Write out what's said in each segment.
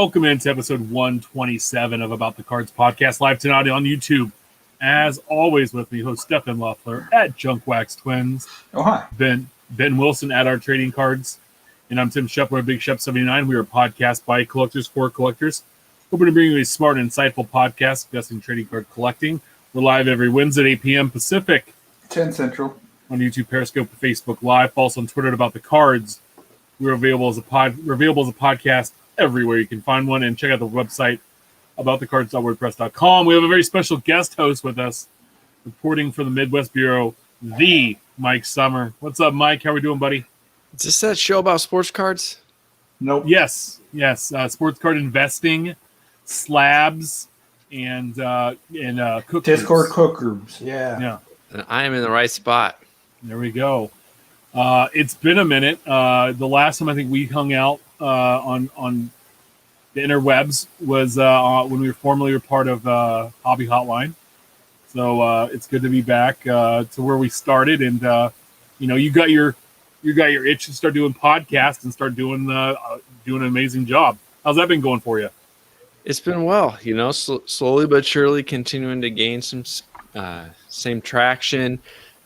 Welcome into episode 127 of About the Cards podcast, live tonight on YouTube. As always, with me, host Stefan Loeffler at Junkwax Twins. Oh, hi. Ben Wilson at Our Trading Cards. And I'm Tim Shepler at Big Shep 79. We are a podcast by collectors for collectors. Hoping to bring you a smart and insightful podcast discussing trading card collecting. We're live every Wednesday at 8 p.m. Pacific. 10 Central. On YouTube, Periscope, and Facebook Live. Follow us on Twitter at About the Cards. We're available as a podcast everywhere you can find one, and check out the website aboutthecards.wordpress.com. We have a very special guest host with us, reporting from the Midwest Bureau, the Mike Sommer. What's up, Mike? How are we doing, buddy? Is this that show about sports cards? Nope. Yes. Sports card investing, slabs, and cook Discord groups. cook groups. Yeah. And I am in the right spot. There we go. It's been a minute. The last time I think we hung out on the interwebs was when we formerly were part of Hobby Hotline. So it's good to be back to where we started, and you got your itch to start doing podcasts and start doing an amazing job. How's that been going for you? It's been well, slowly but surely continuing to gain some same traction.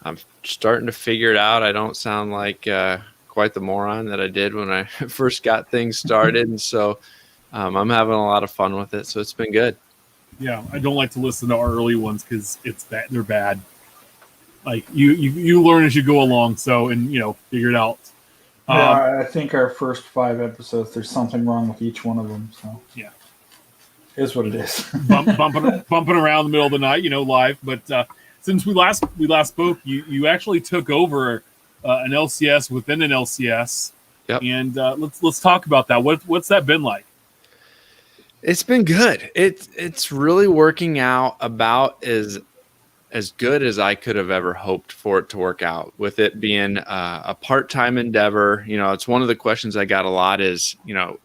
I'm starting to figure it out. I don't sound like quite the moron that I did when I first got things started. And so I'm having a lot of fun with it. So it's been good. Yeah, I don't like to listen to our early ones because they're bad. Like you learn as you go along. So, figure it out. I think our first 5 episodes, there's something wrong with each one of them. So yeah, it is what it is. bumping around the middle of the night, live. But since we last spoke, you actually took over an LCS within an LCS. Yep. And let's talk about that. What's that been like? It's been good. It's really working out about as good as I could have ever hoped for it to work out, with it being a part-time endeavor. It's one of the questions I got a lot is,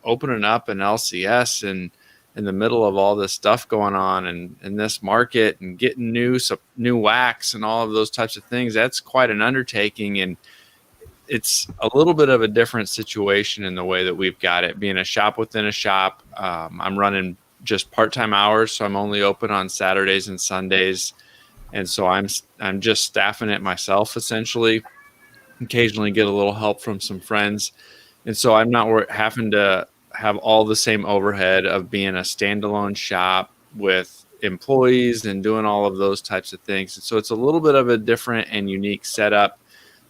opening up an LCS and in the middle of all this stuff going on and in this market and getting new wax and all of those types of things, that's quite an undertaking. And it's a little bit of a different situation in the way that we've got it, being a shop within a shop. I'm running just part-time hours, so I'm only open on Saturdays and Sundays. And so I'm just staffing it myself, essentially. Occasionally get a little help from some friends. And so I'm not having to have all the same overhead of being a standalone shop with employees and doing all of those types of things. And so it's a little bit of a different and unique setup.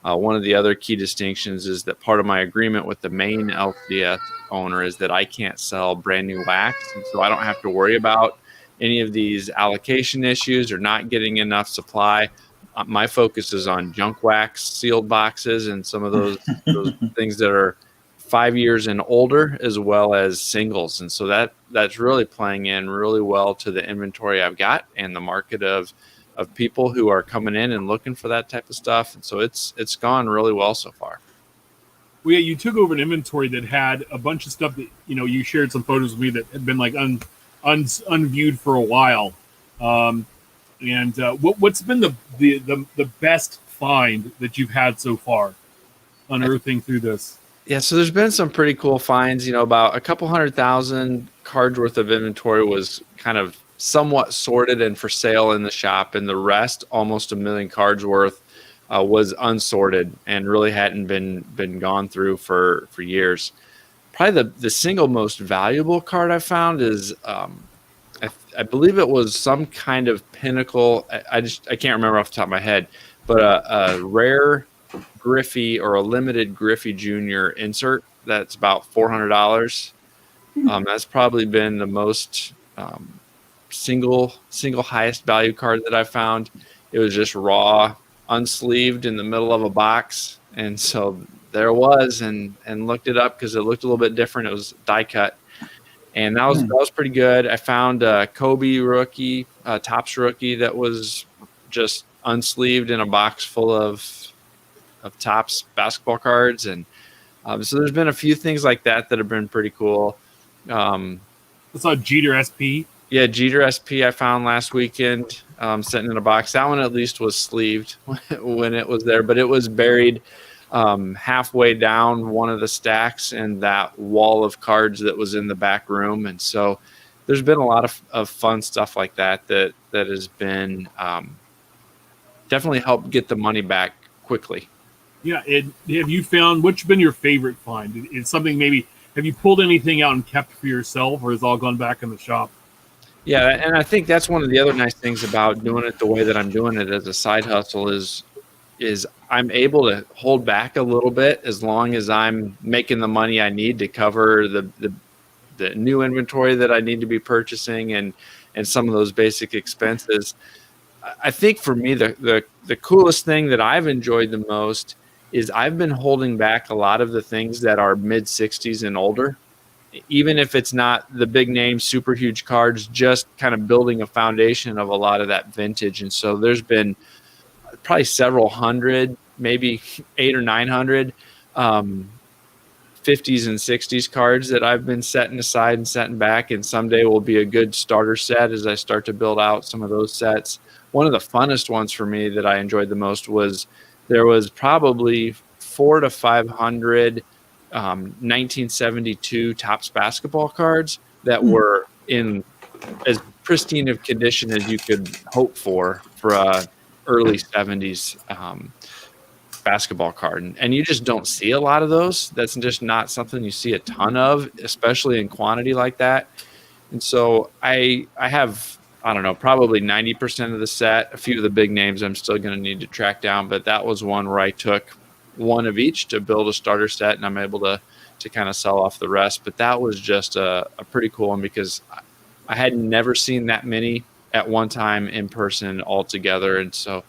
One of the other key distinctions is that part of my agreement with the main LCS owner is that I can't sell brand new wax. And so I don't have to worry about any of these allocation issues or not getting enough supply. My focus is on junk wax sealed boxes and some of those things that are 5 years and older, as well as singles. And so that's really playing in really well to the inventory I've got and the market of people who are coming in and looking for that type of stuff. And so it's gone really well so far. Well, yeah, you took over an inventory that had a bunch of stuff that, you shared some photos with me that had been like unviewed for a while. What's been the best find that you've had so far unearthing through this? Yeah, so there's been some pretty cool finds. About a couple 100,000 cards worth of inventory was kind of somewhat sorted and for sale in the shop, and the rest, almost 1 million cards worth, was unsorted and really hadn't been gone through for years. Probably the single most valuable card I found is I believe it was some kind of pinnacle. I can't remember off the top of my head, but a rare Griffey or a limited Griffey Jr. insert that's about $400. That's probably been the most single highest value card that I found. It was just raw, unsleeved in the middle of a box, and so there it was, and looked it up because it looked a little bit different. It was die cut, and that was pretty good. I found a Kobe rookie, Topps rookie that was just unsleeved in a box full of Topps basketball cards, and so there's been a few things like that have been pretty cool. I saw Jeter SP. Yeah, Jeter SP I found last weekend, sitting in a box. That one at least was sleeved when it was there, but it was buried halfway down one of the stacks in that wall of cards that was in the back room. And so there's been a lot of fun stuff like that has been definitely helped get the money back quickly. Yeah. Have you found what's been your favorite find? It's something maybe, have you pulled anything out and kept for yourself, or has it all gone back in the shop? Yeah. And I think that's one of the other nice things about doing it the way that I'm doing it as a side hustle is I'm able to hold back a little bit as long as I'm making the money I need to cover the new inventory that I need to be purchasing and some of those basic expenses. I think for me, the coolest thing that I've enjoyed the most is I've been holding back a lot of the things that are mid 60s and older, even if it's not the big name, super huge cards, just kind of building a foundation of a lot of that vintage. And so there's been probably several hundred, maybe 800 or 900 50s and 60s cards that I've been setting aside and setting back, and someday will be a good starter set as I start to build out some of those sets. One of the funnest ones for me that I enjoyed the most was there was probably 400 to 500 1972 Topps basketball cards that were in as pristine of condition as you could hope for a early 70s basketball card. And you just don't see a lot of those. That's just not something you see a ton of, especially in quantity like that. And so I have, I don't know, probably 90% of the set. A few of the big names I'm still going to need to track down, but that was one where I took one of each to build a starter set, and I'm able to kind of sell off the rest. But that was just a pretty cool one because I had never seen that many at one time in person all together. And so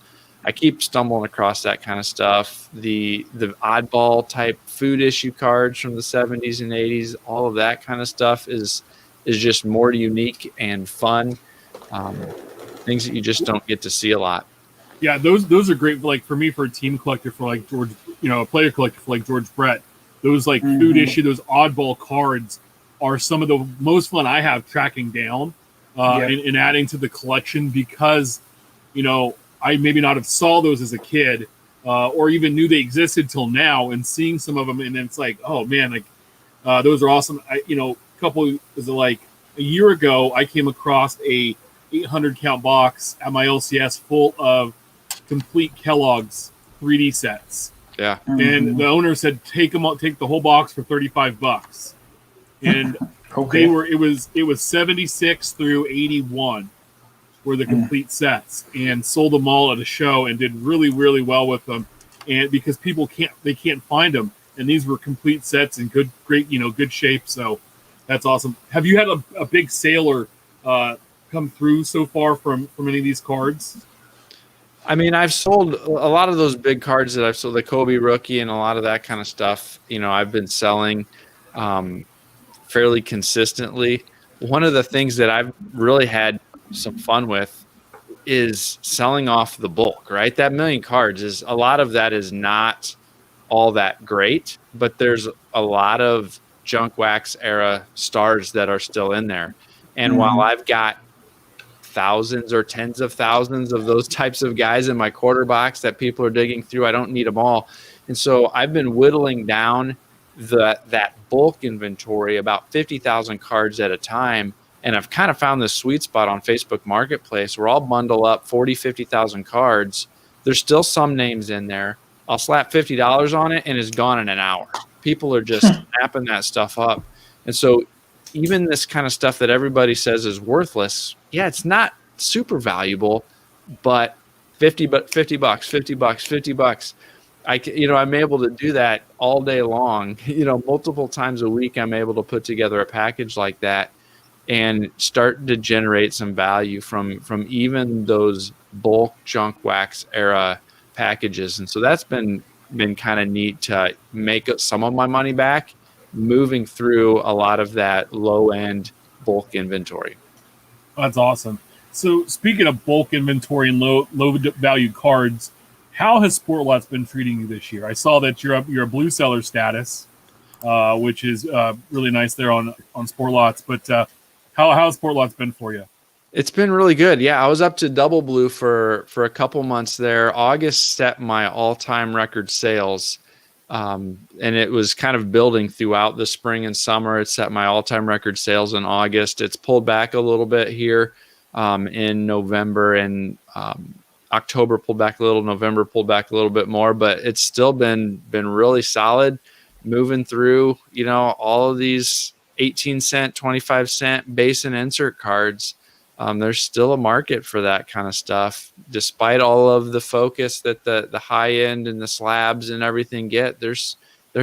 I keep stumbling across that kind of stuff. The oddball type food issue cards from the 70s and 80s, all of that kind of stuff is just more unique and fun. Things that you just don't get to see a lot. Yeah, those are great. Like for me, for a team collector, for like George, a player collector for like George Brett, those like food issue, those oddball cards are some of the most fun I have tracking down and adding to the collection because, I maybe not have saw those as a kid or even knew they existed till now, and seeing some of them, and it's like, oh man, like those are awesome. A year ago, I came across a 800 count box at my LCS full of complete Kellogg's 3D sets. Yeah. And the owner said, take the whole box for $35. And okay. it was 76 through 81 were the complete sets, and sold them all at a show and did really, really well with them. And because people can't find them. And these were complete sets in good shape. So that's awesome. Have you had a big sale or come through so far from any of these cards? I mean, I've sold a lot of those big cards that I've sold, the Kobe rookie and a lot of that kind of stuff. I've been selling fairly consistently. One of the things that I've really had some fun with is selling off the bulk, right? That million cards is a lot of that is not all that great, but there's a lot of junk wax era stars that are still in there. And while I've got thousands or tens of thousands of those types of guys in my quarter box that people are digging through, I don't need them all. And so I've been whittling down that bulk inventory, about 50,000 cards at a time. And I've kind of found this sweet spot on Facebook Marketplace where I'll bundle up 40, 50,000 cards. There's still some names in there. I'll slap $50 on it and it's gone in an hour. People are just snapping that stuff up. And so even this kind of stuff that everybody says is worthless, yeah, it's not super valuable, but $50, I'm able to do that all day long. Multiple times a week, I'm able to put together a package like that and start to generate some value from even those bulk junk wax era packages. And so that's been kind of neat to make some of my money back, moving through a lot of that low end bulk inventory. That's awesome. So speaking of bulk inventory and low value cards, how has Sportlots been treating you this year? I saw that you're a blue seller status, which is really nice there on Sportlots. But how has Sportlots been for you? It's been really good. Yeah, I was up to double blue for a couple months there. August set my all-time record sales, And it was kind of building throughout the spring and summer. It set my all-time record sales in August. It's pulled back a little bit here in November, and October pulled back a little, November pulled back a little bit more, but it's still been really solid, moving through, all of these 18-cent, 25-cent base and insert cards. There's still a market for that kind of stuff, despite all of the focus that the high end and the slabs and everything get. There's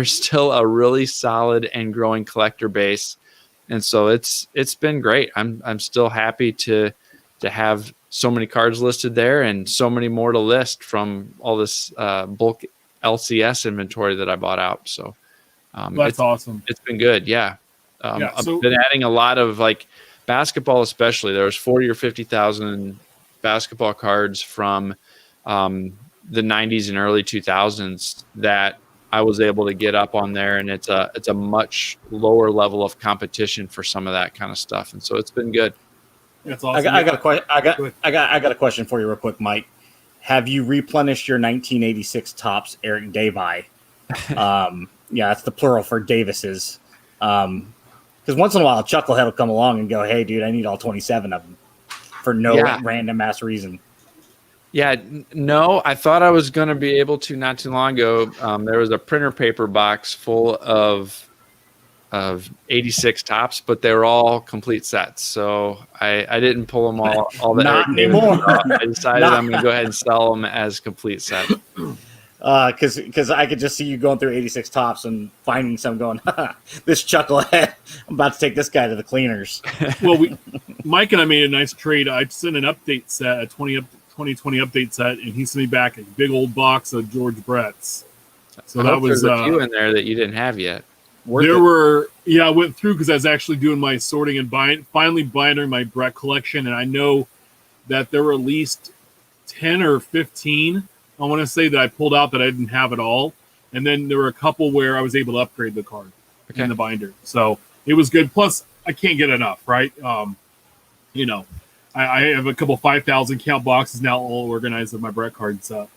still a really solid and growing collector base, and so it's been great. I'm still happy to have so many cards listed there and so many more to list from all this bulk LCS inventory that I bought out. So that's awesome. It's been good. Yeah. I've been adding a lot of basketball, especially. There was 40 or 50,000 basketball cards from the 90s and early 2000s that I was able to get up on there, and it's a much lower level of competition for some of that kind of stuff, and so it's been good. That's awesome. I got a question for you real quick, Mike. Have you replenished your 1986 Topps Eric Davai? Yeah, that's the plural for Davis's. Because once in a while, Chucklehead will come along and go, "Hey, dude, I need all 27 of them," for no random ass reason. Yeah, no, I thought I was going to be able to not too long ago. There was a printer paper box full of 86 Topps, but they were all complete sets. So I didn't pull them all not anymore. I decided I'm going to go ahead and sell them as complete sets. Because I could just see you going through 86 Topps and finding some going, this Chucklehead, I'm about to take this guy to the cleaners. Well, Mike and I made a nice trade. I sent an update set, a 2020 update set, and he sent me back a big old box of George Brett's. So that was a few in there that you didn't have yet. I went through because I was actually doing my sorting and finally binding my Brett collection, and I know that there were at least 10 or 15, I want to say, that I pulled out that I didn't have at all. And then there were a couple where I was able to upgrade the card in the binder. So it was good. Plus, I can't get enough, right? I have a couple 5,000 count boxes now all organized with my Brett cards up.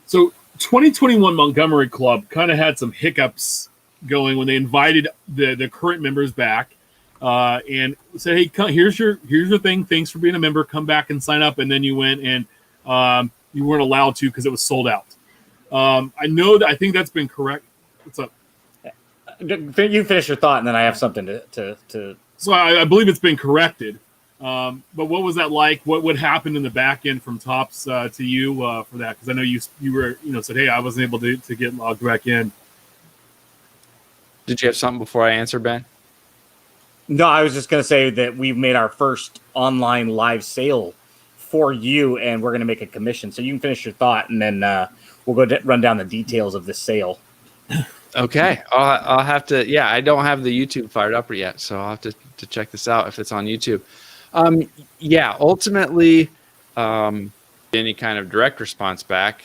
So 2021 Montgomery Club kind of had some hiccups going when they invited the current members back and said, "Hey, here's your thing. Thanks for being a member. Come back and sign up." And then you went and you weren't allowed to because it was sold out. I think that's been correct. What's up? You finish your thought, and then I have something to. So I believe it's been corrected. But what was that like? What happened in the back end from Topps to you for that? Because I know you were said, "Hey, I wasn't able to get logged back in." Did you have something before I answer, Ben? No, I was just going to say that we've made our first online live sale for you, and we're going to make a commission. So you can finish your thought, and then we'll go run down the details of this sale. Okay. I'll have to, I don't have the YouTube fired up yet, so I'll have to check this out if it's on YouTube. Ultimately, any kind of direct response back,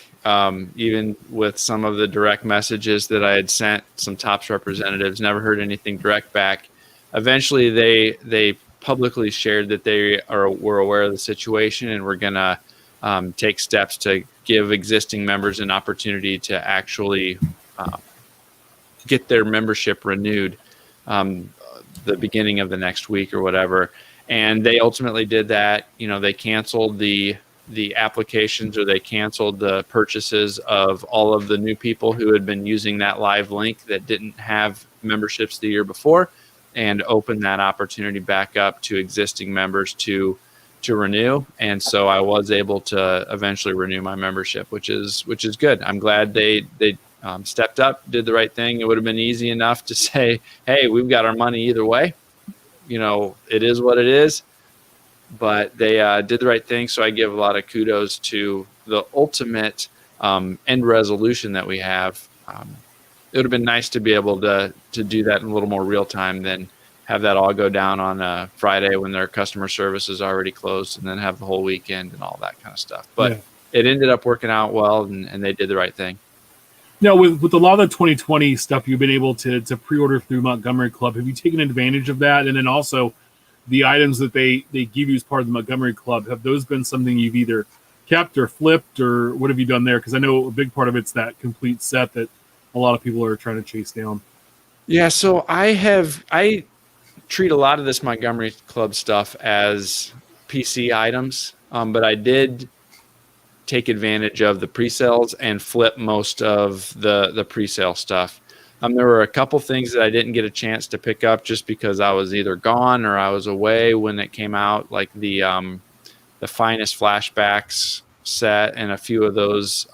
even with some of the direct messages that I had sent some Topps representatives, never heard anything direct back. Eventually, they publicly shared that they were aware of the situation and were going to take steps to give existing members an opportunity to actually get their membership renewed the beginning of the next week or whatever. And they ultimately did that. They canceled the applications, or they canceled the purchases of all of the new people who had been using that live link that didn't have memberships the year before, and opened that opportunity back up to existing members to renew. And so I was able to eventually renew my membership, which is good. I'm glad they stepped up, did the right thing. It would have been easy enough to say, "Hey, we've got our money either way. It is what it is." But they did the right thing. So I give a lot of kudos to the ultimate end resolution that we have. It would have been nice to be able to do that in a little more real time than have that all go down on a Friday when their customer service is already closed, and then have the whole weekend and all that kind of stuff. But it ended up working out well, and they did the right thing. Now, with a lot of the 2020 stuff you've been able to pre-order through Montgomery Club, have you taken advantage of that? And then also the items that they give you as part of the Montgomery Club, have those been something you've either kept or flipped, or what have you done there? Because I know a big part of it's that complete set that a lot of people are trying to chase down. Yeah, so I treat a lot of this Montgomery Club stuff as PC items, but I did take advantage of the pre-sales and flip most of the pre-sale stuff. There were a couple things that I didn't get a chance to pick up just because I was either gone or I was away when it came out, like the finest flashbacks set and a few of those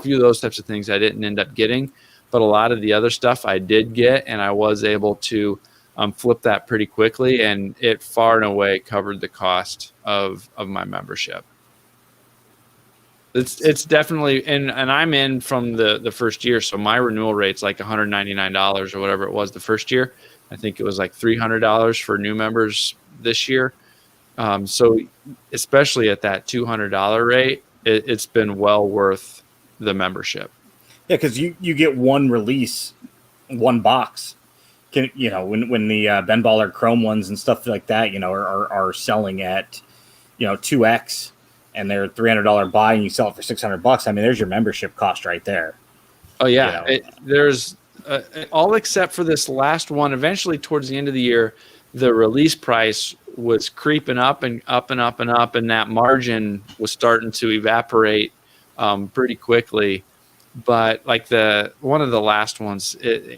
types of things I didn't end up getting. But a lot of the other stuff I did get, and I was able to flip that pretty quickly, and it far and away covered the cost of my membership. It's definitely, and I'm in from the first year, so my renewal rate's like $199 or whatever it was the first year. I think it was like $300 for new members this year. So especially at that $200 rate, it's been well worth the membership. Yeah, because you get one release, one box. When the Ben Baller Chrome ones and stuff like that, are selling at 2x, and they're $300 buy, and you sell it for $600. I mean, there's your membership cost right there. Oh yeah, there's all except for this last one. Eventually, towards the end of the year, the release price was creeping up and up and up and up, and that margin was starting to evaporate pretty quickly. But like one of the last ones,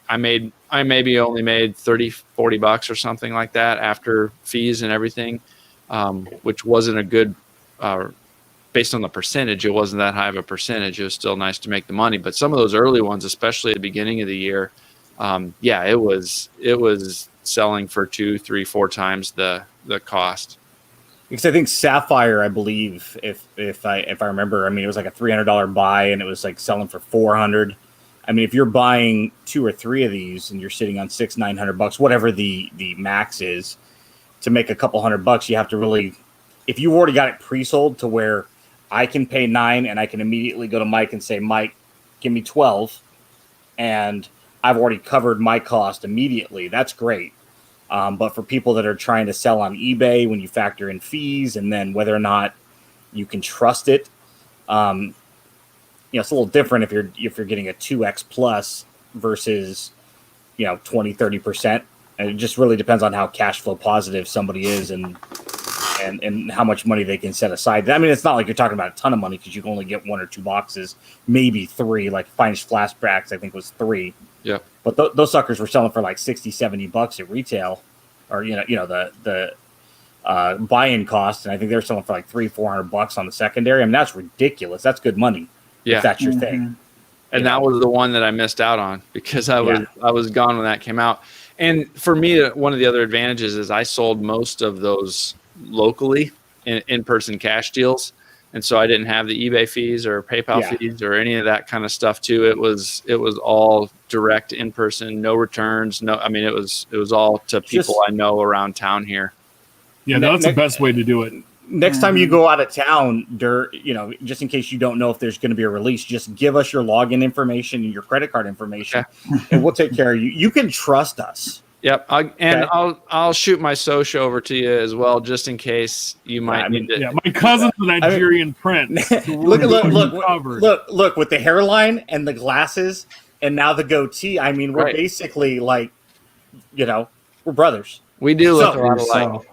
I maybe only made $30-$40 or something like that after fees and everything, which wasn't a good, based on the percentage, it wasn't that high of a percentage. It was still nice to make the money. But some of those early ones, especially at the beginning of the year, it was selling for 2, 3, 4 times the cost. Because I think Sapphire, I believe, if I remember, I mean, it was like a $300 buy, and it was like selling for $400. I mean, if you're buying 2 or 3 of these and you're sitting on $600-$900, whatever the max is, to make a couple $100, you have to really, if you've already got it pre-sold to where I can pay $9 and I can immediately go to Mike and say, Mike, give me $12, and I've already covered my cost immediately. That's great. But for people that are trying to sell on eBay, when you factor in fees and then whether or not you can trust it, it's a little different if you're getting a 2x plus versus 20-30%. And it just really depends on how cash flow positive somebody is and how much money they can set aside. I mean, it's not like you're talking about a ton of money because you can only get 1 or 2 boxes, maybe 3. Like Finest Flashbacks, I think was 3. Yeah. But those suckers were selling for like $60-$70 at retail, or the buy-in cost, and I think they were selling for like $300-$400 on the secondary. I mean, that's ridiculous. That's good money. Yeah, if that's your thing. And that was the one that I missed out on because I was gone when that came out. And for me, one of the other advantages is I sold most of those locally in-person cash deals. And so I didn't have the eBay fees or PayPal fees or any of that kind of stuff too. It was all direct in person, no returns. No, I mean, it was all to people I know around town here. Yeah, that's the best way to do it. Next time you go out of town, just in case you don't know if there's going to be a release, just give us your login information and your credit card information, and we'll take care of you. You can trust us. Yep, I'll shoot my social over to you as well, just in case you might need to. Yeah, my cousin's a Nigerian prince. So look with the hairline and the glasses, and now the goatee. I mean, we're basically like, we're brothers. We do look a lot alike.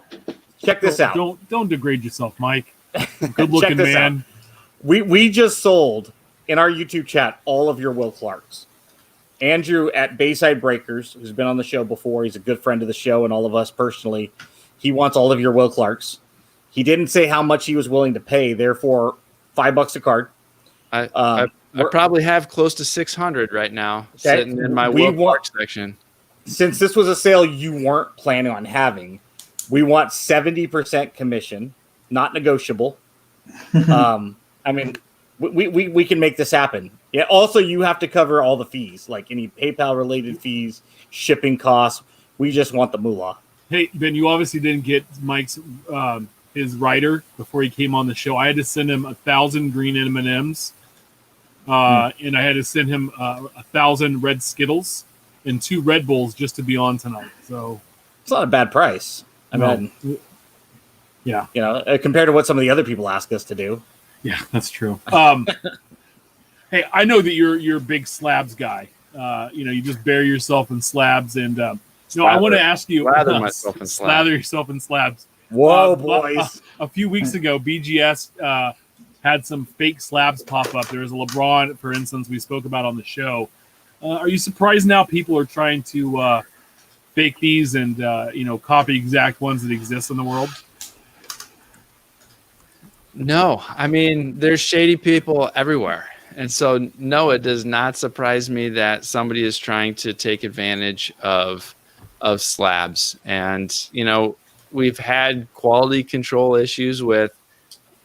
Check this out. Don't degrade yourself, Mike. Good looking man. We just sold in our YouTube chat all of your Will Clarks. Andrew at Bayside Breakers, who's been on the show before, he's a good friend of the show and all of us personally. He wants all of your Will Clarks. He didn't say how much he was willing to pay, therefore $5 a card. I probably have close to 600 right now sitting in my Will Clark section. Since this was a sale you weren't planning on having, we want 70% commission, not negotiable. I mean, we can make this happen. Yeah. Also, you have to cover all the fees, like any PayPal related fees, shipping costs. We just want the moolah. Hey, Ben, you obviously didn't get Mike's his writer before he came on the show. I had to send him 1,000 green M&Ms, and I had to send him 1,000 red Skittles and 2 Red Bulls just to be on tonight. So it's not a bad price. I mean, yeah, compared to what some of the other people ask us to do. Yeah, that's true. Hey, I know that you're a big slabs guy. you just bury yourself in slabs. And I want to ask you, slather myself in slabs. slather yourself in slabs. Whoa, boys! A few weeks ago, BGS had some fake slabs pop up. There was a LeBron, for instance, we spoke about on the show. Are you surprised now people are trying to fake these and copy exact ones that exist in the world? No, I mean, there's shady people everywhere. And so, no, it does not surprise me that somebody is trying to take advantage of slabs. And, we've had quality control issues with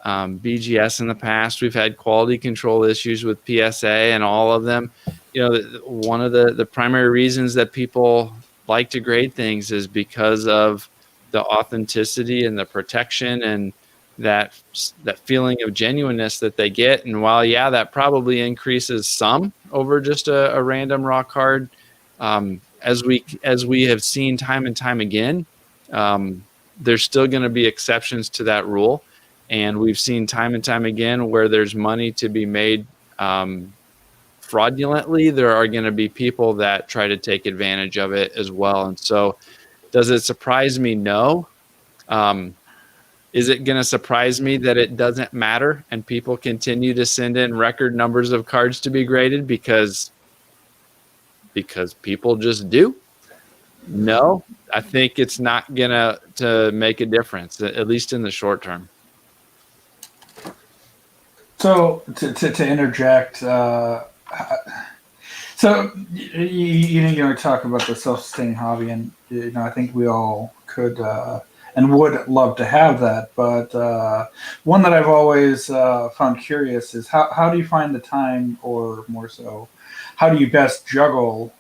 BGS in the past. We've had quality control issues with PSA, and all of them. One of the primary reasons that people like to grade things is because of the authenticity and the protection and that feeling of genuineness that they get. And while, that probably increases some over just a random raw card, as we have seen time and time again, there's still going to be exceptions to that rule. And we've seen time and time again where there's money to be made fraudulently. There are going to be people that try to take advantage of it as well. And so, does it surprise me? No. Is it going to surprise me that it doesn't matter and people continue to send in record numbers of cards to be graded because people just do? No, I think it's not going to make a difference, at least in the short term. So to interject, so you talk about the self-sustaining hobby, and I think we all could and would love to have that. But one that I've always found curious is how do you find the time, or more so, how do you best juggle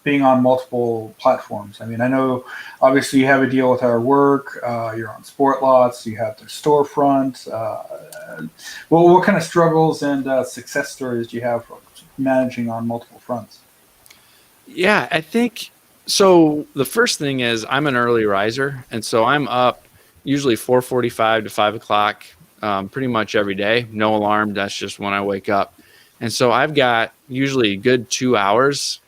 being on multiple platforms? I mean, I know obviously you have a deal with our work. You're on Sportlots. You have the storefront. What kind of struggles and success stories do you have for managing on multiple fronts? Yeah, I think so. The first thing is I'm an early riser, and so I'm up usually 4:45 to 5 o'clock pretty much every day. No alarm. That's just when I wake up. And so I've got usually a good 2 hours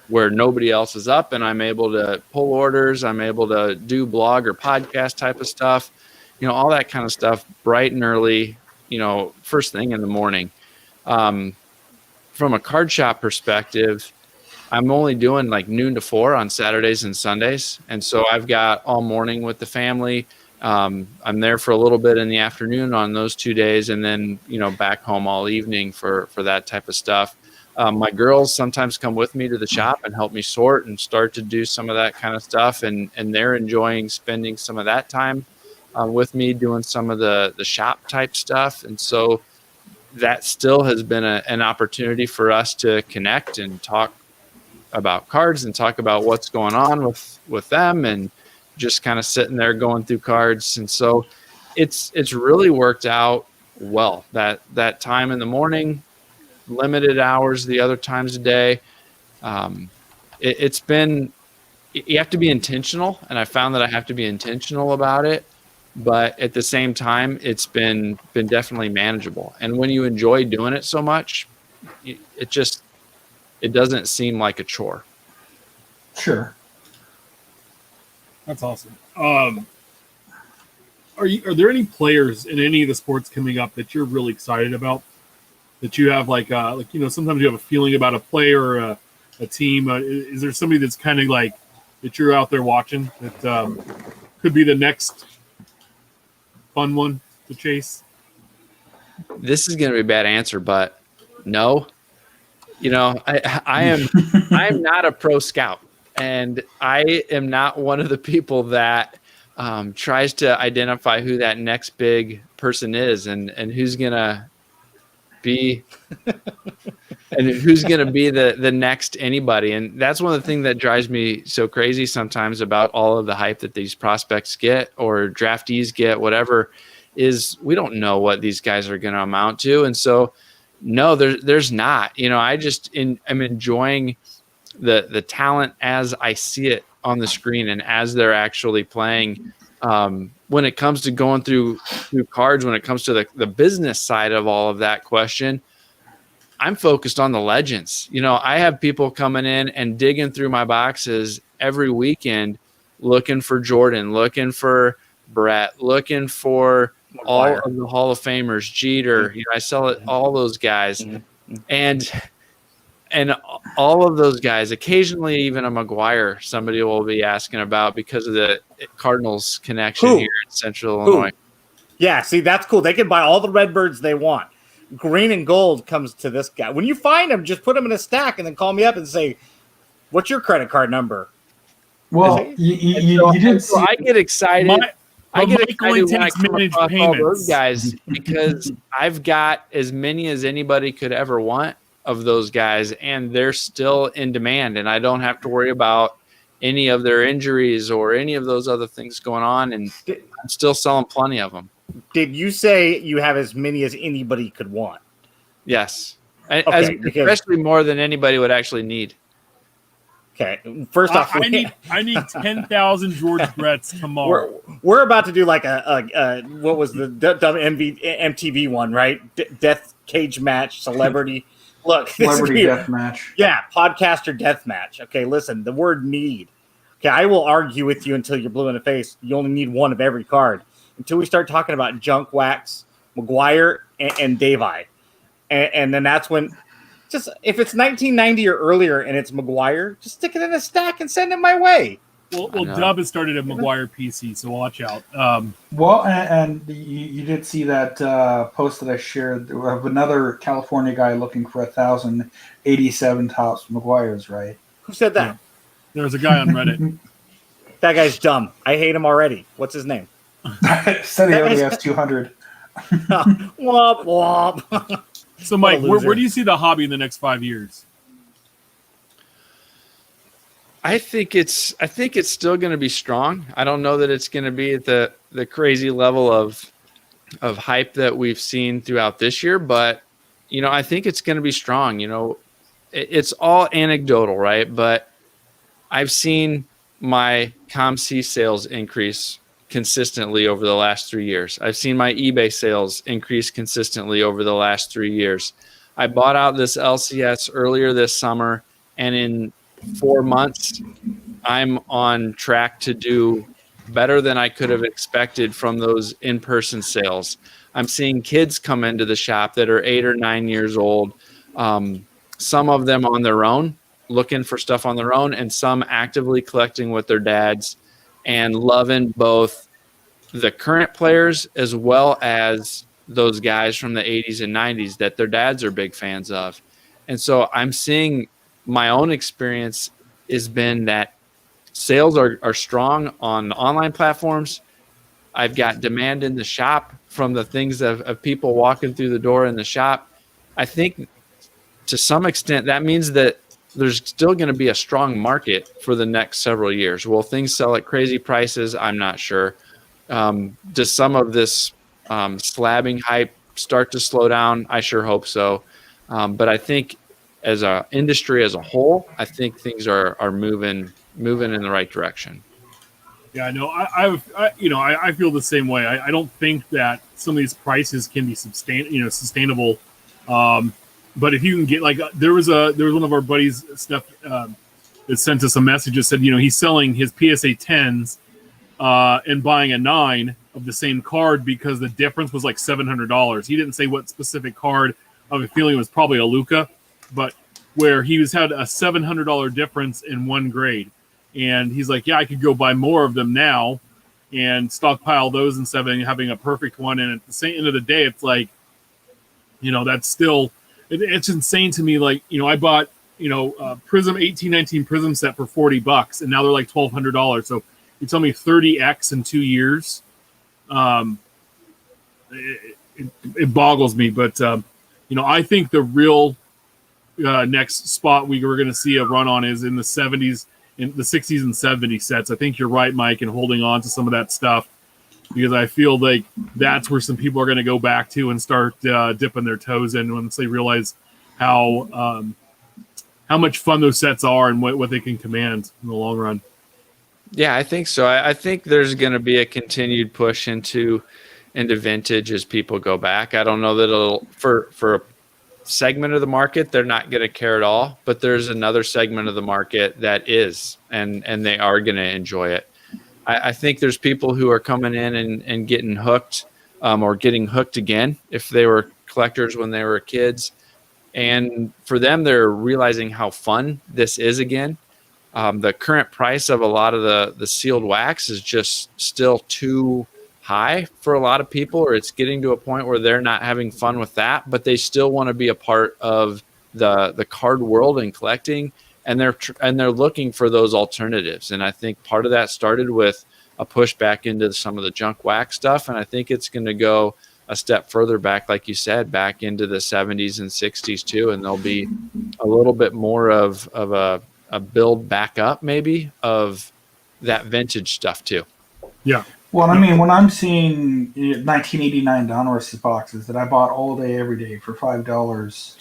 where nobody else is up, and I'm able to pull orders. I'm able to do blog or podcast type of stuff, all that kind of stuff, bright and early, first thing in the morning. From a card shop perspective, I'm only doing like noon to 4 on Saturdays and Sundays. And so I've got all morning with the family. I'm there for a little bit in the afternoon on those 2 days, and then, back home all evening for that type of stuff. My girls sometimes come with me to the shop and help me sort and start to do some of that kind of stuff. And they're enjoying spending some of that time with me doing some of the shop type stuff. And so that still has been an opportunity for us to connect and talk about cards and talk about what's going on with them, and just kind of sitting there going through cards. And so it's really worked out well, that time in the morning, limited hours the other times a day. It's been, you have to be intentional, and I found that I have to be intentional about it, but at the same time, it's been definitely manageable. And when you enjoy doing it so much, it doesn't seem like a chore. Sure. That's awesome. Are there any players in any of the sports coming up that you're really excited about? That you have sometimes you have a feeling about a player or a team. Is there somebody that's kind of like that you're out there watching that could be the next fun one to chase? This is going to be a bad answer, but no. I am not a pro scout, and I am not one of the people that tries to identify who that next big person is and who's going to be and who's going to be the next anybody. And that's one of the things that drives me so crazy sometimes about all of the hype that these prospects get or draftees get, whatever, is we don't know what these guys are going to amount to. And so, no, there's not. I just am enjoying the talent as I see it on the screen and as they're actually playing. When it comes to going through cards, when it comes to the business side of all of that question, I'm focused on the legends. I have people coming in and digging through my boxes every weekend, looking for Jordan, looking for Brett, looking for all of the Hall of Famers, Jeter. I sell it, all those guys, and all of those guys. Occasionally, even a McGuire, somebody will be asking about because of the Cardinals connection here in Central Illinois. Yeah, see, that's cool. They can buy all the Redbirds they want. Green and gold comes to this guy. When you find them, just put them in a stack and then call me up and say, "What's your credit card number?" Well, you did see. I get excited. I get excited when I come across all those guys because I've got as many as anybody could ever want of those guys, and they're still in demand, and I don't have to worry about any of their injuries or any of those other things going on, and I'm still selling plenty of them. Did you say you have as many as anybody could want? Yes. Especially more than anybody would actually need. Okay. First off, I need 10,000 George Bretts tomorrow. We're about to do like a what was the dumb MTV one, right? Death cage match, celebrity. Look, celebrity death match. Yeah, podcaster death match. Okay, listen, the word need. Okay, I will argue with you until you're blue in the face. You only need one of every card. Until we start talking about junk wax, McGuire, and Davey. And then that's when, just if it's 1990 or earlier and it's McGuire, just stick it in a stack and send it my way. Well, Dub has started a McGuire PC, so watch out. Well, and you did see that post that I shared of another California guy looking for 1,087 tops McGuires, right? Who said that? Yeah. There was a guy on Reddit. That guy's dumb. I hate him already. What's his name? Said he already has 200. Womp womp. So, Mike, where do you see the hobby in the next 5 years? I think it's still going to be strong. I don't know that it's going to be at the crazy level of hype that we've seen throughout this year, but I think it's going to be strong. It's all anecdotal, right? But I've seen my ComC sales increase consistently over the last 3 years. I've seen my eBay sales increase consistently over the last 3 years. I bought out this LCS earlier this summer, and in 4 months, I'm on track to do better than I could have expected from those in-person sales. I'm seeing kids come into the shop that are 8 or 9 years old, some of them on their own, looking for stuff on their own, and some actively collecting with their dads and loving both the current players as well as those guys from the 80s and 90s that their dads are big fans of. And so I'm seeing my own experience has been that sales are strong on online platforms. I've got demand in the shop from the things of people walking through the door in the shop. I think to some extent that means that there's still going to be a strong market for the next several years. Will things sell at crazy prices? I'm not sure. Does some of this slabbing hype start to slow down? I sure hope so. But I think as an industry as a whole, I think things are moving in the right direction. Yeah, no, I feel the same way. I don't think that some of these prices can be sustainable. But if you can get there was one of our buddies stuff that sent us a message that said he's selling his PSA 10s and buying a 9 of the same card because the difference was like $700. He didn't say what specific card. I have a feeling it was probably a Luca, but where he had a $700 difference in one grade. And he's like, yeah, I could go buy more of them now and stockpile those instead of having a perfect one. And at the same end of the day, it's like, that's still, it's insane to me. Like, I bought, Prizm 1819 Prizm set for $40 and now they're like $1,200. So you tell me 30X in 2 years. It boggles me, but I think the real next spot we're going to see a run on is in the 70s, in the 60s and 70s sets. I think you're right, Mike, in holding on to some of that stuff because I feel like that's where some people are going to go back to and start dipping their toes in once they realize how much fun those sets are and what they can command in the long run. Yeah, I think so. I think there's going to be a continued push into vintage as people go back. I don't know that it'll for segment of the market, they're not going to care at all. But there's another segment of the market that is, and they are going to enjoy it. I think there's people who are coming in and getting hooked, or getting hooked again if they were collectors when they were kids. And for them, they're realizing how fun this is again. The current price of a lot of the sealed wax is just still too high for a lot of people, or it's getting to a point where they're not having fun with that, but they still want to be a part of the card world and collecting, and they're looking for those alternatives. And I think part of that started with a push back into some of the junk wax stuff, and I think it's going to go a step further back, like you said, back into the 70s and 60s too, and there'll be a little bit more of a build back up maybe of that vintage stuff too. Yeah. Well, I mean, when I'm seeing 1989 Donruss boxes that I bought all day, every day for $5,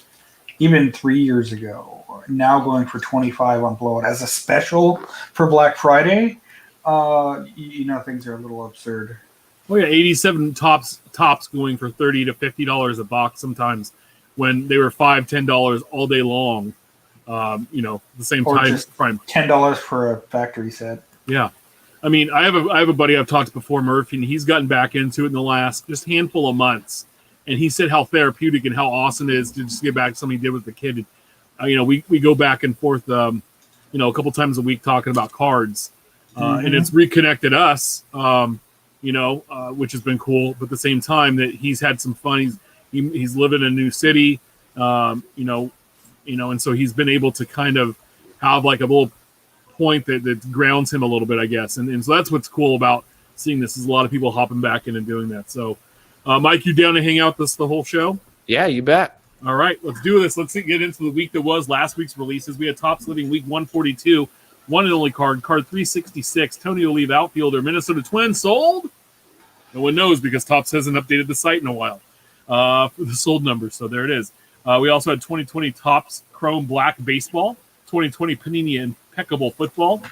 even 3 years ago, now going for $25 on blowout as a special for Black Friday, things are a little absurd. Oh yeah, 87 tops going for $30 to $50 a box sometimes, when they were $5-10 all day long. The same or time just frame. $10 for a factory set. Yeah. I mean, I have a buddy I've talked to before, Murphy, and he's gotten back into it in the last just handful of months. And he said how therapeutic and how awesome it is to just get back to something he did with the kid. We go back and forth, a couple times a week talking about cards. And it's reconnected us, which has been cool. But at the same time that he's had some fun. He's living in a new city, and so he's been able to kind of have like a little point that grounds him a little bit, I guess. And so that's what's cool about seeing this, is a lot of people hopping back in and doing that. So, Mike, you down to hang out the whole show? Yeah, you bet. All right, let's do this. Let's get into the week that was last week's releases. We had Topps Living Week 142, one and only card 366, Tony Oliva, outfielder, Minnesota Twins, sold? No one knows because Topps hasn't updated the site in a while for the sold numbers. So there it is. We also had 2020 Topps Chrome Black Baseball, 2020 Panini Impeccable Football,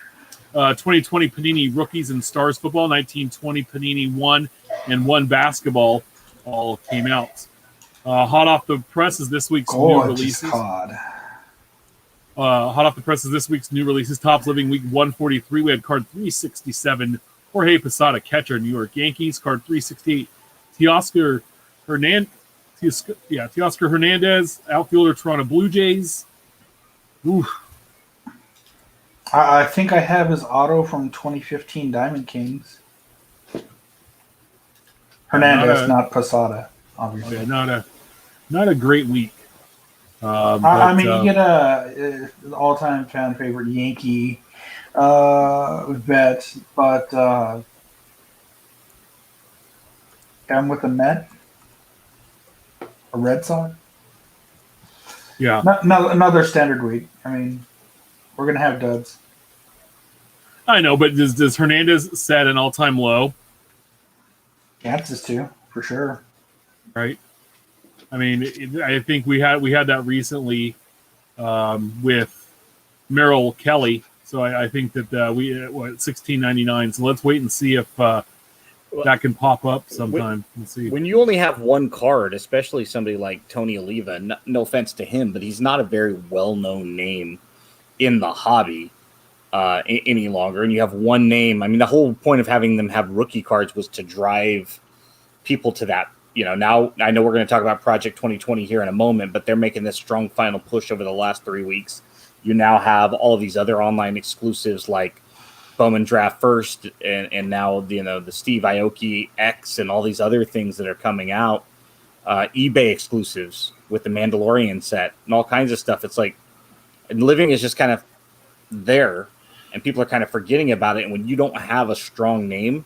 2020 Panini Rookies and Stars Football, 1920 Panini 1 and 1 Basketball all came out. Hot off the press is this week's new releases. Hot off the press is this week's new releases. Topps Living Week 143. We had card 367, Jorge Posada, catcher, New York Yankees. Card 368, Teoscar Hernandez, outfielder, Toronto Blue Jays. Ooh. I think I have his auto from 2015 Diamond Kings. Hernandez, not Posada, obviously. Oh yeah, not a great week. You get a all-time fan favorite Yankee vet, but I'm with a Met, a Red Sox. Yeah, another standard week. I mean, we're gonna have duds. I know, but does Hernandez set an all-time low? Chances to, for sure. Right. I mean, I think we had that recently with Merrill Kelly. So I think that we $16.99. So let's wait and see if that can pop up sometime. Let's see. When you only have one card, especially somebody like Tony Oliva, no offense to him, but he's not a very well-known name in the hobby any longer. And you have one name. I mean, the whole point of having them have rookie cards was to drive people to that. Now I know we're going to talk about Project 2020 here in a moment, but they're making this strong final push over the last 3 weeks. You now have all of these other online exclusives like Bowman Draft First and now the Steve Aoki X and all these other things that are coming out. eBay exclusives with the Mandalorian set and all kinds of stuff. It's like, and Living is just kind of there and people are kind of forgetting about it. And when you don't have a strong name,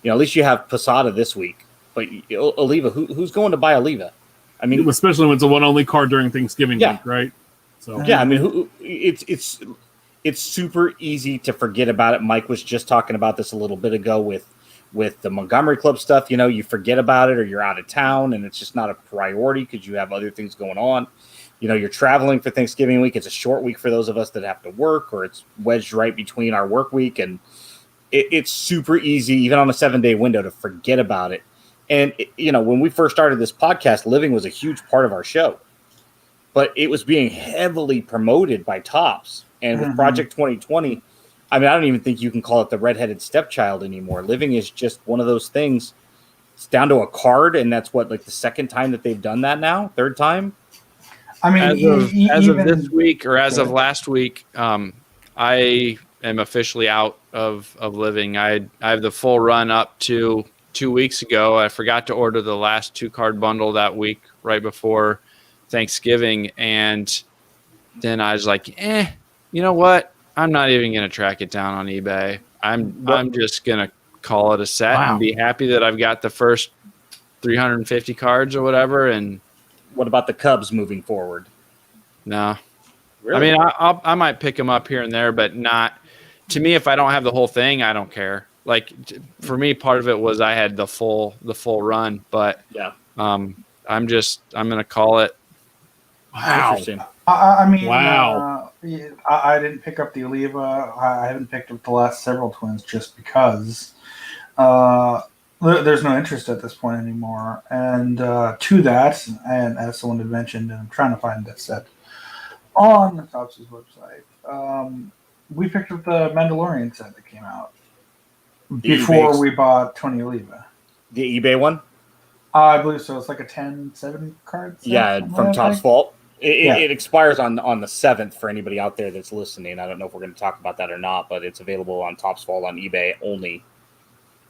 at least you have Posada this week. But Oliva, who's going to buy Oliva? I mean, especially when it's a one-only card during Thanksgiving week, right? So yeah, I mean, it's super easy to forget about it. Mike was just talking about this a little bit ago with the Montgomery Club stuff. You forget about it, or you're out of town, and it's just not a priority because you have other things going on. You're traveling for Thanksgiving week. It's a short week for those of us that have to work, or it's wedged right between our work week, and it's super easy, even on a 7-day window, to forget about it. And, when we first started this podcast, Living was a huge part of our show. but it was being heavily promoted by Topps. And with Project 2020, I mean, I don't even think you can call it the redheaded stepchild anymore. Living is just one of those things. It's down to a card, and that's what, like the second time that they've done that now, third time. I mean, as of this week or as of last week, I am officially out of Living. I have the full run up to 2 weeks ago. I forgot to order the last 2-card bundle that week right before Thanksgiving, and then I was like, you know what? I'm not even going to track it down on eBay. I'm just going to call it a set and be happy that I've got the first 350 cards or whatever. And what about the Cubs moving forward? No. Really? I mean, I might pick them up here and there, but not to me. If I don't have the whole thing, I don't care. Like for me, part of it was I had the full run, but yeah, I'm going to call it. Wow. Interesting. I mean, wow. I didn't pick up the Oliva. I haven't picked up the last several twins just because there's no interest at this point anymore. And to that, and as someone had mentioned, and I'm trying to find that set on the Topps' website, we picked up the Mandalorian set that came out before we bought Tony Oliva. The eBay one? I believe so. It's like a 10-7 card set. Yeah, from Topps Vault. It expires on the 7th for anybody out there that's listening. I don't know if we're going to talk about that or not, but it's available on Topps Vault on eBay only.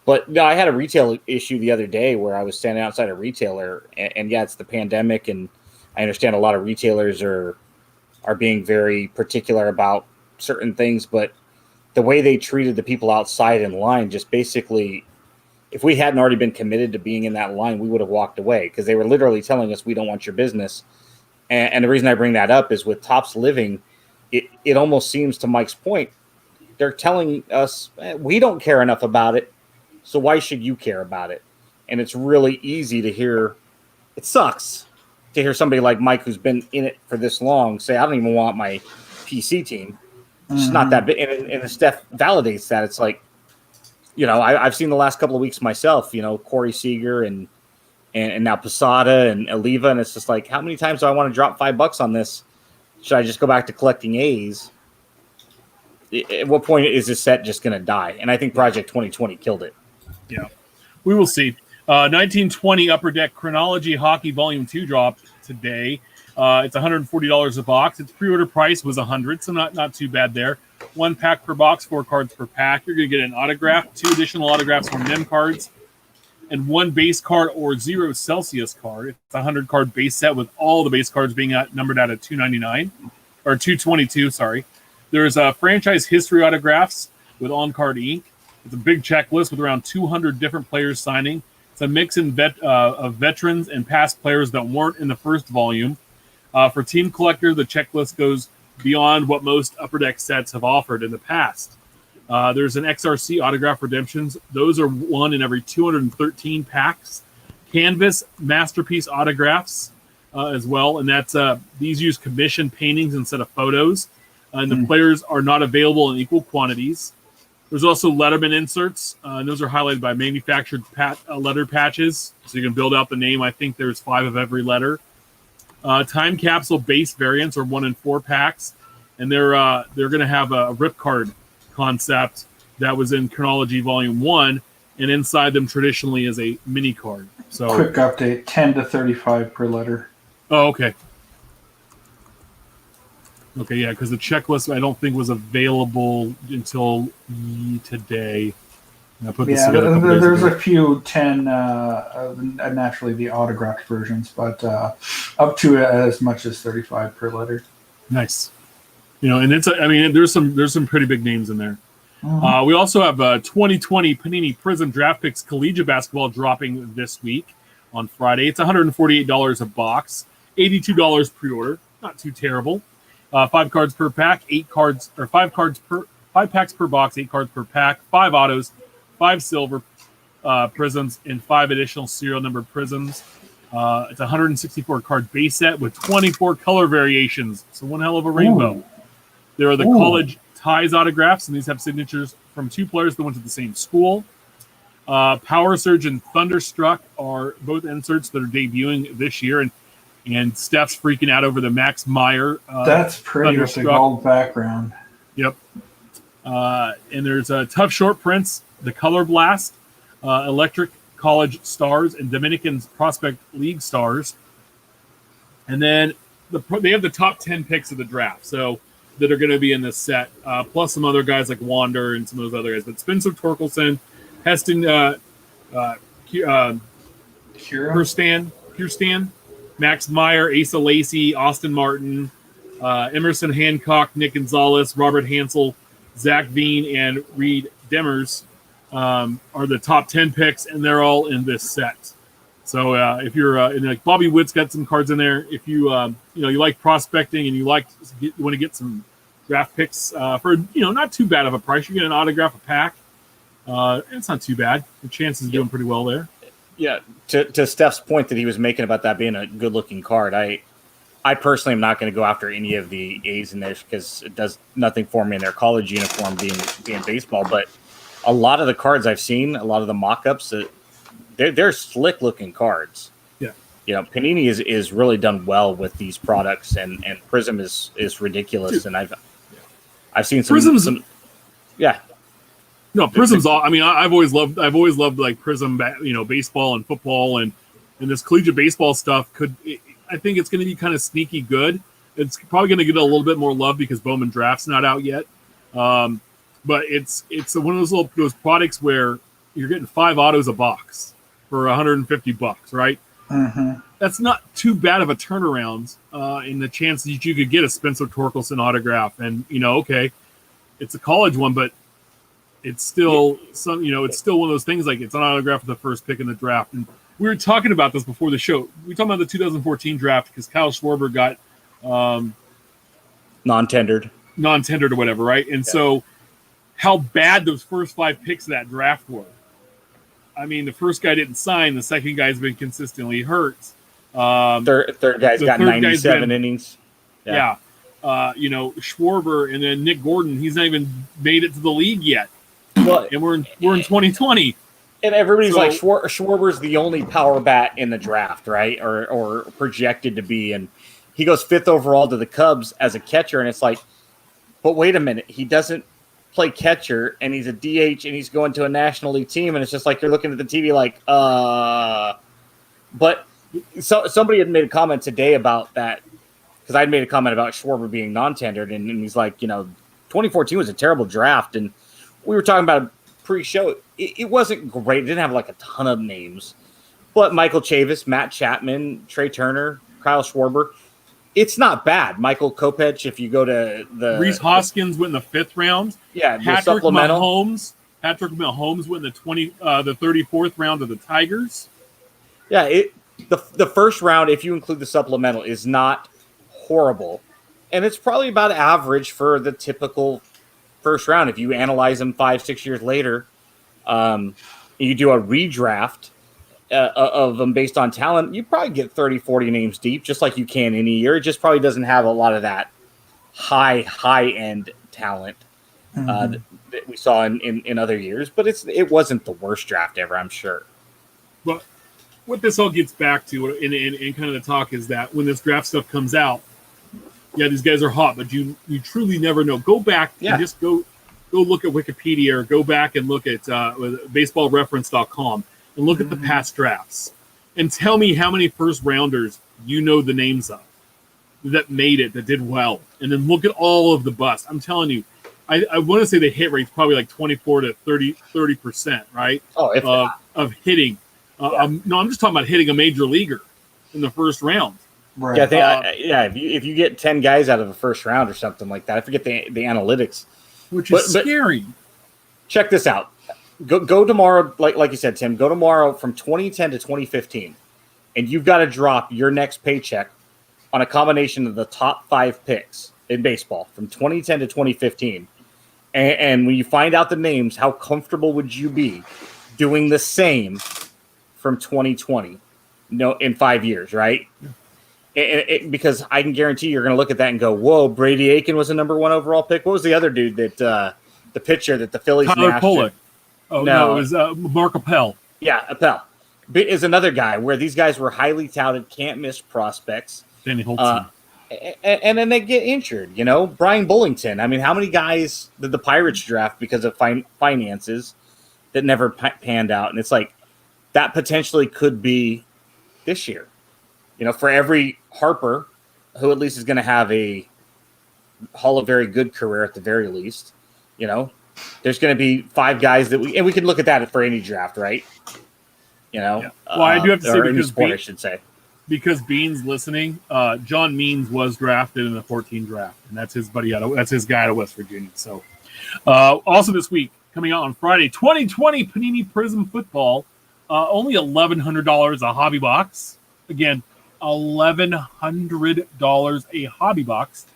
But no, I had a retail issue the other day where I was standing outside a retailer, and yeah, it's the pandemic, and I understand a lot of retailers are being very particular about certain things, but the way they treated the people outside in line, just basically, if we hadn't already been committed to being in that line, we would have walked away because they were literally telling us, we don't want your business. And the reason I bring that up is with Topps Living, it almost seems, to Mike's point, they're telling us we don't care enough about it, so why should you care about it? And it's really easy to hear. It sucks to hear somebody like Mike, who's been in it for this long, say, I don't even want my PC team. It's just not that big. And Steph validates that. It's like, I've seen the last couple of weeks myself, Corey Seager and now Posada and Oliva, and it's just like, how many times do I want to drop $5 on this? Should I just go back to collecting A's? At what point is this set just going to die? And I think Project 2020 killed it. Yeah, we will see. 1920 Upper Deck Chronology Hockey Volume 2 dropped today. It's $140 a box. Its pre-order price was $100, so not too bad there. 1 pack per box, 4 cards per pack. You're going to get an autograph, 2 additional autographs for mem cards, and 1 base card or 0 Celsius card. It's a 100-card base set with all the base cards being numbered out at $299 or $222. Sorry. There's franchise history autographs with on-card ink. It's a big checklist with around 200 different players signing. It's a mix of veterans and past players that weren't in the first volume. For Team Collector, the checklist goes beyond what most Upper Deck sets have offered in the past. There's an XRC autograph redemptions. Those are 1 in every 213 packs. Canvas masterpiece autographs as well, and that's these use commissioned paintings instead of photos. And the players are not available in equal quantities. There's also Letterman inserts, and those are highlighted by manufactured letter patches, so you can build out the name. I think there's 5 of every letter. Time capsule base variants are 1 in 4 packs, and they're going to have a rip card concept that was in Chronology Volume 1, and inside them traditionally is a mini card. So quick update: 10 to 35 per letter. Oh, okay. Okay, yeah, because the checklist I don't think was available until today. And I put this together there's a few 10, naturally the autographed versions, but up to as much as 35 per letter. Nice. And there's some pretty big names in there. Mm-hmm. We also have 2020 Panini Prizm Draft Picks Collegiate Basketball dropping this week on Friday. It's $148 a box, $82 pre-order. Not too terrible. 5 cards per pack, 5 packs per box, 8 cards per pack, 5 autos, 5 silver prisms, and 5 additional serial numbered prisms. It's a 164 card base set with 24 color variations. So one hell of a rainbow. Ooh. There are the college ties autographs, and these have signatures from 2 players that went to the same school. Power Surge and Thunderstruck are both inserts that are debuting this year. And And Steph's freaking out over the Max Meyer. That's pretty with the gold background. Yep. And there's tough short prints, the Color Blast, Electric College Stars, and Dominican Prospect League Stars. And then they have the top 10 picks of the draft, so that are going to be in this set, plus some other guys like Wander and some of those other guys. But Spencer Torkelson, Heston Kirsten, Max Meyer, Asa Lacey, Austin Martin, Emerson Hancock, Nick Gonzalez, Robert Hansel, Zach Veen, and Reed Demers are the top 10 picks, and they're all in this set. So if you're like Bobby Witt's got some cards in there. If you you like prospecting and you want to get some draft picks for not too bad of a price, you get an autograph a pack. It's not too bad. The chances of doing pretty well there. Yeah, to Steph's point that he was making about that being a good-looking card, I personally am not going to go after any of the A's in there because it does nothing for me in their college uniform being baseball. But a lot of the cards I've seen, a lot of the mock-ups, they're slick-looking cards. Yeah. Panini is really done well with these products, and Prizm is ridiculous. Dude. And I've seen some yeah. No, Prizm's all. I mean, I've always loved like Prizm, baseball and football and this collegiate baseball stuff. I think it's going to be kind of sneaky good. It's probably going to get a little bit more love because Bowman Draft's not out yet. But it's one of those products where you're getting 5 autos a box for $150, right? Mm-hmm. That's not too bad of a turnaround in the chance that you could get a Spencer Torkelson autograph. And okay, it's a college one, but it's still it's still one of those things like it's an autograph of the first pick in the draft. And we were talking about this before the show. We were talking about the 2014 draft because Kyle Schwarber got non-tendered or whatever, right? And so how bad those first 5 picks of that draft were. I mean, the first guy didn't sign. The second guy's been consistently hurt. Third guy's got 97 innings. Yeah. Schwarber and then Nick Gordon, he's not even made it to the league yet. Well, and we're in 2020. And everybody's like, Schwarber's the only power bat in the draft, right? Or projected to be. And he goes 5th overall to the Cubs as a catcher. And it's like, but wait a minute. He doesn't play catcher, and he's a DH, and he's going to a National League team. And it's just like you're looking at the TV like, But somebody had made a comment today about that, because I'd made a comment about Schwarber being non-tendered, and he's like, 2014 was a terrible draft. And we were talking about pre-show. It wasn't great. It didn't have like a ton of names. But Michael Chavis, Matt Chapman, Trey Turner, Kyle Schwarber, it's not bad. Michael Kopech, if you go to the... Reese Hoskins went in the 5th round. Yeah, Patrick Mahomes went in the 34th round of the Tigers. Yeah, the first round, if you include the supplemental, is not horrible. And it's probably about average for the typical first round. If you analyze them 5-6 years later, you do a redraft of them based on talent, you probably get 30-40 names deep, just like you can any year. It just probably doesn't have a lot of that high-end talent that we saw in other years. But it wasn't the worst draft ever, I'm sure. But what this all gets back to in kind of the talk is that when this draft stuff comes out, these guys are hot, but you truly never know. Go back and just go look at Wikipedia or go back and look at baseballreference.com and look at the past drafts and tell me how many first rounders you know the names of that made it, that did well. And then look at all of the busts. I'm telling you, I want to say the hit rate's probably like 24 to 30%, right? Oh, of hitting. I'm just talking about hitting a major leaguer in the first round. Right. Yeah, if you get 10 guys out of the first round or something like that, I forget the analytics. Which is scary. Check this out. Go tomorrow, like you said, Tim, go tomorrow from 2010 to 2015, and you've got to drop your next paycheck on a combination of the top 5 picks in baseball from 2010 to 2015. And when you find out the names, how comfortable would you be doing the same from 2020? In 5 years, right? Because I can guarantee you're going to look at that and go, whoa, Brady Aiken was a number 1 overall pick. What was the other dude that the pitcher that the Phillies Tyler Pollock. Oh, no, it was Mark Appel. Yeah, Appel. is another guy where these guys were highly touted, can't miss prospects. Danny Holtzman. And then they get injured, Brian Bullington. I mean, how many guys did the Pirates draft because of finances that never panned out? And it's like that potentially could be this year. For every Harper, who at least is going to have a Hall of Very Good career at the very least, there's going to be 5 guys and we can look at that for any draft, right? Yeah. Well, I do have to say, because sport, I should say. Because Bean's listening, John Means was drafted in the 14 draft, and that's his buddy that's his guy out of West Virginia. So, also this week, coming out on Friday, 2020 Panini Prizm football, only $1,100 a hobby box. Again, $1,100 a hobby box.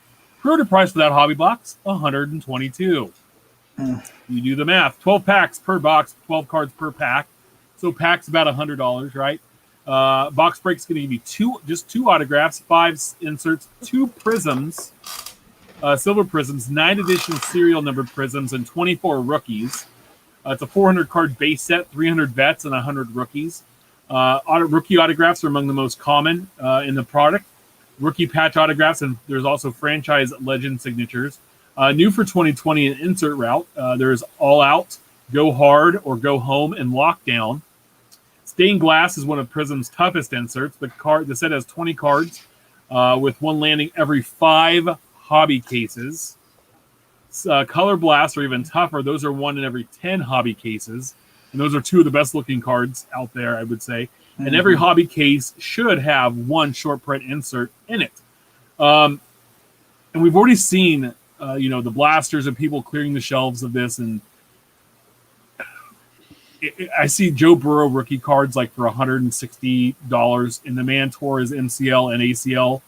Pre-order price for that hobby box, $122. You do the math: 12 packs per box, 12 cards per pack. So pack's about $100, right? Box break's going to give you just two autographs, 5 inserts, 2 prisms, silver prisms, 9 additional serial numbered prisms, and 24 rookies. It's a 400 card base set, 300 vets, and 100 rookies. Rookie autographs are among the most common in the product. Rookie patch autographs, and there's also franchise legend signatures. New for 2020, an insert route. There's All Out, Go Hard, or Go Home, and Lockdown. Stained Glass is one of Prizm's toughest inserts. The set has 20 cards with one landing every 5 hobby cases. Color Blasts are even tougher. Those are 1 in every 10 hobby cases. And those are 2 of the best looking cards out there, I would say. And every hobby case should have 1 short print insert in it. And we've already seen, the blasters and people clearing the shelves of this. And I see Joe Burrow rookie cards like for $160, and the man tore his MCL and ACL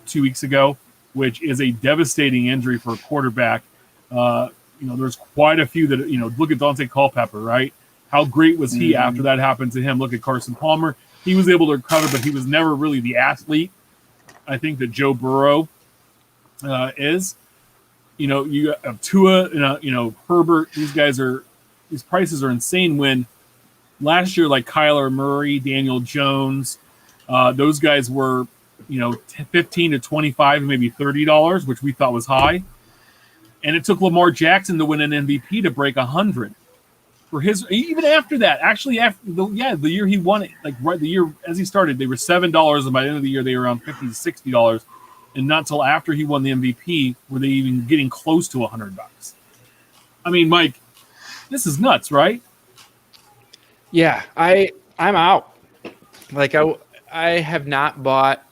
2 weeks ago, which is a devastating injury for a quarterback. There's quite a few that, look at Dante Culpepper, right? How great was he after that happened to him? Look at Carson Palmer. He was able to recover, but he was never really the athlete, I think, that Joe Burrow is. You have Tua, Herbert. These prices are insane. When last year, like Kyler Murray, Daniel Jones, those guys were, $15 to $25, maybe $30, which we thought was high. And it took Lamar Jackson to win an MVP to break 100. For his, even after that, actually after the year he won it, like right the year as he started, they were $7, and by the end of the year they were around $50 to $60. And not until after he won the MVP were they even getting close to $100. I mean, Mike, this is nuts, right? Yeah, I'm out. Like I have not bought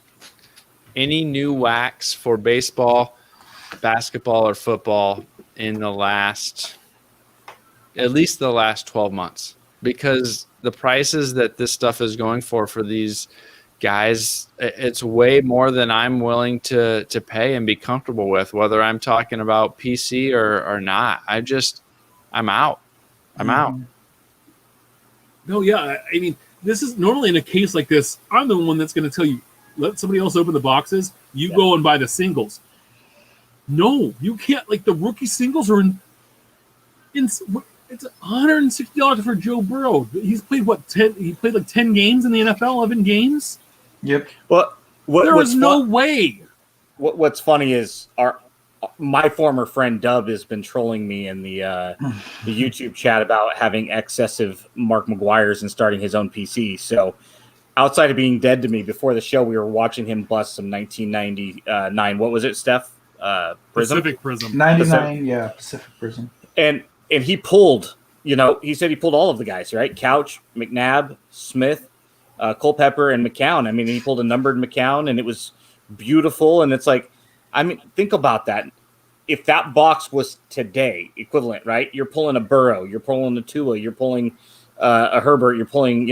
any new wax for baseball, basketball, or football in at least the last 12 months, because the prices that this stuff is going for these guys, it's way more than I'm willing to pay and be comfortable with, whether I'm talking about PC or not. I'm out. I'm out. No, yeah. I mean, this is normally in a case like this, I'm the one that's going to tell you, let somebody else open the boxes. You go and buy the singles. No, you can't. Like, the rookie singles are it's $160 for Joe Burrow. He's played he played like 10 games in the NFL, 11 games. Yep. Well, there was no way. What's funny is my former friend Dub has been trolling me in the YouTube chat about having excessive Mark McGuire's and starting his own PC. So outside of being dead to me, before the show, we were watching him bust some 1999. What was it, Steph? Pacific Prizm. 99, yeah, Pacific Prizm. And he pulled, he said he pulled all of the guys, right? Couch, McNabb, Smith, Culpepper, and McCown. I mean, he pulled a numbered McCown, and it was beautiful. And it's like, I mean, think about that. If that box was today equivalent, right? You're pulling a Burrow, you're pulling a Tua, you're pulling a Herbert, you're pulling,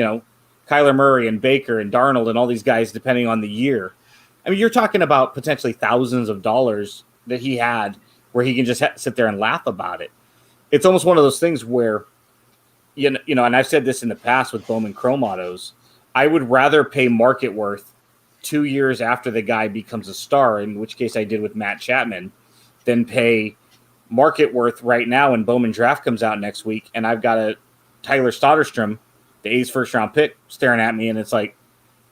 Kyler Murray and Baker and Darnold and all these guys, depending on the year. I mean, you're talking about potentially thousands of dollars that he had where he can just sit there and laugh about it. It's almost one of those things where, and I've said this in the past with Bowman Chrome autos, I would rather pay market worth 2 years after the guy becomes a star, in which case I did with Matt Chapman, than pay market worth right now when Bowman draft comes out next week and I've got a Tyler Stotterstrom the A's first round pick staring at me, and it's like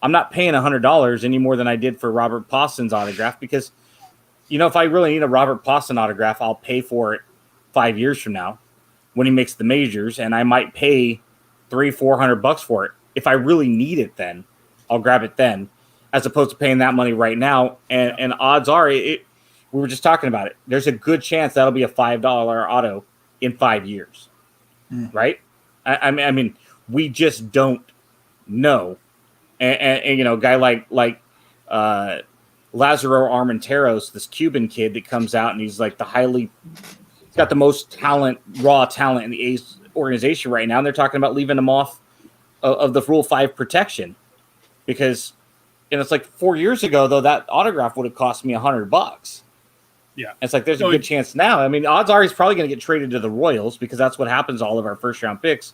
I'm not paying $100 any more than I did for Robert Poston's autograph because, if I really need a Robert Poston autograph, I'll pay for it 5 years from now when he makes the majors, and I might pay $300-400 for it. If I really need it, then I'll grab it then, as opposed to paying that money right now. And odds are, we were just talking about it. There's a good chance that'll be a $5 auto in 5 years, right? I mean, we just don't know. And a guy like Lazaro Armenteros, this Cuban kid that comes out and he's like he's got the most raw talent in the A's organization right now. And they're talking about leaving him off of the Rule 5 protection because, it's like 4 years ago, though, that autograph would have cost me $100. Yeah. It's like there's a good chance now. I mean, odds are he's probably going to get traded to the Royals because that's what happens to all of our first round picks.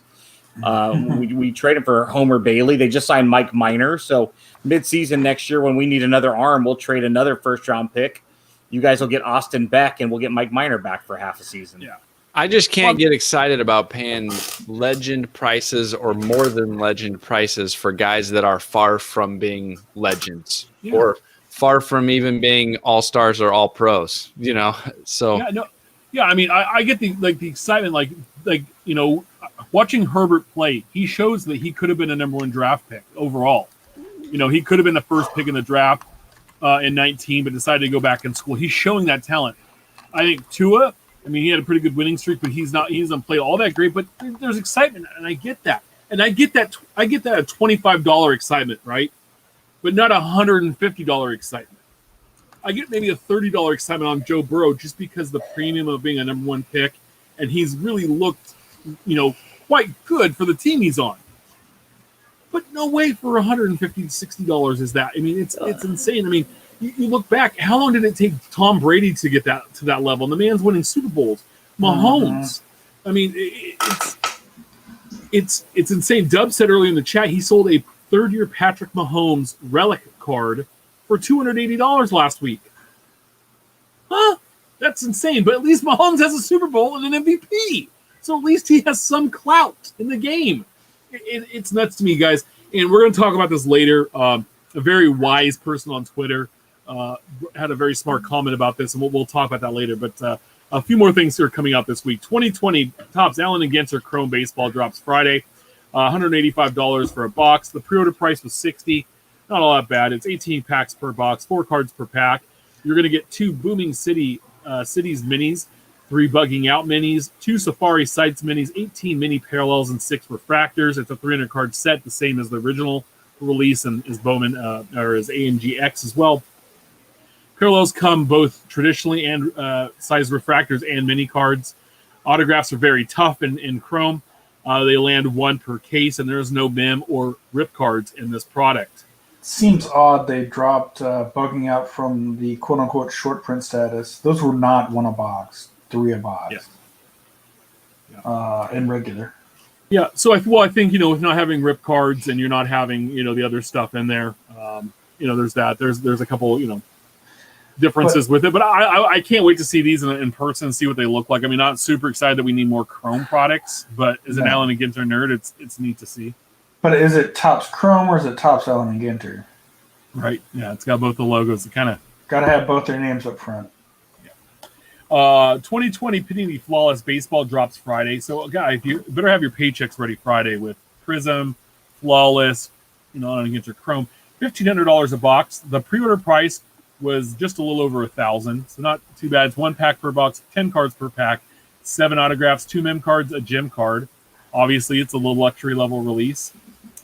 We trade him for Homer Bailey. They just signed Mike Minor. So mid-season next year when we need another arm, we'll trade another first-round pick. You guys will get Austin Beck, and we'll get Mike Minor back for half a season. Yeah. I just can't get excited about paying legend prices or more than legend prices for guys that are far from being legends or far from even being all-stars or all-pros, So I mean, I get the excitement, watching Herbert play. He shows that he could have been a number 1 draft pick overall. He could have been the first pick in the draft in 19, but decided to go back in school. He's showing that talent. I think Tua, he had a pretty good winning streak, but he doesn't play all that great. But there's excitement, and I get that. And I get that a $25 excitement, right? But not a $150 excitement. I get maybe a $30 excitement on Joe Burrow just because the premium of being a number 1 pick, and he's really looked, quite good for the team he's on. But no way for $150 to $60 is that. It's insane. You look back, how long did it take Tom Brady to get that to that level? And the man's winning Super Bowls. Mahomes. It's insane. Dub said earlier in the chat he sold a third-year Patrick Mahomes relic card for $280 last week. Huh? That's insane. But at least Mahomes has a Super Bowl and an MVP. So at least he has some clout in the game. It's nuts to me, guys. And we're going to talk about this later. A very wise person on Twitter had a very smart comment about this, and we'll talk about that later. But a few more things are coming out this week. 2020 Topps Allen and Ginter Chrome Baseball drops Friday. $185 for a box. The pre-order price was $60. Not all that bad. It's 18 packs per box, 4 cards per pack. You're going to get 2 Booming Cities minis, 3 Bugging Out minis, 2 Safari Sights minis, 18 mini parallels, and 6 refractors. It's a 300-card set, the same as the original release, and is Bowman or is ANGX as well. Parallels come both traditionally and size refractors and mini cards. Autographs are very tough in Chrome. They land 1 per case, and there's no mem or rip cards in this product. Seems odd they dropped Bugging Out from the quote-unquote short print status. Those were not 1 a box, 3 a box. In regular. Yeah, so I think, with not having rip cards and you're not having, the other stuff in there, there's that. There's a couple, differences with it. But I can't wait to see these in person and see what they look like. Not super excited that we need more Chrome products, but as an Allen and Ginter nerd, it's neat to see. But is it Topps Chrome or is it Topps Allen and Ginter? Right. Yeah, it's got both the logos. It kind of got to have both their names up front. 2020 Panini Flawless Baseball drops Friday. So, guys, you better have your paychecks ready Friday with Prizm, Flawless, Allen and Ginter Chrome. $1,500 a box. The pre-order price was just a little over $1,000, so not too bad. It's 1 pack per box, 10 cards per pack, 7 autographs, 2 mem cards, a gem card. Obviously, it's a little luxury level release.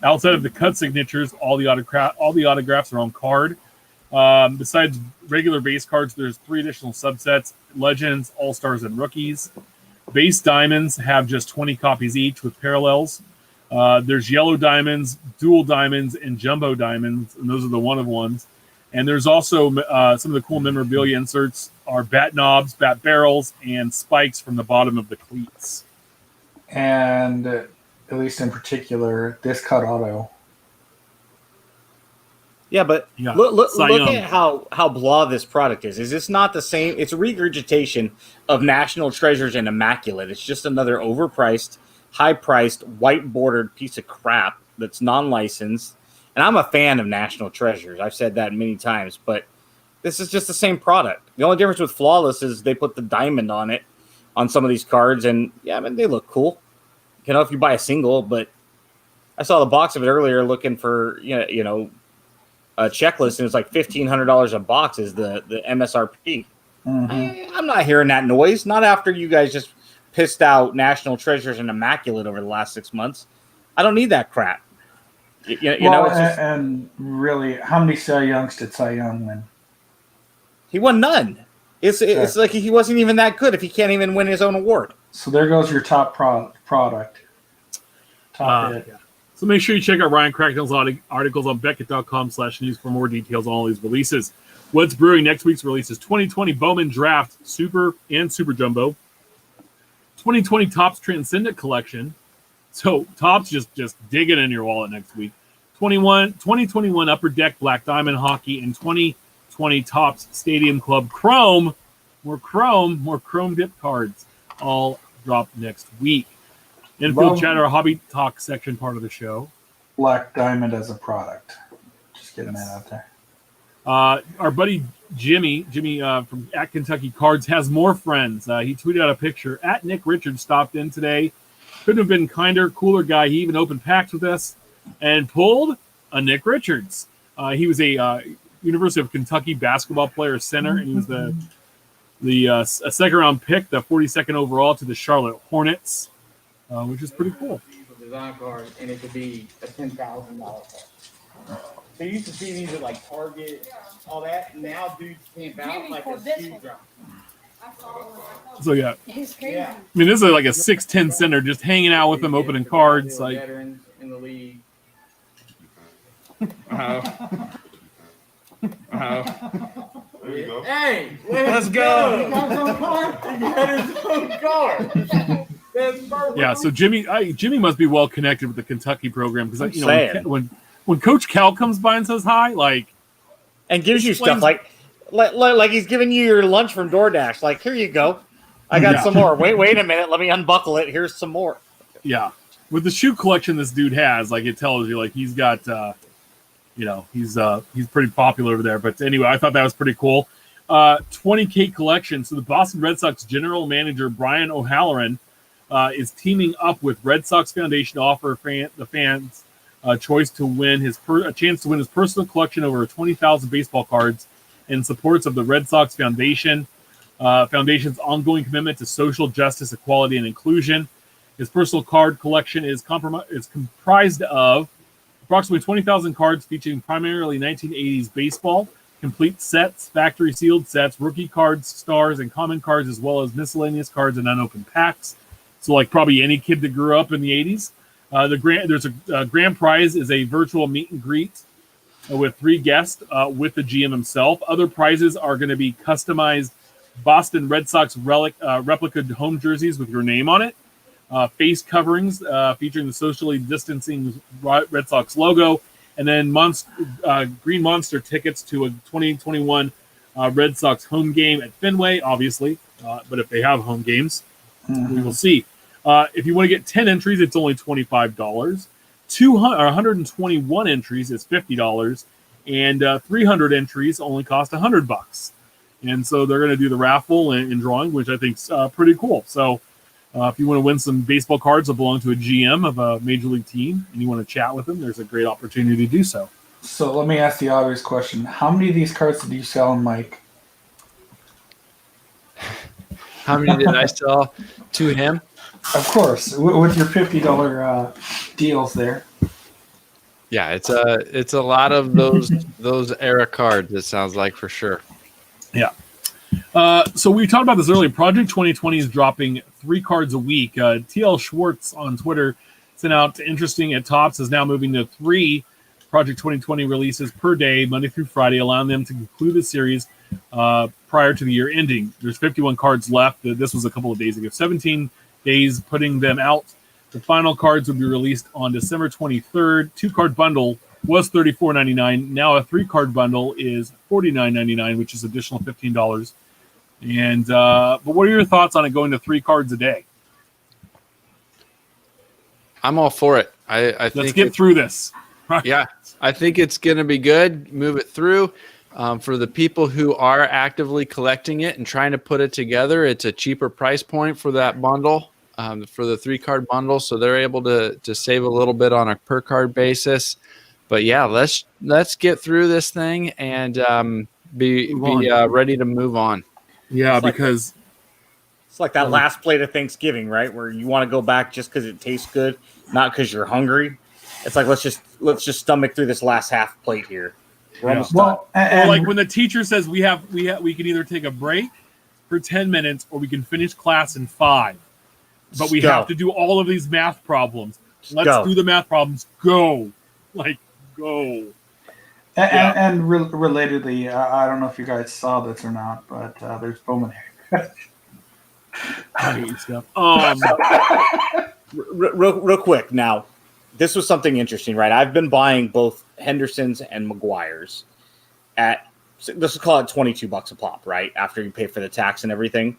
Outside of the cut signatures, all the autographs are on card. Besides regular base cards, there's 3 additional subsets: Legends, All-Stars, and Rookies. Base diamonds have just 20 copies each with parallels. There's yellow diamonds, dual diamonds, and jumbo diamonds, and those are the one-of-ones. And there's also some of the cool memorabilia inserts are bat knobs, bat barrels, and spikes from the bottom of the cleats. And at least in particular, this cut auto. Yeah, but look at how blah this product is. Is this not the same? It's a regurgitation of National Treasures and Immaculate. It's just another overpriced high-priced, white-bordered piece of crap that's non-licensed. And I'm a fan of National Treasures. I've said that many times, but this is just the same product. The only difference with Flawless is they put the diamond on it on some of these cards, and yeah, I mean, they look cool. You know, if you buy a single, but I saw the box of it earlier looking for, you know, a checklist, and it's like $1,500 a box is the MSRP. Mm-hmm. I'm not hearing that noise. Not after you guys just pissed out National Treasures and Immaculate over the last 6 months. I don't need that crap. You know, it's just, and really, how many Cy Youngs did Cy Young win? he won none. It's like he wasn't even that good if he can't even win his own award. So there goes your top product. Top hit. Yeah. So make sure you check out Ryan Cracknell's articles on Beckett.com/news for more details on all these releases. What's brewing? Next week's release is 2020 Bowman Draft Super and Super Jumbo. 2020 Topps Transcendent Collection. So Topps just dig it in your wallet next week. 2021 Upper Deck Black Diamond Hockey and 2020 Topps Stadium Club Chrome. More Chrome dip cards. All drop next week. Infield Chatter, Hobby Talk section part of the show. Black Diamond as a product. Just getting that out there. Our buddy Jimmy from at Kentucky Cards has more friends. He tweeted out a picture. At Nick Richards stopped in today. Couldn't have been kinder, cooler guy. He even opened packs with us and pulled a Nick Richards. He was a University of Kentucky basketball player, center, and he was a second round pick, the 42nd overall to the Charlotte Hornets, which is pretty cool. Design card, and it could be a $10,000 card. They used to see these at like Target, all that. Now dudes camp out like a shoe drop. So yeah, It's crazy. Yeah. I mean, this is like a 6'10" center just hanging out with them, opening cards. Like, veterans in the league. There you go. Hey, Let's go. He got his own card. He got his own card. That's perfect. yeah. So Jimmy must be well connected with the Kentucky program because I'm you know saying. when Coach Cal comes by and says hi, like, And gives you Explains- stuff like he's giving you your lunch from DoorDash. Like, here you go. I got Yeah. some more. Wait a minute. Let me unbuckle it. Here's some more. yeah, with the shoe collection this dude has, like, it tells you like he's got, he's pretty popular over there. But anyway, I thought that was pretty cool. 20K collection. So the Boston Red Sox general manager Brian O'Halloran is teaming up with Red Sox Foundation to offer the fans a choice to win a chance to win his personal collection over 20,000 baseball cards in supports of the Red Sox Foundation. Foundation's ongoing commitment to social justice, equality, and inclusion. His personal card collection is comprised of approximately 20,000 cards featuring primarily 1980s baseball, complete sets, factory sealed sets, rookie cards, stars, and common cards, as well as miscellaneous cards and unopened packs. So, like probably any kid that grew up in the 80s. There's a grand prize is a virtual meet and greet with 3 guests with the GM himself. Other prizes are going to be customized Boston Red Sox replica home jerseys with your name on it, face coverings featuring the socially distancing Red Sox logo, and then Green Monster tickets to a 2021 Red Sox home game at Fenway, obviously. But if they have home games, we will see. If you want to get 10 entries, it's only $25. 121 entries is $50, and 300 entries only cost $100. And so they're going to do the raffle and drawing, which I think is pretty cool. So if you want to win some baseball cards that belong to a GM of a major league team and you want to chat with them, there's a great opportunity to do so. So let me ask the obvious question. How many of these cards did you sell, Mike? How many did I sell to him? Of course, with your $50 deals there. Yeah, it's a lot of those era cards. It sounds like for sure. Yeah. So we talked about this earlier. Project 2020 is dropping 3 cards a week. TL Schwartz on Twitter sent out interesting at Topps is now moving to 3 Project 2020 releases per day, Monday through Friday, allowing them to conclude the series prior to the year ending. There's 51 cards left. This was a couple of days ago. 17 days putting them out. The final cards will be released on December 23rd. 2-card bundle was $34.99. Now a 3-card bundle is $49.99, which is additional $15. And but what are your thoughts on it going to 3 cards a day? I'm all for it. I Let's think get through this. Yeah, I think it's going to be good. Move it through. For the people who are actively collecting it and trying to put it together, it's a cheaper price point for that bundle, for the 3-card bundle. So they're able to save a little bit on a per card basis. But yeah, let's get through this thing and be ready to move on. Yeah, It's like because it's like that last plate of Thanksgiving, right? Where you want to go back just because it tastes good, not because you're hungry. It's like let's just stomach through this last half plate here. We're almost done. or like when the teacher says we can either take a break for 10 minutes or we can finish class in 5, but we have to do all of these math problems. Let's do the math problems. Go, go. And relatedly, I don't know if you guys saw this or not, but there's Bowman. I hate stuff. Real quick now. This was something interesting, right? I've been buying both Hendersons and Maguires at, let's call it $22 a pop, right? After you pay for the tax and everything.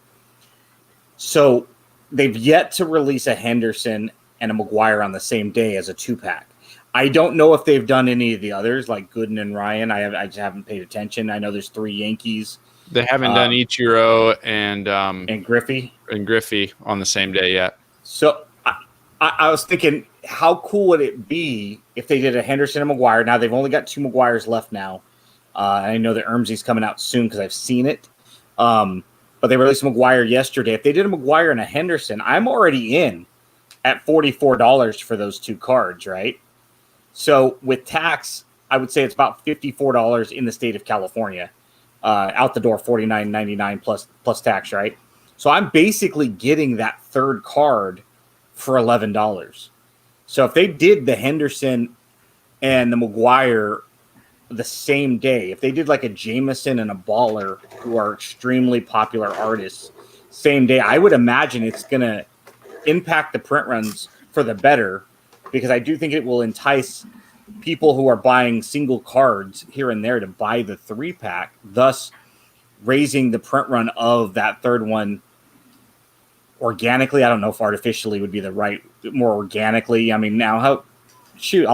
So they've yet to release a Henderson and a Maguire on the same day as a 2-pack. I don't know if they've done any of the others like Gooden and Ryan. I just haven't paid attention. I know there's 3 Yankees. They haven't done Ichiro and Griffey on the same day yet. So I was thinking, how cool would it be if they did a Henderson and Maguire? Now they've only got 2 Maguires left now. I know that Ermsey's coming out soon because I've seen it. But they released a Maguire yesterday. If they did a Maguire and a Henderson, I'm already in at $44 for those 2 cards, right? So with tax, I would say it's about $54 in the state of California. Out the door, $49.99 plus tax, right? So I'm basically getting that 3rd card for $11. So if they did the Henderson and the Maguire the same day, if they did like a Jameson and a Baller, who are extremely popular artists, same day, I would imagine it's going to impact the print runs for the better, because I do think it will entice people who are buying single cards here and there to buy the 3-pack, thus raising the print run of that 3rd one organically. I don't know if artificially would be the right, more organically. I mean, now I'll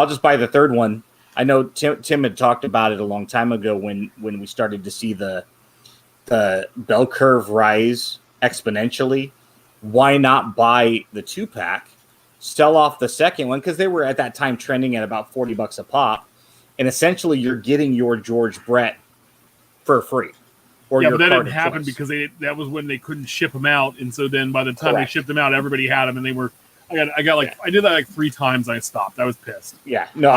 just buy the 3rd one. I know Tim had talked about it a long time ago when we started to see the bell curve rise exponentially. Why not buy the 2-pack, sell off the second one, because they were at that time trending at about $40 a pop, and essentially you're getting your George Brett for free. Yeah, but that didn't happen because that was when they couldn't ship them out, and so then by the time they shipped them out, everybody had them, and they were. I did that like 3 times. I stopped. I was pissed. Yeah, no,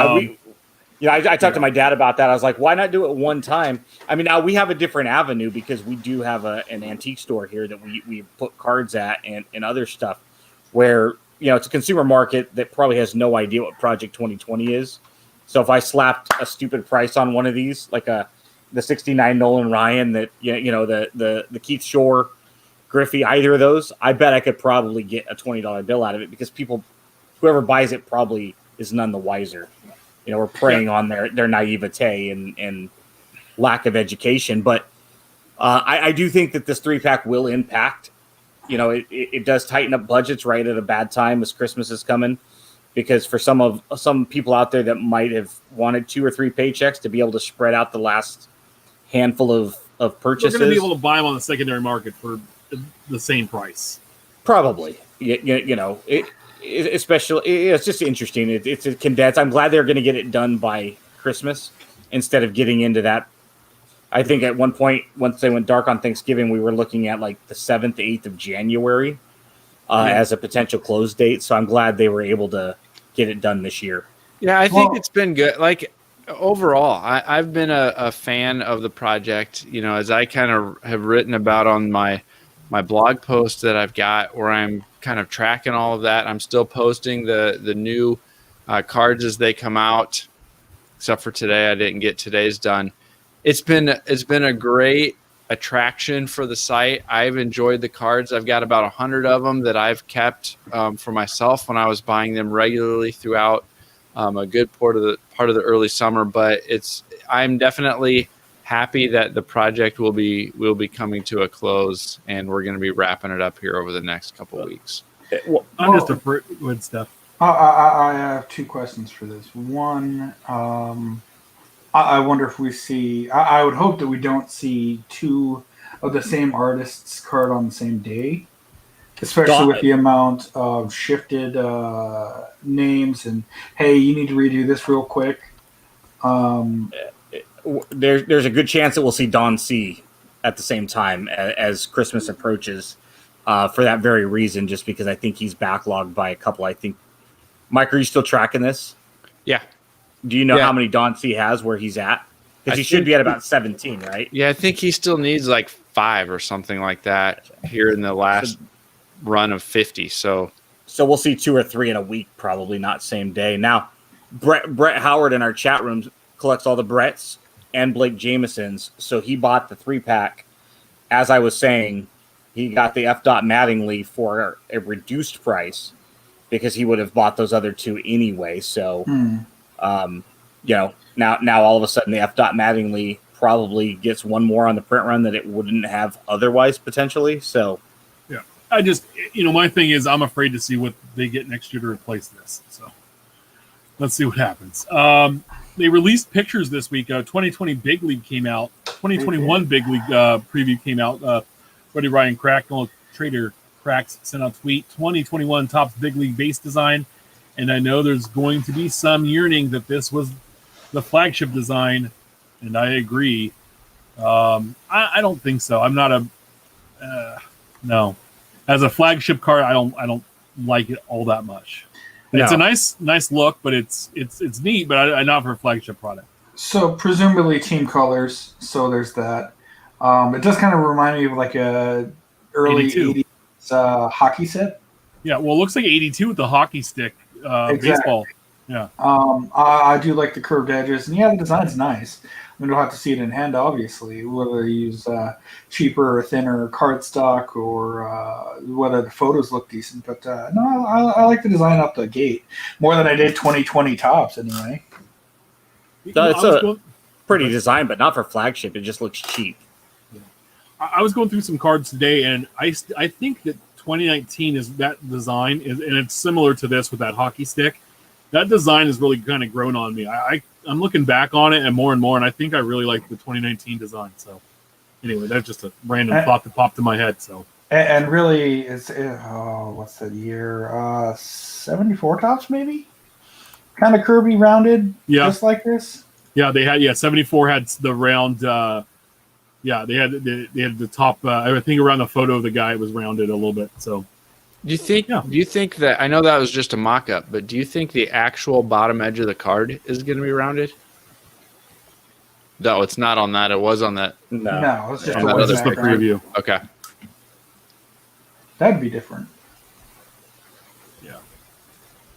I talked to my dad about that. I was like, why not do it one time? I mean, now we have a different avenue because we do have an antique store here that we put cards at and other stuff where, it's a consumer market that probably has no idea what Project 2020 is. So if I slapped a stupid price on one of these, like the 69 Nolan Ryan, that the Keith Shore Griffey, either of those, I bet I could probably get a $20 bill out of it, because whoever buys it probably is none the wiser. We're preying on their naivete and lack of education. But I do think that this 3-pack will impact. It does tighten up budgets right at a bad time as Christmas is coming, because for some people out there that might have wanted 2 or 3 paychecks to be able to spread out the last handful of purchases, we're going to be able to buy them on the secondary market for the same price. Probably. Especially, it's just interesting. It's a condensed. I'm glad they're going to get it done by Christmas instead of getting into that. I think at one point, once they went dark on Thanksgiving, we were looking at like the 7th, 8th of January as a potential close date. So I'm glad they were able to get it done this year. Yeah, I think it's been good. Like, overall, I've been a fan of the project, as I kind of have written about on my blog post that I've got, where I'm kind of tracking all of that. I'm still posting the new cards as they come out, except for today. I didn't get today's done. It's been a great attraction for the site. I've enjoyed the cards. I've got about 100 of them that I've kept for myself when I was buying them regularly throughout a good part of the early summer. But I'm definitely happy that the project will be coming to a close, and we're going to be wrapping it up here over the next couple of weeks. I'm just a good stuff. I have two questions for this. One, I wonder if we see. I would hope that we don't see two of the same artist's card on the same day, especially with the amount of shifted names and hey, you need to redo this real quick. There's a good chance that we'll see Don C at the same time as Christmas approaches, for that very reason. Just because I think he's backlogged by a couple. I think, Mike, are you still tracking this? Yeah. Do you know how many Don C has where he's at? Because he should be at about 17, right? Yeah, I think he still needs like 5 or something like that here in the last run of 50. So we'll see 2 or 3 in a week, probably not same day. Now, Brett Howard in our chat rooms collects all the Bretts and Blake Jamesons, so he bought the 3-pack. As I was saying, he got the F. Mattingly for a reduced price because he would have bought those other 2 anyway. So, now all of a sudden the F. Mattingly probably gets one more on the print run that it wouldn't have otherwise potentially. So, yeah, I just, my thing is I'm afraid to see what they get next year to replace this. So let's see what happens. They released pictures this week. 2020 Big League came out. 2021 Big League preview came out. Buddy Ryan Cracknell, Trader Cracks sent out a tweet. 2021 Topps Big League base design. And I know there's going to be some yearning that this was the flagship design, and I agree. I don't think so. I'm not no. As a flagship card, I don't like it all that much. It's a nice look, but it's neat, but not for a flagship product. So presumably team colors. So there's that. It does kind of remind me of like a early 80s hockey set. Yeah, well, it looks like 82 with the hockey stick baseball. Yeah. I do like the curved edges, and the design's nice. I mean, we'll have to see it in hand, obviously, whether they use cheaper or thinner cardstock or whether the photos look decent. But no, I like the design up the gate more than I did 2020 Topps anyway. It's a pretty design, but not for flagship. It just looks cheap. Yeah. I was going through some cards today, and I think that 2019 is that design, and it's similar to this with that hockey stick. That design has really kind of grown on me. I'm looking back on it and more, and I think I really like the 2019 design. So anyway, that's just a random thought that popped in my head. So and really, it's what's that year? 74 Topps maybe, kind of curvy, rounded, just like this. Yeah, they had 74 had the round. They had the top. I think around the photo of the guy it was rounded a little bit. So. Do you think that, I know that was just a mock-up, but do you think the actual bottom edge of the card is going to be rounded? No, it's not on that. It was on that. No, it's just the preview. Okay. That'd be different. Yeah.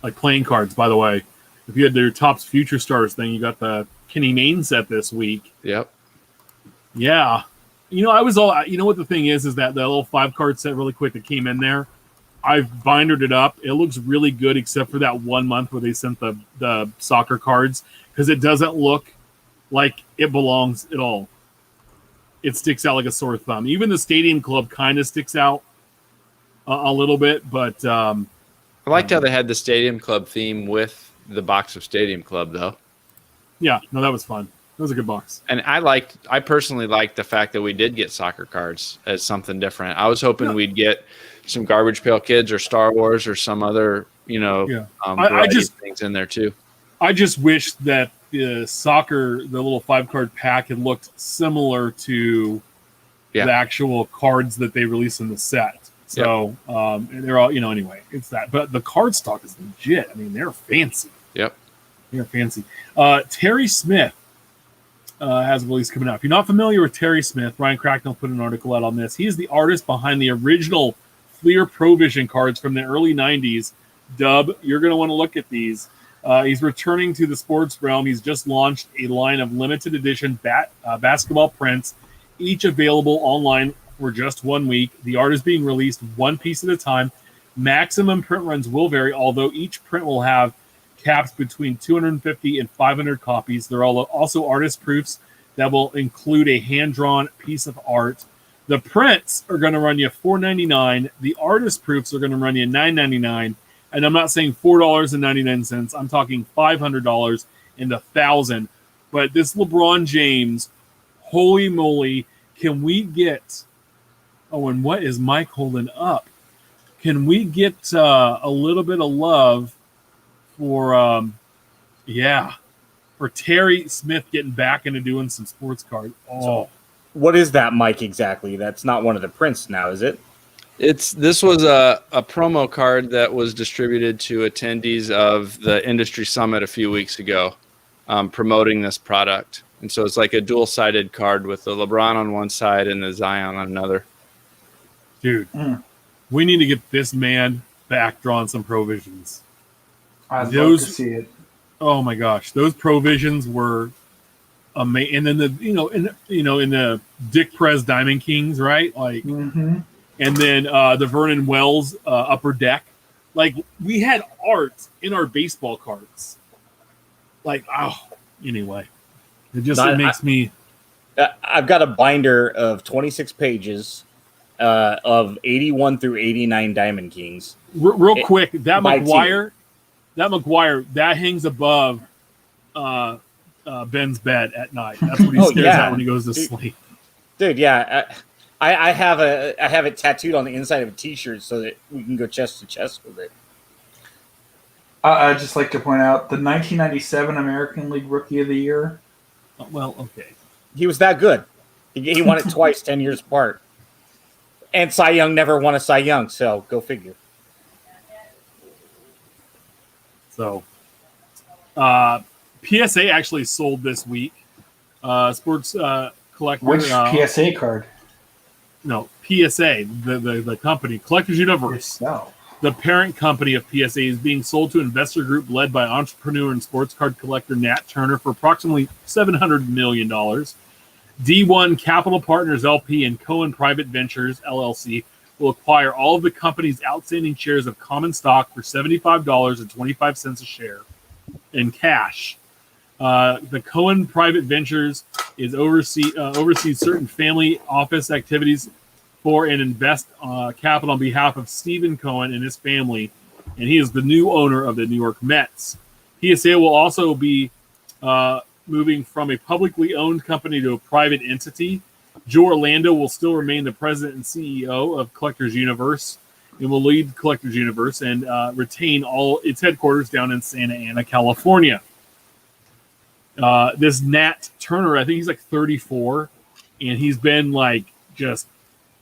Like playing cards, by the way. If you had your Topps Future Stars thing, you got the Kenny Mayne set this week. Yep. Yeah. I was all, what the thing is that the little 5-card set really quick that came in there, I've bindered it up. It looks really good, except for that 1 month where they sent the soccer cards, because it doesn't look like it belongs at all. It sticks out like a sore thumb. Even the Stadium Club kind of sticks out a little bit, but I liked how they had the Stadium Club theme with the box of Stadium Club, though. Yeah, no, that was fun. That was a good box. And I personally liked the fact that we did get soccer cards as something different. I was hoping we'd get some Garbage Pail Kids or Star Wars or some other, I just things in there too. I just wish that the little 5-card pack had looked similar to the actual cards that they released in the set. So they're all, anyway, it's that. But the card stock is legit. I mean, they're fancy. Yep. They're fancy. Terry Smith has a release coming out. If you're not familiar with Terry Smith, Ryan Cracknell put an article out on this. He's the artist behind the original Fleer Provision cards from the early 90s. Dub, you're going to want to look at these. He's returning to the sports realm. He's just launched a line of limited edition basketball prints, each available online for just 1 week. The art is being released one piece at a time. Maximum print runs will vary, although each print will have caps between 250 and 500 copies. There are also artist proofs that will include a hand-drawn piece of art. The prints are going to run you $4.99. The artist proofs are going to run you $9.99. and I'm not saying $4.99. I'm talking $500 and $1,000. But this LeBron James, holy moly, can we get? Oh, and what is Mike holding up? Can we get a little bit of love for for Terry Smith getting back into doing some sports cards? Oh, So, what is that, Mike, exactly? That's not one of the prints now, is it? This was a promo card that was distributed to attendees of the industry summit a few weeks ago, promoting this product. And so it's like a dual-sided card with the LeBron on one side and the Zion on another. dude, we need to get this man back drawing some provisions. I'd love to see it. Oh my gosh, those provisions were amazing. And then in the Dick Prez Diamond Kings, right? Like, and then the Vernon Wells Upper Deck. Like, we had art in our baseball cards. Like, anyway, it makes me. I've got a binder of 26 pages of 81 through 89 Diamond Kings. Real quick, that McGuire, that hangs above Ben's bed at night. That's what he stares at when he goes to sleep. Dude, yeah, I have it tattooed on the inside of a T-shirt so that we can go chest to chest with it. I'd just like to point out the 1997 American League Rookie of the Year. Well, okay, he was that good. He won it twice, 10 years apart. And Cy Young never won a Cy Young, so go figure. So, PSA actually sold this week. Sports Collector. Which PSA card? No, PSA, the company, Collectors Universe. No. The parent company of PSA is being sold to an investor group led by entrepreneur and sports card collector Nat Turner for approximately $700 million. D1 Capital Partners LP and Cohen Private Ventures LLC will acquire all of the company's outstanding shares of common stock for $75.25 a share in cash. The Cohen Private Ventures is oversees certain family office activities for and invest capital on behalf of Stephen Cohen and his family, and he is the new owner of the New York Mets. PSA will also be moving from a publicly owned company to a private entity. Joe Orlando will still remain the president and CEO of Collectors Universe and will lead Collectors Universe and retain all its headquarters down in Santa Ana, California. This Nat Turner, I think he's like 34, and he's been like just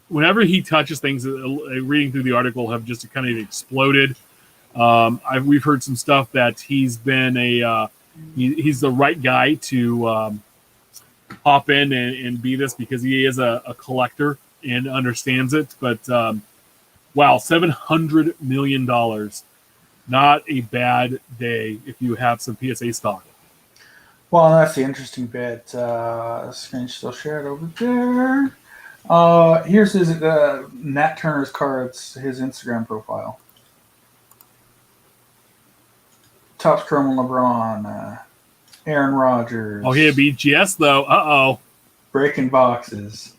whenever he touches things, reading through the article have just kind of exploded. We've heard some stuff that he's been he's the right guy to hop in and be this because he is a collector and understands it. But wow, $700 million. Not a bad day if you have some PSA stock. Well, that's the interesting bit. Screen still shared over there. Here's his Nat Turner's cards, his Instagram profile. Topps Chrome LeBron, Aaron Rodgers. Oh, he had BGS though. Uh-oh. Breaking boxes.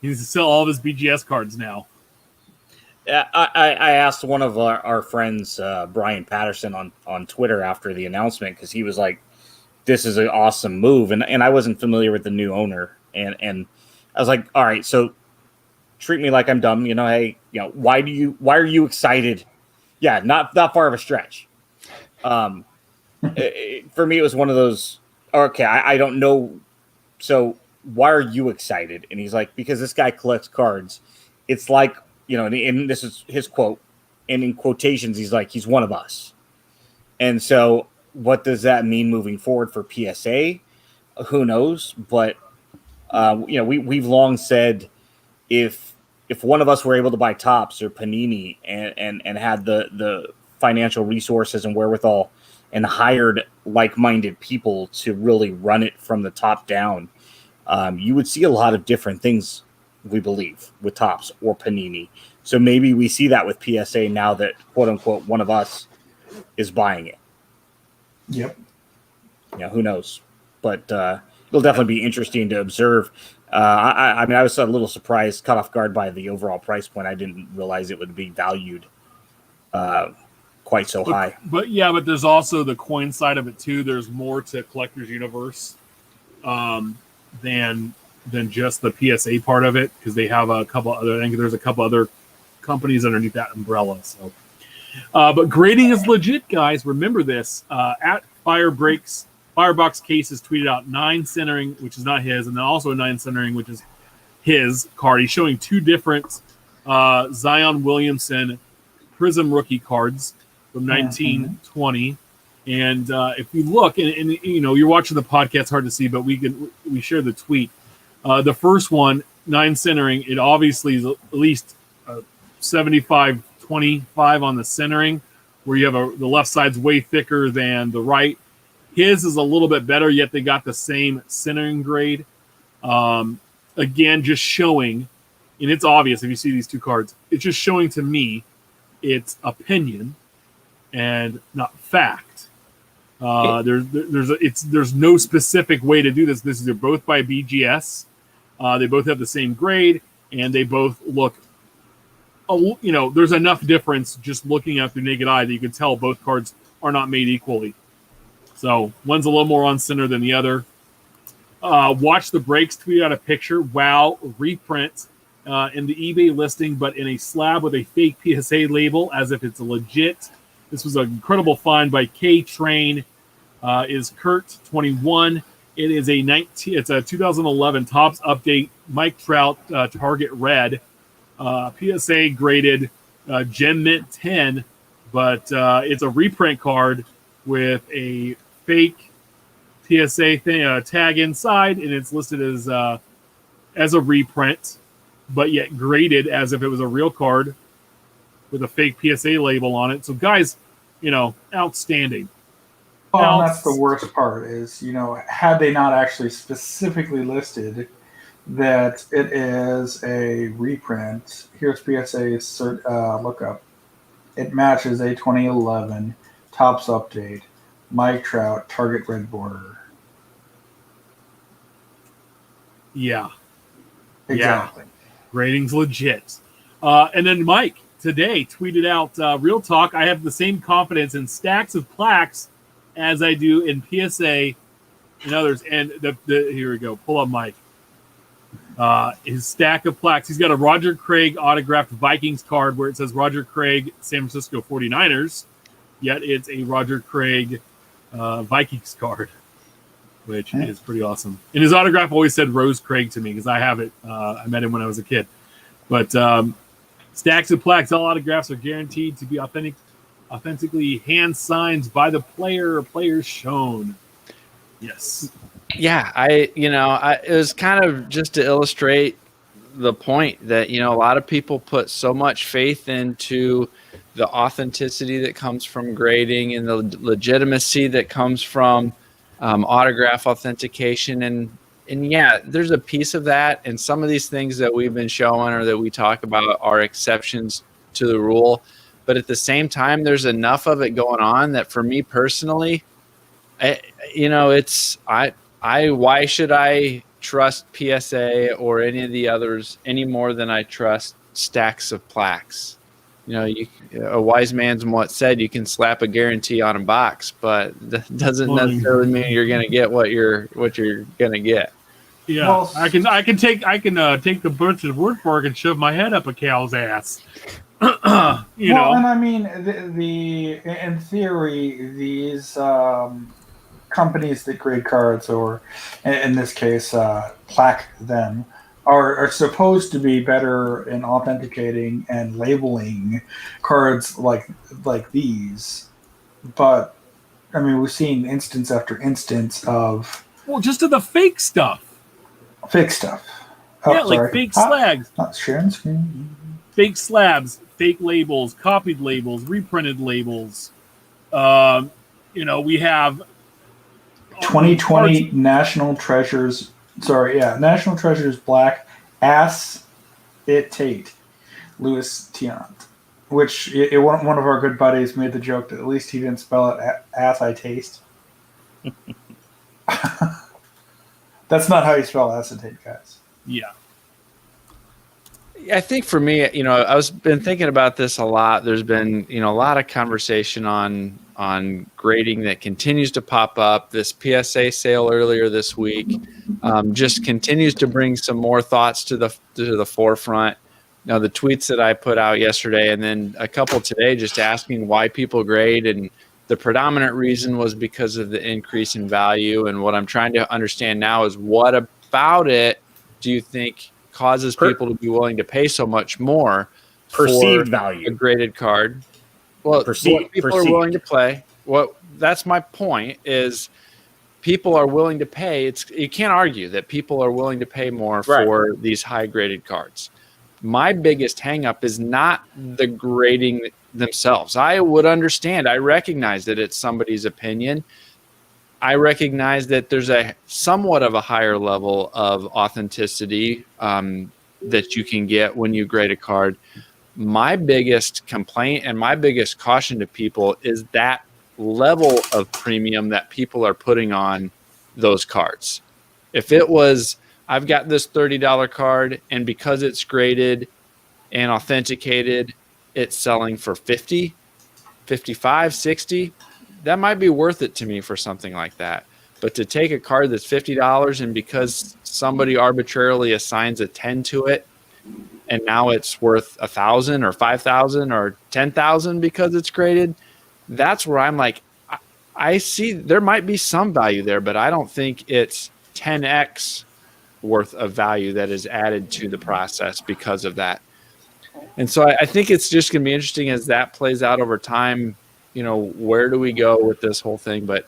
He needs to sell all of his BGS cards now. I asked one of our friends, Brian Patterson, on Twitter after the announcement because he was like, "This is an awesome move," and I wasn't familiar with the new owner, and I was like, "All right, so treat me like I'm dumb, Hey, why are you excited?" Yeah, not far of a stretch. For me, it was one of those. Okay, I don't know. So why are you excited? And he's like, because this guy collects cards. It's like. And this is his quote, and in quotations, he's like, he's one of us. And so what does that mean moving forward for PSA? Who knows? But, we've long said if one of us were able to buy Topps or Panini and had the financial resources and wherewithal and hired like-minded people to really run it from the top down, you would see a lot of different things, we believe, with Topps or Panini. So maybe we see that with PSA now that, quote unquote, one of us is buying it. Yep. Who knows? But it'll definitely be interesting to observe. I was a little surprised, caught off guard by the overall price point. I didn't realize it would be valued quite so high. But there's also the coin side of it too. There's more to Collector's Universe than just the PSA part of it, because they have a couple other. I think there's a couple other companies underneath that umbrella. So, but grading is legit, guys. Remember this. At Firebox Cases tweeted out 9 centering, which is not his, and then also a 9 centering, which is his card. He's showing 2 different Zion Williamson Prizm rookie cards from 1920. And if you look, and you know, you're watching the podcast, hard to see, but we share the tweet. The first one, 9 centering, it obviously is at least 75-25 on the centering, where you have the left side's way thicker than the right. His is a little bit better, yet they got the same centering grade. Again, just showing, and it's obvious if you see these 2 cards, it's just showing to me it's opinion and not fact. There's no specific way to do this. They're both by BGS. They both have the same grade, and they both look, you know, there's enough difference just looking at the naked eye that you can tell both cards are not made equally. So one's a little more on center than the other. Watch the Breaks tweet out a picture. Wow, reprint in the eBay listing, but in a slab with a fake PSA label, as if it's a legit. This was an incredible find by K Train. Is Kurt 21. It is it's a 2011 Topps update. Mike Trout Target Red, PSA graded Gem Mint 10, but it's a reprint card with a fake PSA tag inside, and it's listed as a reprint, but yet graded as if it was a real card with a fake PSA label on it. So, guys, you know, outstanding. Well, and that's the worst part is, you know, had they not actually specifically listed that it is a reprint, here's PSA's lookup. It matches a 2011 Topps update, Mike Trout, Target Red border. Yeah. Exactly. Yeah. Grading's legit. And then Mike today tweeted out, real talk, I have the same confidence in stacks of plaques as I do in PSA and others. And here we go. Pull up Mike. His stack of plaques. He's got a Roger Craig autographed Vikings card where it says Roger Craig, San Francisco 49ers, yet it's a Roger Craig Vikings card, which is pretty awesome. And his autograph always said Rose Craig to me because I have it. I met him when I was a kid. But stacks of plaques, all autographs are guaranteed to be authentically hand-signed by the player or players shown. Yes. Yeah, it was kind of just to illustrate the point that, you know, a lot of people put so much faith into the authenticity that comes from grading and the legitimacy that comes from autograph authentication. And yeah, there's a piece of that. And some of these things that we've been showing or that we talk about are exceptions to the rule. But at the same time, there's enough of it going on that for me personally, why should I trust PSA or any of the others any more than I trust stacks of plaques? You know, a wise man's what said, you can slap a guarantee on a box, but that doesn't necessarily mean you're going to get what you're going to get. Yeah, well, I can take the butcher's word for it and shove my head up a cow's ass. you know, and I mean, in theory, these companies that grade cards, or in this case, plaque them, are supposed to be better in authenticating and labeling cards like these. But I mean, we've seen instance after instance of just of the fake stuff. Fake stuff. Like fake slabs. Not sharing screen. Fake slabs, fake labels, copied labels, reprinted labels. We have 2020 National Treasures. National Treasures Black Ass It Tate, Louis Tiant. Which one of our good buddies made the joke that at least he didn't spell it ass I taste. That's not how you spell acetate, guys. Yeah. I think for me, I was been thinking about this a lot. There's been, a lot of conversation on grading that continues to pop up. This PSA sale earlier this week just continues to bring some more thoughts to the forefront. Now, the tweets that I put out yesterday, and then a couple today, just asking why people grade, and the predominant reason was because of the increase in value. And what I'm trying to understand now is, what about it do you think causes people to be willing to pay so much more for perceived value, a graded card? Well, what people are willing to play. That's my point, is people are willing to pay. You can't argue that people are willing to pay more for these high graded cards. My biggest hang-up is not the grading themselves. I would understand. I recognize that it's somebody's opinion. I recognize that there's a somewhat of a higher level of authenticity that you can get when you grade a card. My biggest complaint and my biggest caution to people is that level of premium that people are putting on those cards. If it was, I've got this $30 card, and because it's graded and authenticated, it's selling for 50, 55, 60, that might be worth it to me for something like that. But to take a card that's $50, and because somebody arbitrarily assigns a 10 to it, and now it's worth 1,000 or 5,000 or 10,000 because it's graded, that's where I'm like, I see there might be some value there, but I don't think it's 10x worth of value that is added to the process because of that. And so I think it's just going to be interesting as that plays out over time. Where do we go with this whole thing? But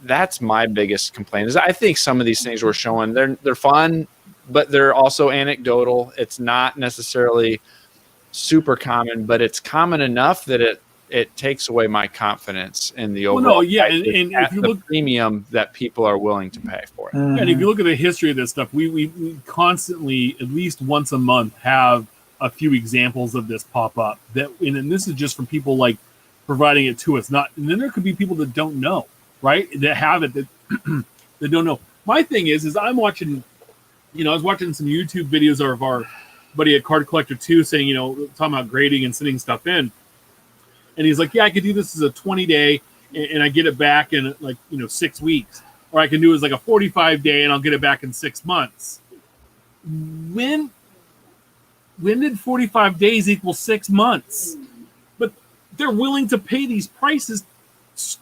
that's my biggest complaint, is I think some of these things we're showing, they're fun, but they're also anecdotal. It's not necessarily super common, but it's common enough that it takes away my confidence in the overall. Well, no, yeah, and if you look, premium that people are willing to pay for it. And if you look at the history of this stuff, we constantly, at least once a month, have a few examples of this pop up. And this is just from people like providing it to us. And then there could be people that don't know, right? That have it that don't know. My thing is I'm watching. I was watching some YouTube videos of our buddy at Card Collector 2 saying, talking about grading and sending stuff in. And he's like, yeah, I could do this as a 20-day and I get it back in 6 weeks. Or I can do it as like a 45-day and I'll get it back in 6 months. When did 45 days equal 6 months? But they're willing to pay these prices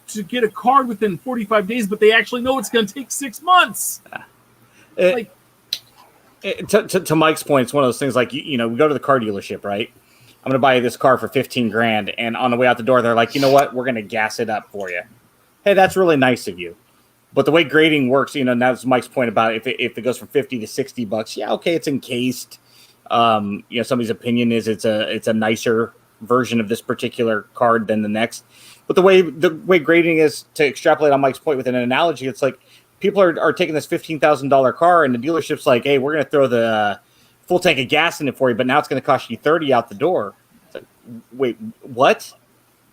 to get a card within 45 days, but they actually know it's going to take 6 months. To Mike's point, it's one of those things like, we go to the car dealership, right? I'm going to buy you this car for $15,000. And on the way out the door, they're like, you know what? We're going to gas it up for you. Hey, that's really nice of you. But the way grading works, that's Mike's point about if it goes from 50 to $60, yeah, okay, it's encased. Somebody's opinion is it's a nicer version of this particular card than the next. But the way grading is, to extrapolate on Mike's point with an analogy, it's like people are taking this $15,000 car, and the dealership's like, hey, we're going to throw the full tank of gas in it for you, but now it's going to cost you $30 out the door. It's like, wait, what?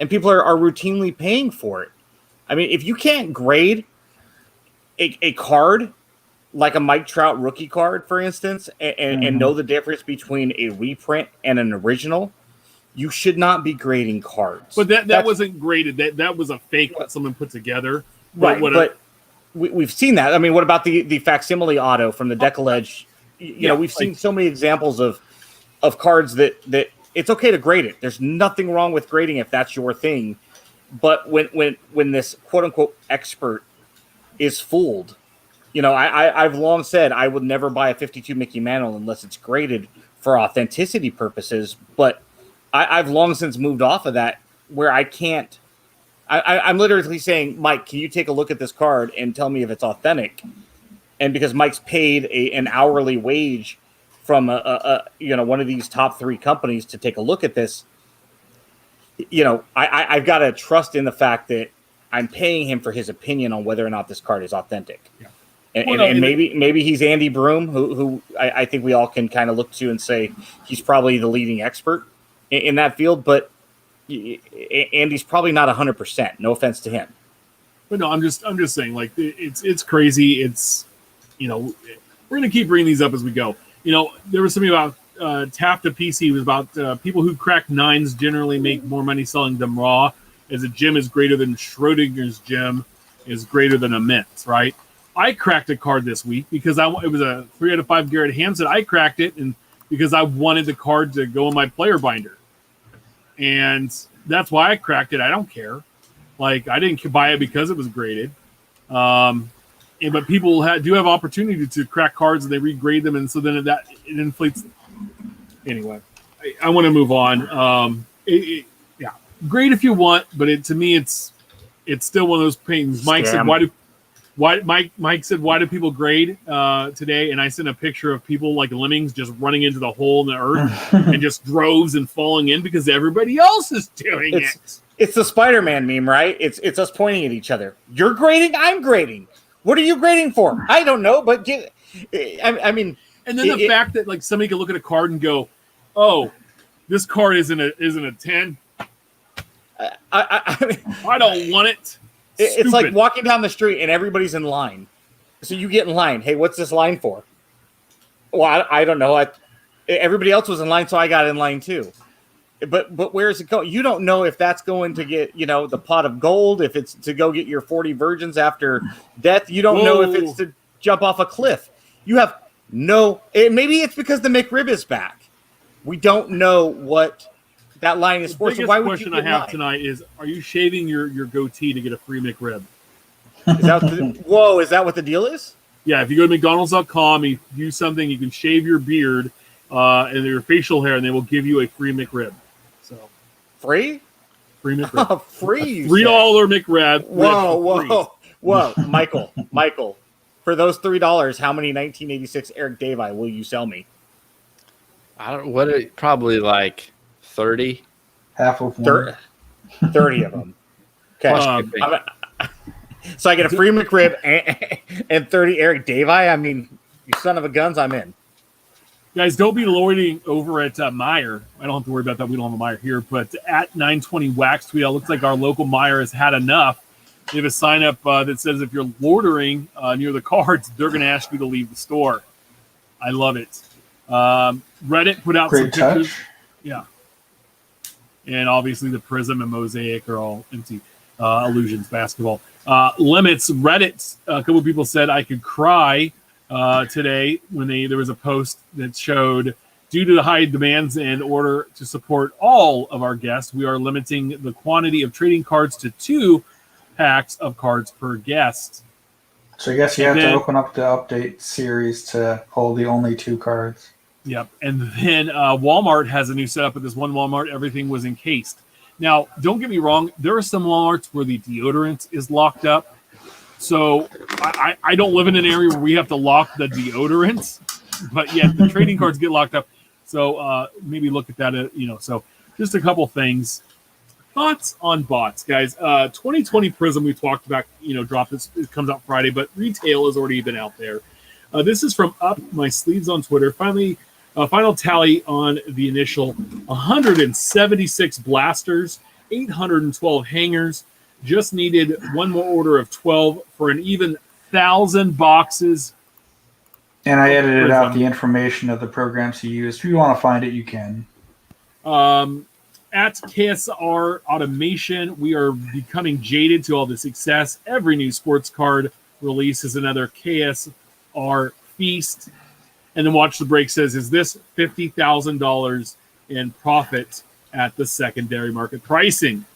And people are routinely paying for it. I mean, if you can't grade a card like a Mike Trout rookie card, for instance, and know the difference between a reprint and an original, you should not be grading cards. But that wasn't graded. That was a fake that someone put together. Right, but we've seen that. I mean, what about the facsimile auto from the Decollege? We've seen so many examples of cards that it's okay to grade it. There's nothing wrong with grading if that's your thing. But when this quote unquote expert is fooled, I've long said I would never buy a 52 Mickey Mantle unless it's graded for authenticity purposes. But I've long since moved off of that, where I can't. I'm literally saying, Mike, can you take a look at this card and tell me if it's authentic? And because Mike's paid an hourly wage from one of these top 3 companies to take a look at this, I've got to trust in the fact that I'm paying him for his opinion on whether or not this card is authentic. Yeah. And maybe he's Andy Broom, who I think we all can kind of look to and say he's probably the leading expert in that field, but Andy's probably not 100%. No offense to him. But no, I'm just saying, like, it's crazy. It's, we're going to keep bringing these up as we go. There was something about Taft a PC was about people who crack 9s generally make more money selling them raw, as a gem is greater than Schrodinger's gem is greater than a mint, right? I cracked a card this week because it was a 3 out of 5 Garrett Hampson. I cracked it and because I wanted the card to go in my player binder. And that's why I cracked it. I don't care. Like, I didn't buy it because it was graded. But people do have opportunity to crack cards and they regrade them. And so then it inflates. Anyway, I want to move on. Yeah, great if you want, but to me, it's still one of those pains. Mike said, Mike said, why do people grade today? And I sent a picture of people like lemmings just running into the hole in the earth and just droves and falling in because everybody else is doing it. It's the Spider-Man meme, right? It's us pointing at each other. You're grading, I'm grading. What are you grading for? I don't know, but I mean, and then the fact that like somebody can look at a card and go, "Oh, this card isn't a 10." I don't want it. It's like walking down the street and everybody's in line. So you get in line. Hey, what's this line for? Well, I don't know. Everybody else was in line, so I got in line too. But where is it going? You don't know if that's going to get, the pot of gold, if it's to go get your 40 virgins after death. You don't know if it's to jump off a cliff. You have maybe it's because the McRib is back. We don't know what that line is for. So why would you question I have tonight is, are you shaving your goatee to get a free McRib? Is that what the deal is? Yeah, if you go to McDonald's.com, you do something, you can shave your beard and your facial hair, and they will give you a free McRib. So free McRib. Free. $3 McRib. Whoa, Michael. For those $3, how many 1986 Eric Davi will you sell me? Probably like 30. Half of one. 30 of them. Okay. So I get a free McRib and 30 Eric Davi. I mean, you son of a guns, I'm in. Guys, don't be loitering over at Meyer. I don't have to worry about that. We don't have a Meyer here. But at 920 Wax Tweet, it looks like our local Meyer has had enough. They have a sign up that says if you're loitering near the cards, they're going to ask you to leave the store. I love it. Reddit put out Great some pictures. touch. Yeah. And obviously the Prizm and Mosaic are all empty illusions basketball. Limits. Reddit, a couple of people said I could cry today when there was a post that showed, due to the high demands and order to support all of our guests, we are limiting the quantity of trading cards to 2 packs of cards per guest. So I guess you have to open up the update series to pull the only 2 cards. Yep. And then Walmart has a new setup at this one Walmart. Everything was encased. Now, don't get me wrong. There are some Walmarts where the deodorant is locked up. So I don't live in an area where we have to lock the deodorant, but yet the trading cards get locked up. So maybe look at that. So just a couple things. Thoughts on bots, guys. 2020 Prizm we talked about. Drop this. It comes out Friday, but retail has already been out there. This is from Up My Sleeves on Twitter. Finally, final tally on the initial 176 blasters, 812 hangers. Just needed one more order of 12 for an even 1,000 boxes. And I edited out the information of the programs he used. If you want to find it, you can. At KSR Automation, we are becoming jaded to all the success. Every new sports card release is another KSR feast. And then Watch the Break says, is this $50,000 in profit at the secondary market pricing?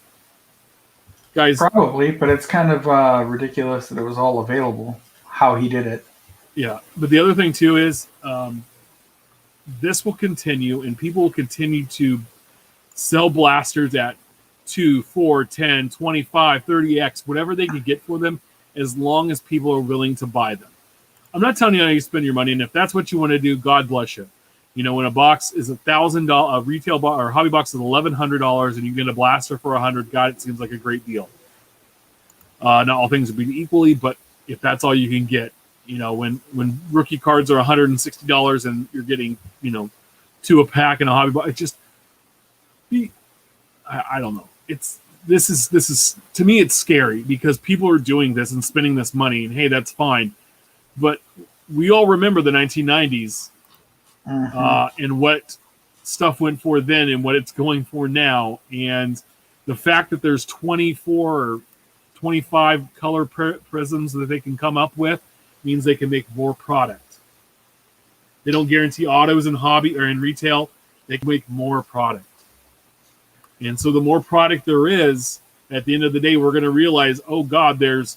Guys, probably, but it's kind of ridiculous that it was all available, how he did it. Yeah, but the other thing, too, is this will continue, and people will continue to sell blasters at 2, 4, 10, 25, 30x, whatever they can get for them, as long as people are willing to buy them. I'm not telling you how you spend your money, and if that's what you want to do, God bless you. When a box is $1,000, a retail box or hobby box is $1,100, and you get a blaster for $100, God, it seems like a great deal. Not all things would be equally, but if that's all you can get, when rookie cards are $160 and you're getting, 2 a pack in a hobby box, it just, I don't know. This is to me, it's scary because people are doing this and spending this money, and hey, that's fine. But we all remember the 1990s and what stuff went for then and what it's going for now. And the fact that there's 24 or 25 color prisms that they can come up with means they can make more product. They don't guarantee autos in hobby or in retail. They can make more product. And so the more product there is, at the end of the day, we're going to realize, oh God, there's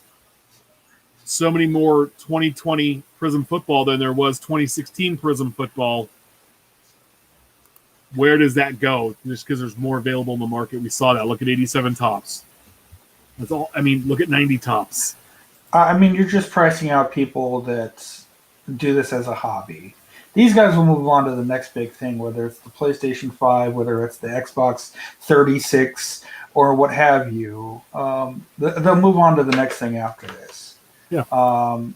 so many more 2020 Prizm football than there was 2016 Prizm football. Where does that go? Just because there's more available in the market. We saw that. Look at 87 tops. That's all. I mean, look at 90 tops. I mean, you're just pricing out people that do this as a hobby. These guys will move on to the next big thing, whether it's the PlayStation 5, whether it's the Xbox 36, or what have you. They'll move on to the next thing after this. Yeah. I'm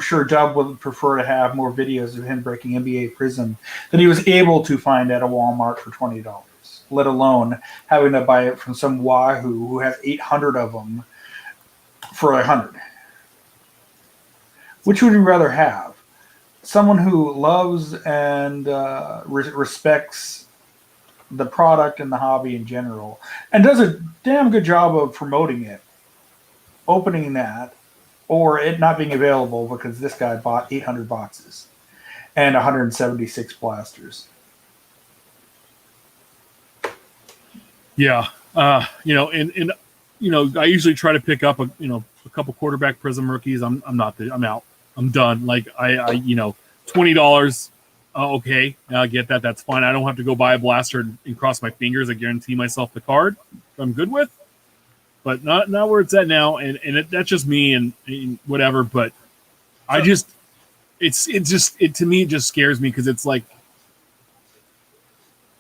sure Dub would prefer to have more videos of him breaking NBA Prizm that he was able to find at a Walmart for $20, let alone having to buy it from some wahoo who has 800 of them for $100. Which would you rather have? Someone who loves and respects the product and the hobby in general and does a damn good job of promoting it, opening that, or it not being available because this guy bought 800 boxes and 176 blasters. Yeah. I usually try to pick up a couple quarterback Prizm rookies. I'm out. I'm done. Like $20. Okay, I get that. That's fine. I don't have to go buy a blaster and cross my fingers. I guarantee myself the card I'm good with, but not where it's at now. And that's just me and whatever. But I just, to me, it just scares me because it's like,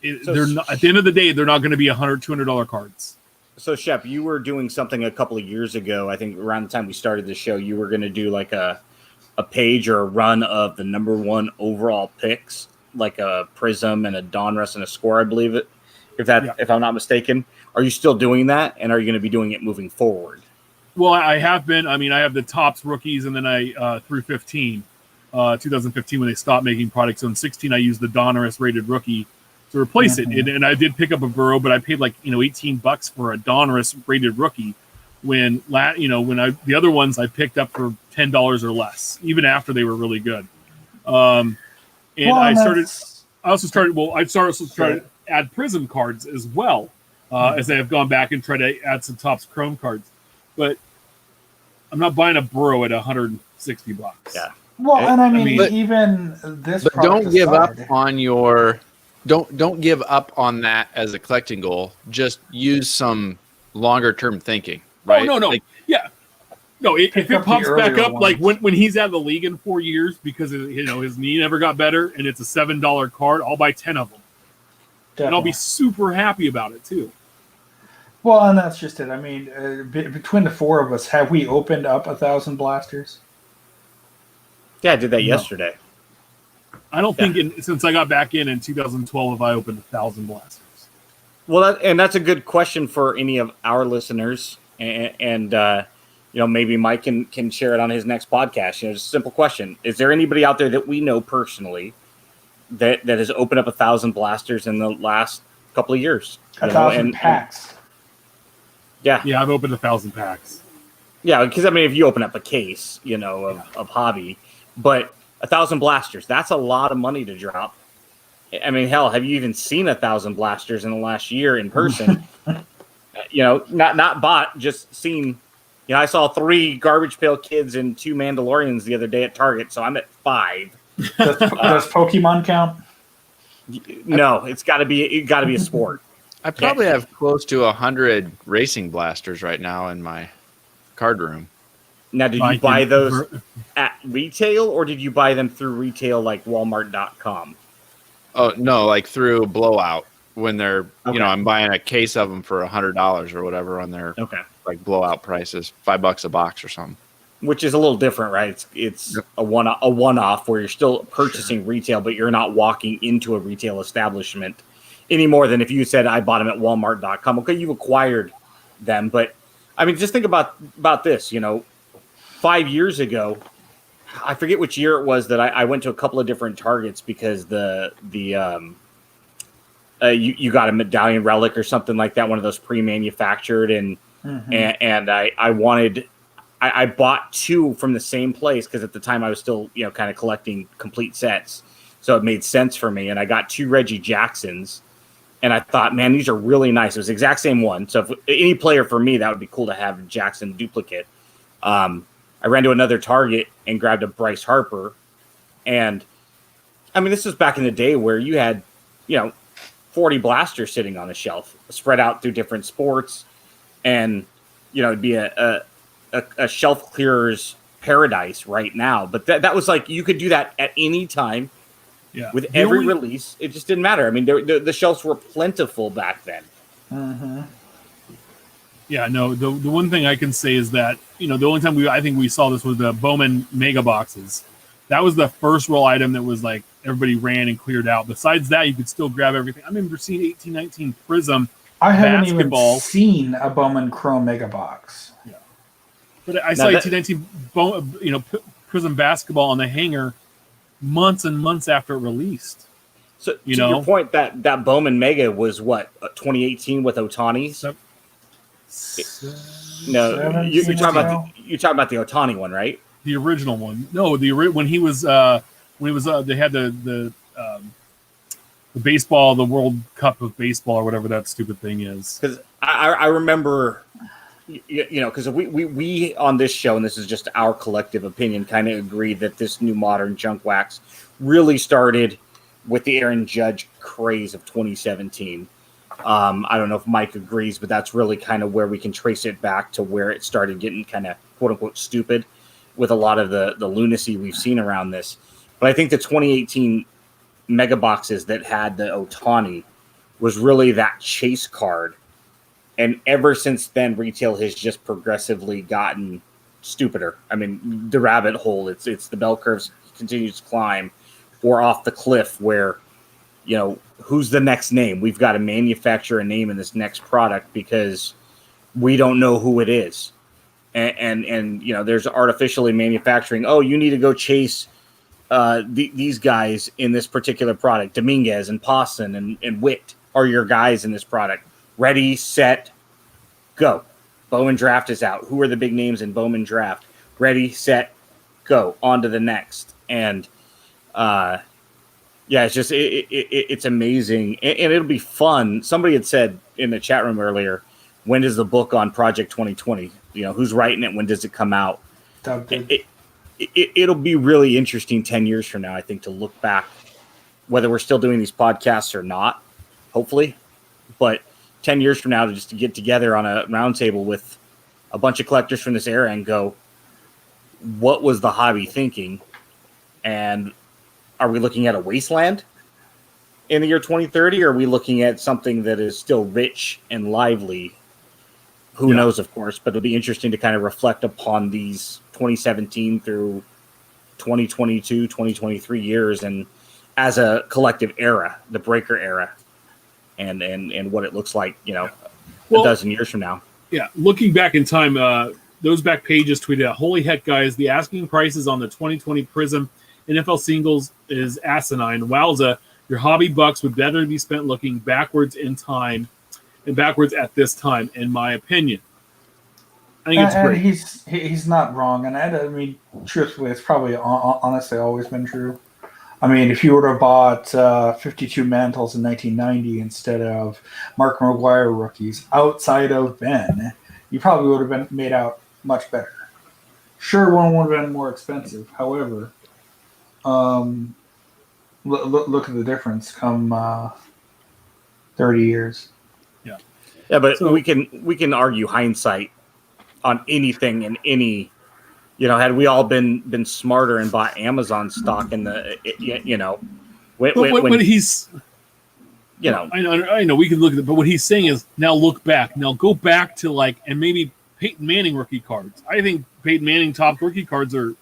they're not, at the end of the day, they're not going to be $100, $200 cards. So, Shep, you were doing something a couple of years ago. I think around the time we started the show, you were going to do like a page or a run of the number one overall picks, like a Prizm and a Donruss and a score, I believe it. If I'm not mistaken, are you still doing that? And are you going to be doing it moving forward? Well, I have been. I mean, I have the tops rookies, and then I through 2015 when they stopped making products. So in 16, I used the Donruss rated rookie to replace it, and I did pick up a Burrow, but I paid like $18 for a Donruss rated rookie. When the other ones I picked up for $10 or less, even after they were really good. I started to add Prizm cards as well, as I have gone back and tried to add some Topps Chrome cards. But I'm not buying a Burrow at $160. Yeah. Well, and I mean even this. But don't give up on your. Don't give up on that as a collecting goal. Just use some longer term thinking. Right? Oh, no. If it pops back up, like when he's out of the league in 4 years because his knee never got better and it's a $7 card, I'll buy 10 of them. Definitely. And I'll be super happy about it too. Well, and that's just it. I mean, between the four of us, have we opened up 1,000 blasters? Yeah, I did that yesterday. I don't think since I got back in 2012 have I opened 1,000 blasters. Well, that's a good question for any of our listeners. And maybe Mike can share it on his next podcast. Just a simple question: is there anybody out there that we know personally that has opened up 1,000 blasters in the last couple of years? 1,000 packs. Yeah, I've opened 1,000 packs. Yeah, because I mean, if you open up a case, of hobby, but 1,000 blasters, that's a lot of money to drop. I mean, hell, have you even seen 1,000 blasters in the last year in person? Not bought, just seen. I saw 3 Garbage Pail Kids and 2 Mandalorians the other day at Target, so I'm at 5. Does Pokemon count? No, it's got to be a sport. I probably have close to 100 racing blasters right now in my card room. Now, did you buy those at retail, or did you buy them through retail like Walmart.com? Oh no, like through Blowout when they're I'm buying a case of them for $100 or whatever on their like Blowout prices, $5 a box or something. Which is a little different, right? It's a one-off where you're still purchasing retail, but you're not walking into a retail establishment any more than if you said I bought them at Walmart.com. Okay, you've acquired them, but I mean, just think about this. 5 years ago, I forget which year it was that I went to a couple of different Targets because you got a medallion relic or something like that, one of those pre-manufactured, and I bought two from the same place because at the time I was still kind of collecting complete sets, so it made sense for me, and I got two Reggie Jacksons, and I thought, man, these are really nice. It was the exact same one, so if any player for me, that would be cool to have a Jackson duplicate. I ran to another Target and grabbed a Bryce Harper, and I mean, this was back in the day where you had 40 blasters sitting on the shelf, spread out through different sports, and it'd be a shelf clearer's paradise right now. But that was like, you could do that at any time with every release. It just didn't matter. I mean, the shelves were plentiful back then. Yeah, no, the one thing I can say is that, the only time I think we saw this was the Bowman mega boxes. That was the first roll item that was like everybody ran and cleared out. Besides that, you could still grab everything. I remember seeing 1819 Prizm. I haven't basketball. Even seen a Bowman Chrome mega box. Yeah, but I saw 1819 Prizm basketball on the hanger months and months after it released. So to your point, that Bowman mega was what, 2018 with Ohtani? No, you're talking about the Ohtani one, right? The original one. No, when he was they had the baseball, the World Cup of baseball, or whatever that stupid thing is. Because I remember, because we on this show, and this is just our collective opinion, kind of agree that this new modern junk wax really started with the Aaron Judge craze of 2017. I don't know if Mike agrees, but that's really kind of where we can trace it back to where it started getting kind of quote unquote stupid with a lot of the lunacy we've seen around this. But I think the 2018 mega boxes that had the Ohtani was really that chase card. And ever since then, retail has just progressively gotten stupider. I mean, the rabbit hole, it's the bell curves continues to climb. Or off the cliff where, who's the next name? We've got to manufacture a name in this next product because we don't know who it is. And there's artificially manufacturing. Oh, you need to go chase these guys in this particular product. Dominguez and Pawson and Witt are your guys in this product. Ready, set, go. Bowman Draft is out. Who are the big names in Bowman Draft? Ready, set, go. On to the next. And it's just it's amazing, and it'll be fun. Somebody had said in the chat room earlier, when is the book on Project 2020? Who's writing it? When does it come out? It'll be really interesting 10 years from now, I think, to look back, whether we're still doing these podcasts or not, hopefully. But 10 years from now, to get together on a roundtable with a bunch of collectors from this era and go, what was the hobby thinking? And are we looking at a wasteland in the year 2030? Or are we looking at something that is still rich and lively? Who knows, of course, but it'll be interesting to kind of reflect upon these 2017 through 2022, 2023 years, and as a collective era, the breaker era, and what it looks like, a dozen years from now. Yeah, looking back in time, those back pages tweeted out, "Holy heck, guys, the asking prices on the 2020 Prizm NFL singles is asinine. Wowza, your hobby bucks would better be spent looking backwards in time and backwards at this time, in my opinion." I think it's great. He's not wrong. And I mean, truthfully, it's probably honestly always been true. I mean, if you would have bought 52 Mantles in 1990 instead of Mark McGwire rookies outside of Ben, you probably would have been made out much better. Sure, one would have been more expensive. However, look at the difference come 30 years. Yeah, but so, we can argue hindsight on anything and any, had we all been smarter and bought Amazon stock in the, when he's, I know we can look at it, but what he's saying is now look back, now go back to and maybe Peyton Manning rookie cards. I think Peyton Manning top rookie cards are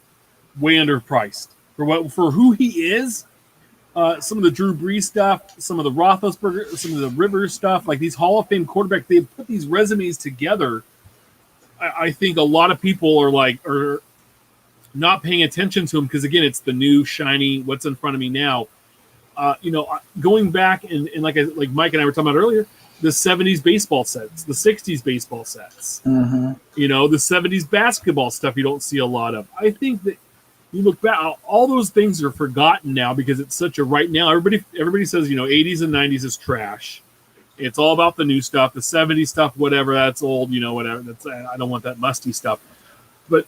way underpriced for who he is. Some of the Drew Brees stuff, some of the Roethlisberger, some of the Rivers stuff, like these Hall of Fame quarterbacks, they put these resumes together. I think a lot of people are not paying attention to them because, again, it's the new shiny what's in front of me now. Going back and like Mike and I were talking about earlier, the 70s baseball sets, the 60s baseball sets, the 70s basketball stuff you don't see a lot of. I think that you look back, all those things are forgotten now because it's such a right now. Everybody says, 80s and 90s is trash. It's all about the new stuff, the 70s stuff, whatever, that's old, whatever. I don't want that musty stuff. But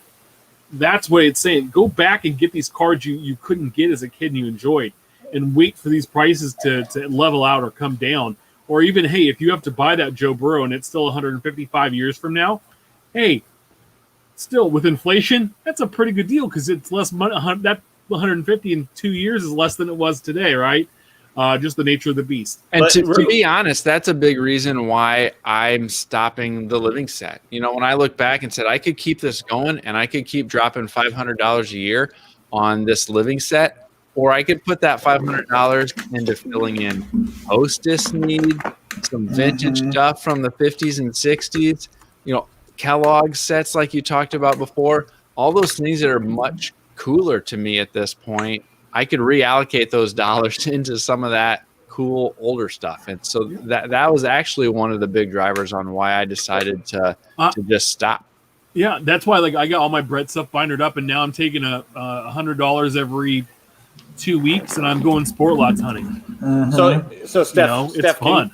that's what it's saying. Go back and get these cards you couldn't get as a kid and you enjoyed, and wait for these prices to level out or come down. Or even, hey, if you have to buy that Joe Burrow and it's still 155 years from now, hey, still with inflation, that's a pretty good deal because it's less money. That 150 in 2 years is less than it was today, right? Just the nature of the beast. And to be honest, that's a big reason why I'm stopping the living set. When I look back and said I could keep this going and I could keep dropping $500 a year on this living set, or I could put that $500 into filling in hostess need, some vintage stuff from the 50s and 60s, Kellogg sets like you talked about before, all those things that are much cooler to me at this point. I could reallocate those dollars into some of that cool older stuff. And so that was actually one of the big drivers on why I decided to just stop. Yeah, that's why I got all my bread stuff bindered up, and now I'm taking $100 every 2 weeks, and I'm going Sportlots hunting. So Steph, it's fun.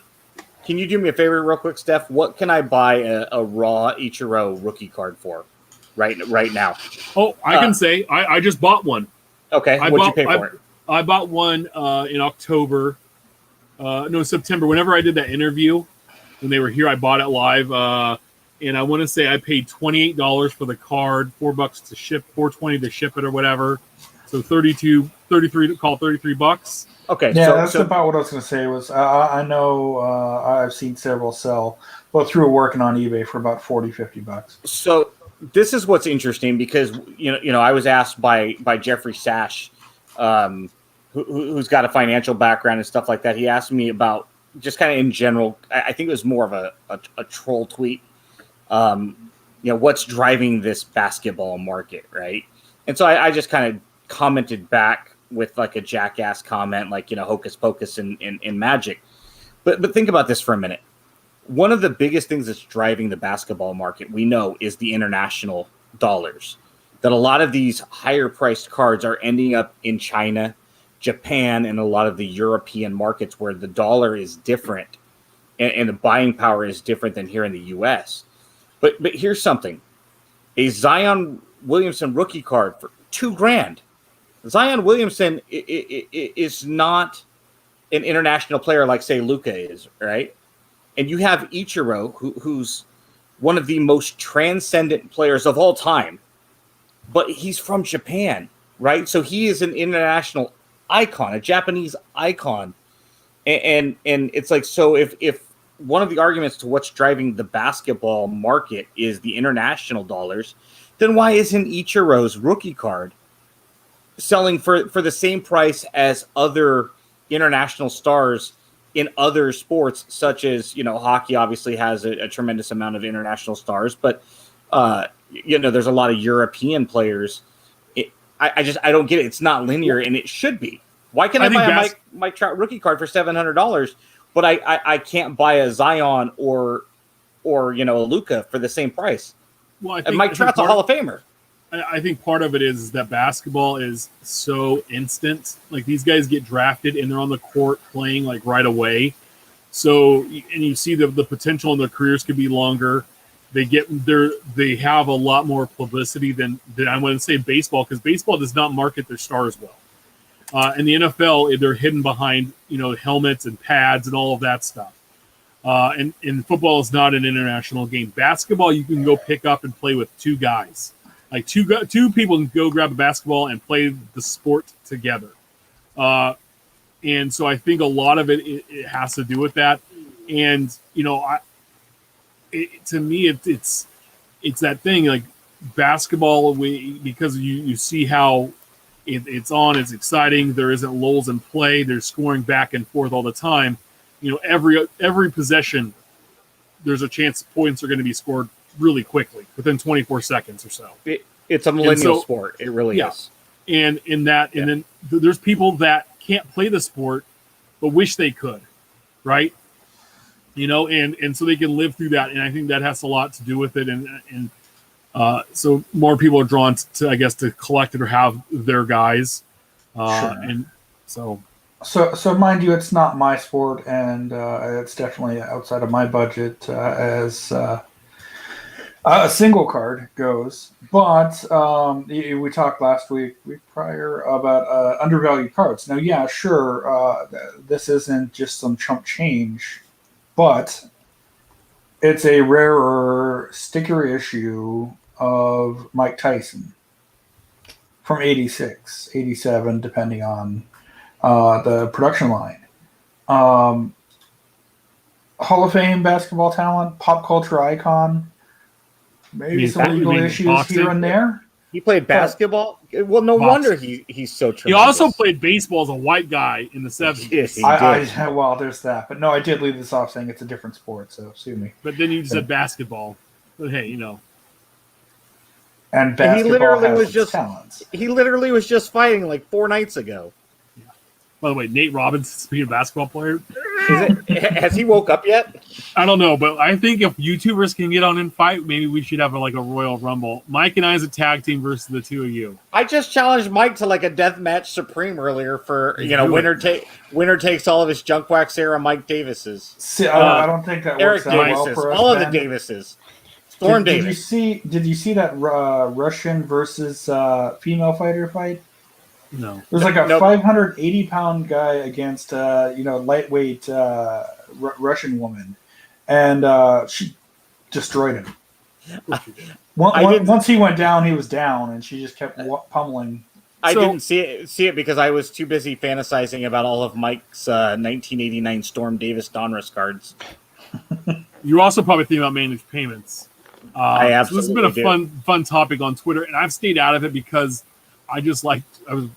Can you do me a favor real quick, Steph? What can I buy a raw Ichiro rookie card for right now? Oh, I can say I just bought one. Okay, what'd you pay for it? I bought one in October. September. Whenever I did that interview, when they were here, I bought it live. And I want to say I paid $28 for the card, $4 to ship, $4.20 to ship it or whatever. So 33 $33. Okay. Yeah, that's about what I was going to say. Was I know I've seen several sell both through working on eBay for about $40-$50. So this is what's interesting because I was asked by Jeffrey Sash, who's got a financial background and stuff like that. He asked me about just kind of in general. I think it was more of a troll tweet. What's driving this basketball market, right? And so I just kind of commented back with like a jackass comment, like hocus pocus in Magic. But think about this for a minute. One of the biggest things that's driving the basketball market, we know, is the international dollars. That a lot of these higher priced cards are ending up in China, Japan, and a lot of the European markets where the dollar is different and the buying power is different than here in the US. But here's something. A Zion Williamson rookie card for $2,000. Zion Williamson is not an international player like, say, Luka is, right? And you have Ichiro, who's one of the most transcendent players of all time, but he's from Japan, right? So he is an international icon, a Japanese icon. And it's like, so if one of the arguments to what's driving the basketball market is the international dollars, then why isn't Ichiro's rookie card selling for the same price as other international stars in other sports, such as, hockey obviously has a tremendous amount of international stars, but, there's a lot of European players. I don't get it. It's not linear, and it should be. Why can I buy a Mike Trout rookie card for $700, but I can't buy a Zion or a Luka for the same price? Well, and Mike Trout's a Hall of Famer. I think part of it is that basketball is so instant. Like, these guys get drafted and they're on the court playing like right away. So, and you see the potential in their careers could be longer. They have a lot more publicity than I want to say baseball, because baseball does not market their stars well. In the NFL, they're hidden behind helmets and pads and all of that stuff. And football is not an international game. Basketball, you can go pick up and play with two guys. Like two people can go grab a basketball and play the sport together. And so I think a lot of it has to do with that. And, to me, it's that thing, like basketball, because you see how it's on, it's exciting. There isn't lulls in play. There's scoring back and forth all the time. Every possession, there's a chance points are going to be scored really quickly within 24 seconds or so. It's a millennial so, sport. It really yeah. is. And in that, and then there's people that can't play the sport, but wish they could, right? You know, and so they can live through that. And I think that has a lot to do with it. And so more people are drawn to, I guess, to collect it or have their guys. Sure. And so mind you, it's not my sport, and it's definitely outside of my budget as a single card goes. But we talked last week prior about undervalued cards. Now, yeah, sure, this isn't just some chump change, but it's a rarer sticker issue of Mike Tyson from 86, 87, depending on the production line. Hall of Fame basketball talent, pop culture icon, maybe some legal issues boxing? here and there. He played basketball. Well, no wonder he's so tremendous. He also played baseball as a white guy in the 70s. Yes, he did. Well, there's that. But no, I did leave this off saying it's a different sport, so sue me. But then you said basketball. But hey, you know. And basketball has its talents. He literally was just fighting like 4 nights ago. By the way, Nate Robbins, being a basketball player. Has he woke up yet? I don't know, but I think if YouTubers can get on and fight, maybe we should have a Royal Rumble. Mike and I as a tag team versus the two of you. I just challenged Mike to like a death match supreme earlier for winner takes all of his junk wax era Mike Davis's. See, I don't think that Eric works out Davis's, well for us. all of the Davises. Storm Davis. Did you see that Russian versus female fighter fight? No. There's like a 580-pound guy against lightweight Russian woman, and she destroyed him. Once he went down, he was down, and she just kept pummeling. I didn't see it because I was too busy fantasizing about all of Mike's 1989 Storm Davis Donruss cards. You're also probably thinking about managed payments. I absolutely so this has been a fun topic on Twitter, and I've stayed out of it because I was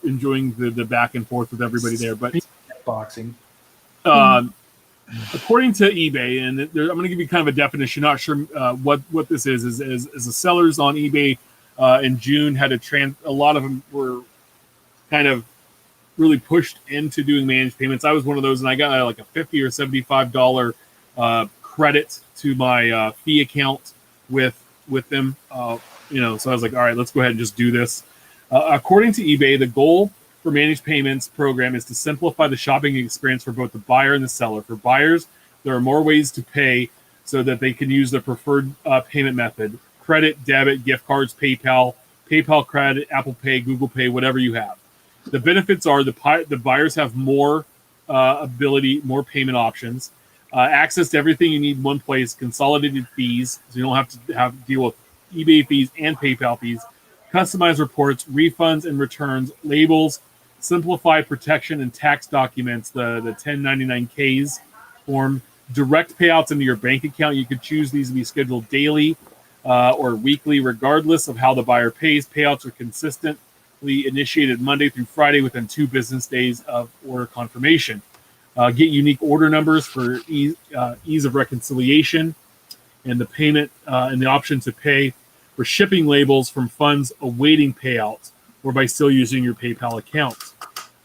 enjoying the back and forth with everybody there. But boxing. According to eBay, and I'm going to give you kind of a definition. Not sure what this is the sellers on eBay in June had a lot of them were kind of really pushed into doing managed payments. I was one of those, and I got like a $50 or $75 credit to my fee account with them. So I was like, all right, let's go ahead and just do this. According to eBay, the goal for managed payments program is to simplify the shopping experience for both the buyer and the seller. For buyers, there are more ways to pay so that they can use their preferred payment method: credit, debit, gift cards, PayPal credit, Apple Pay, Google Pay, whatever you have. The benefits are the buyers have more more payment options, access to everything you need in one place, consolidated fees, so you don't have to deal with eBay fees and PayPal fees, customized reports, refunds and returns, labels, simplified protection and tax documents, the 1099Ks form, direct payouts into your bank account. You could choose these to be scheduled daily or weekly, regardless of how the buyer pays. Payouts are consistently initiated Monday through Friday within 2 business days of order confirmation. Get unique order numbers for ease of reconciliation, and the payment and the option to pay for shipping labels from funds awaiting payouts or by still using your PayPal account.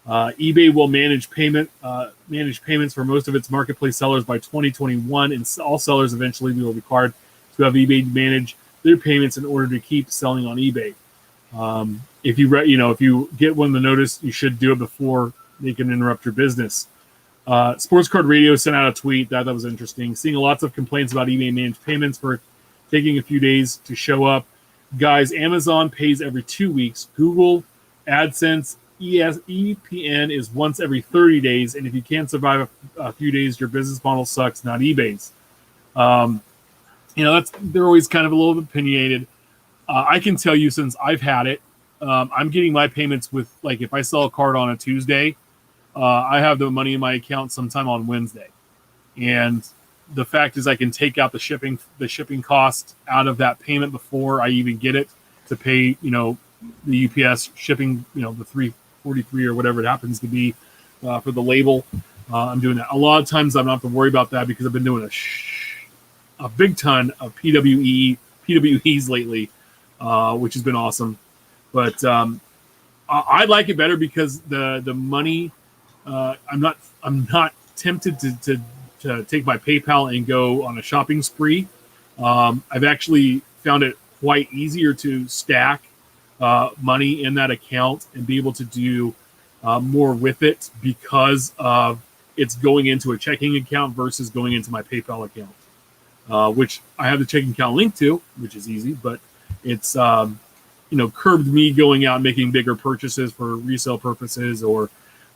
eBay will manage payments for most of its marketplace sellers by 2021, and all sellers eventually will be required to have eBay manage their payments in order to keep selling on eBay. If you get one of the notice, you should do it before they can interrupt your business. Sports Card Radio sent out a tweet that was interesting, seeing lots of complaints about eBay managed payments for taking a few days to show up. Guys, Amazon pays every 2 weeks. Google, AdSense, ESPN is once every 30 days. And if you can't survive a few days, your business model sucks, not eBay's. They're always kind of a little bit opinionated. I can tell you, since I've had it, I'm getting my payments with, like, if I sell a card on a Tuesday, I have the money in my account sometime on Wednesday. And the fact is I can take out the shipping cost out of that payment before I even get it to pay, the UPS shipping, the $343 or whatever it happens to be for the label. I'm doing that. A lot of times I don't have to worry about that because I've been doing a big ton of PWEs lately. which has been awesome. But I like it better because the money. I'm not tempted to take my PayPal and go on a shopping spree. I've actually found it quite easier to stack money in that account and be able to do more with it because of it's going into a checking account versus going into my PayPal account, which I have the checking account linked to, which is easy, but it's curbed me going out and making bigger purchases for resale purposes or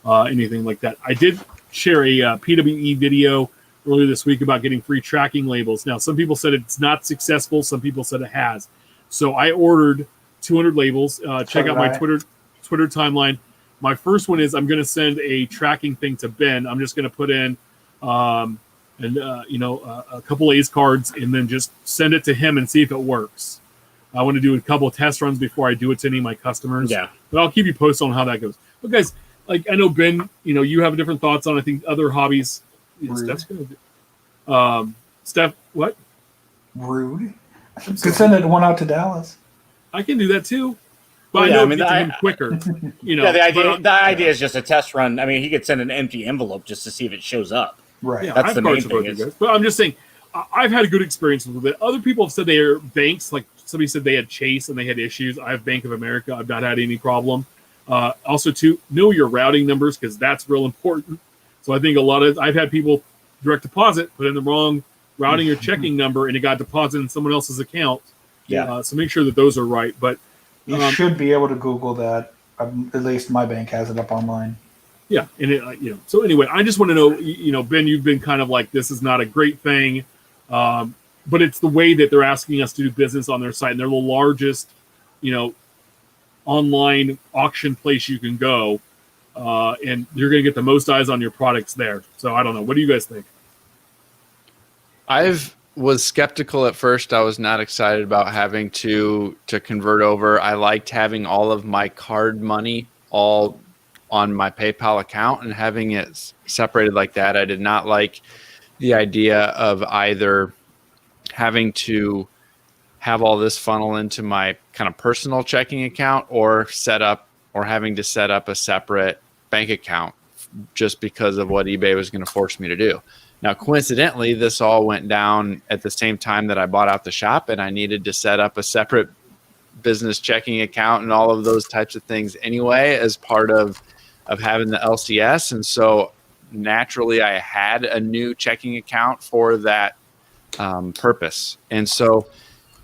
anything like that. I did share a PWE video earlier this week about getting free tracking labels. Now, some people said it's not successful. Some people said it has. So I ordered 200 labels. Check out my Twitter timeline. My first one is I'm going to send a tracking thing to Ben. I'm just going to put in a couple A's cards and then just send it to him and see if it works. I want to do a couple of test runs before I do it to any of my customers. Yeah. But I'll keep you posted on how that goes. But guys, like I know Ben, you have different thoughts on I think other hobbies. Steph's gonna do. Steph, what? Rude. Could send one out to Dallas. I can do that too. But I know get to him quicker. Yeah, the idea is just a test run. I mean, he could send an empty envelope just to see if it shows up. Right. Yeah, that's the main thing. But I'm just saying, I've had a good experience with it. Other people have said they are banks. Like somebody said they had Chase and they had issues. I have Bank of America. I've not had any problem. Also, too, know your routing numbers because that's real important. So I think I've had people direct deposit put in the wrong routing or checking number and it got deposited in someone else's account. Yeah. So make sure that those are right. But you should be able to Google that. At least my bank has it up online. Yeah, and So anyway, I just want to know, Ben, you've been kind of like this is not a great thing, but it's the way that they're asking us to do business on their site, and they're the largest, online auction place you can go, and you're going to get the most eyes on your products there. So I don't know. What do you guys think? Was skeptical at first. I was not excited about having to convert over. I liked having all of my card money all on my PayPal account and having it separated like that. I did not like the idea of either having to have all this funnel into my kind of personal checking account or having to set up a separate bank account just because of what eBay was going to force me to do. Now, coincidentally, this all went down at the same time that I bought out the shop, and I needed to set up a separate business checking account and all of those types of things anyway as part of having the LCS. And so naturally, I had a new checking account for that purpose. And so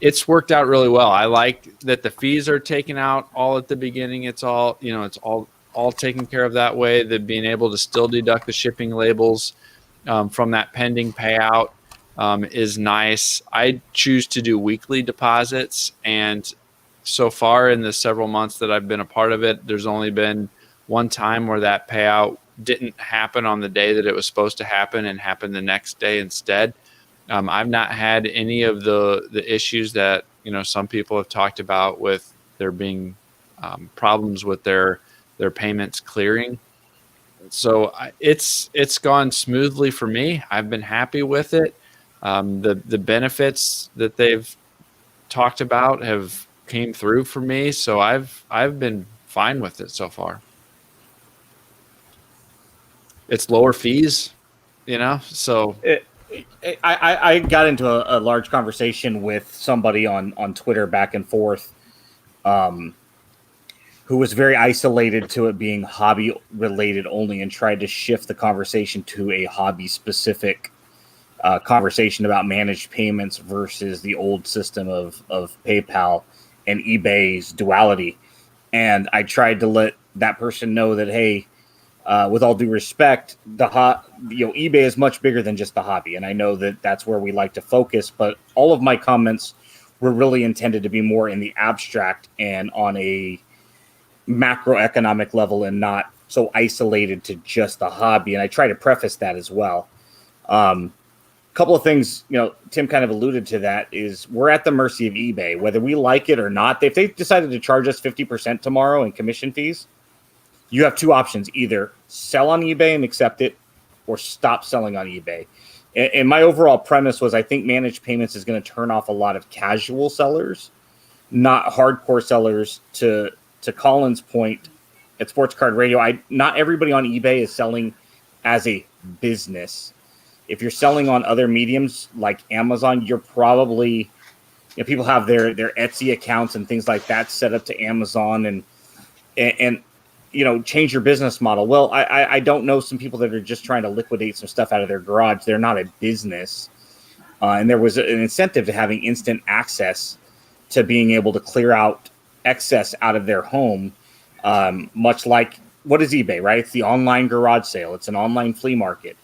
it's worked out really well. I like that the fees are taken out all at the beginning. It's all, it's all taken care of that way, that being able to still deduct the shipping labels from that pending payout is nice. I choose to do weekly deposits, and so far in the several months that I've been a part of it, there's only been one time where that payout didn't happen on the day that it was supposed to happen and happened the next day instead. I've not had any of the issues that some people have talked about with there being problems with their payments clearing. So it's gone smoothly for me. I've been happy with it. The benefits that they've talked about have came through for me. So I've been fine with it so far. It's lower fees, so I got into a large conversation with somebody on Twitter back and forth, who was very isolated to it being hobby related only and tried to shift the conversation to a hobby specific conversation about managed payments versus the old system of PayPal and eBay's duality. And I tried to let that person know that, hey, with all due respect, eBay is much bigger than just the hobby. And I know that that's where we like to focus, but all of my comments were really intended to be more in the abstract and on a macroeconomic level and not so isolated to just the hobby. And I try to preface that as well. Couple of things, Tim kind of alluded to that, is we're at the mercy of eBay, whether we like it or not. If they decided to charge us 50% tomorrow in commission fees, you have two options: either sell on eBay and accept it, or stop selling on eBay. And my overall premise was I think managed payments is going to turn off a lot of casual sellers not hardcore sellers. To Colin's point at Sports Card Radio, not everybody on eBay is selling as a business. If you're selling on other mediums like Amazon, you're probably, people have their Etsy accounts and things like that set up to Amazon and change your business model. Well, I don't know some people that are just trying to liquidate some stuff out of their garage. They're not a business. And there was an incentive to having instant access to being able to clear out excess out of their home, much like, what is eBay, right? It's the online garage sale. It's an online flea market.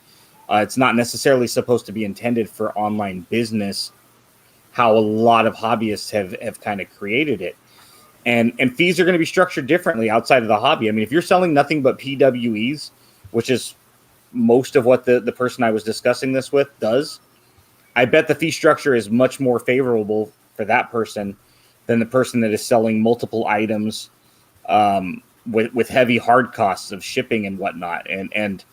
It's not necessarily supposed to be intended for online business, how a lot of hobbyists have kind of created it. And fees are going to be structured differently outside of the hobby. I mean, if you're selling nothing but PWEs, which is most of what the person I was discussing this with does, I bet the fee structure is much more favorable for that person than the person that is selling multiple items with heavy hard costs of shipping and whatnot. And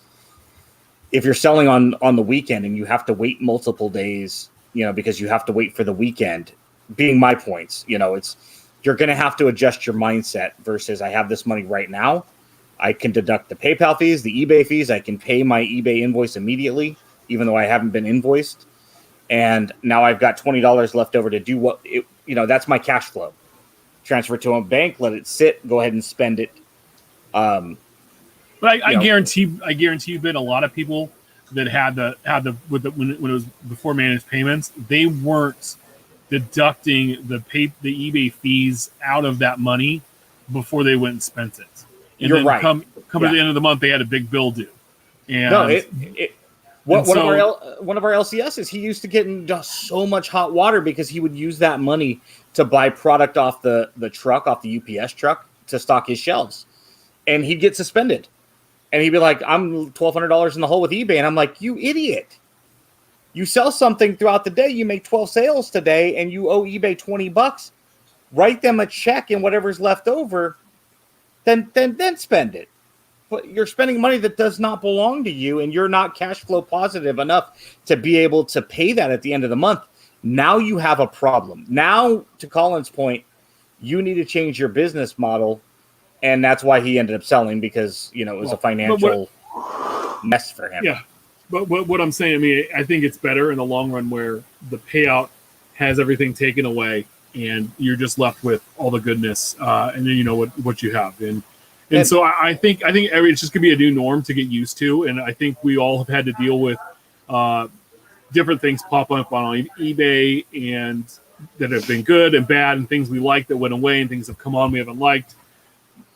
if you're selling on the weekend and you have to wait multiple days, because you have to wait for the weekend, being my points, you're going to have to adjust your mindset versus I have this money right now. I can deduct the PayPal fees, the eBay fees. I can pay my eBay invoice immediately, even though I haven't been invoiced. And now I've got $20 left over to do that's my cash flow. Transfer it to a bank, let it sit, go ahead and spend it. But I guarantee you, Ben, a lot of people that had when it was before managed payments, they weren't deducting the eBay fees out of that money before they went and spent it. And You're then right. Come to the end of the month, they had a big bill due. And one of our LCSs, he used to get into so much hot water because he would use that money to buy product off the truck, off the UPS truck, to stock his shelves, and he'd get suspended. And he'd be like, I'm $1,200 in the hole with eBay. And I'm like, you idiot. You sell something throughout the day. You make 12 sales today and you owe eBay $20. Write them a check and whatever's left over, then spend it. But you're spending money that does not belong to you and you're not cash flow positive enough to be able to pay that at the end of the month. Now you have a problem. Now, to Colin's point, you need to change your business model. And that's why he ended up selling, because it was a financial mess for him. Yeah, but what I'm saying, I think it's better in the long run where the payout has everything taken away, and you're just left with all the goodness, and then you know what you have. And so I think it's just gonna be a new norm to get used to, and I think we all have had to deal with different things pop up on eBay and that have been good and bad, and things we liked that went away, and things have come on we haven't liked.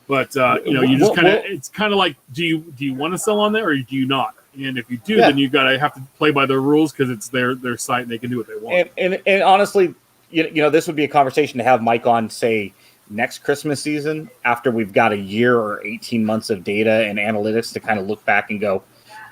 But you just it's kind of like, do you want to sell on there or do you not? And if you do, then you gotta have to play by their rules because it's their site and they can do what they want. And honestly, this would be a conversation to have Mike on, say, next Christmas season, after we've got a year or 18 months of data and analytics to kind of look back and go,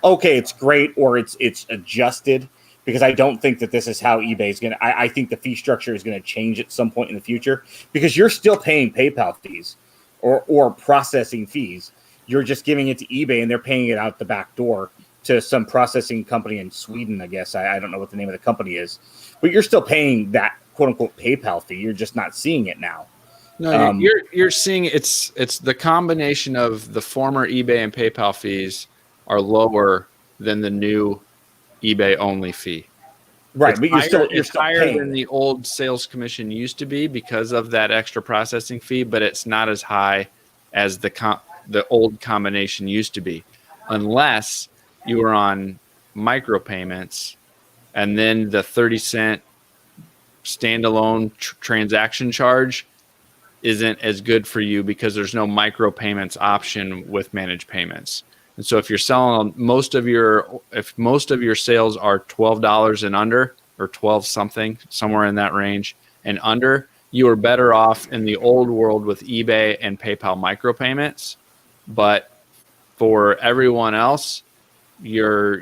okay, it's great, or it's adjusted. Because I don't think that this is how eBay is going to. I think the fee structure is going to change at some point in the future, because you're still paying PayPal fees or processing fees. You're just giving it to eBay and they're paying it out the back door to some processing company in Sweden, I guess. I don't know what the name of the company is, but you're still paying that quote unquote PayPal fee. You're just not seeing it now. No, you're seeing it's the combination of the former eBay and PayPal fees are lower than the new eBay only fee. Right, but you're still higher paying than the old sales commission used to be because of that extra processing fee, but it's not as high as the old combination used to be, unless you were on micropayments, and then the 30-cent standalone transaction charge isn't as good for you because there's no micropayments option with managed payments. And so if you're selling if most of your sales are $12 and under, or 12 something, somewhere in that range and under, you are better off in the old world with eBay and PayPal micropayments. But for everyone else, you're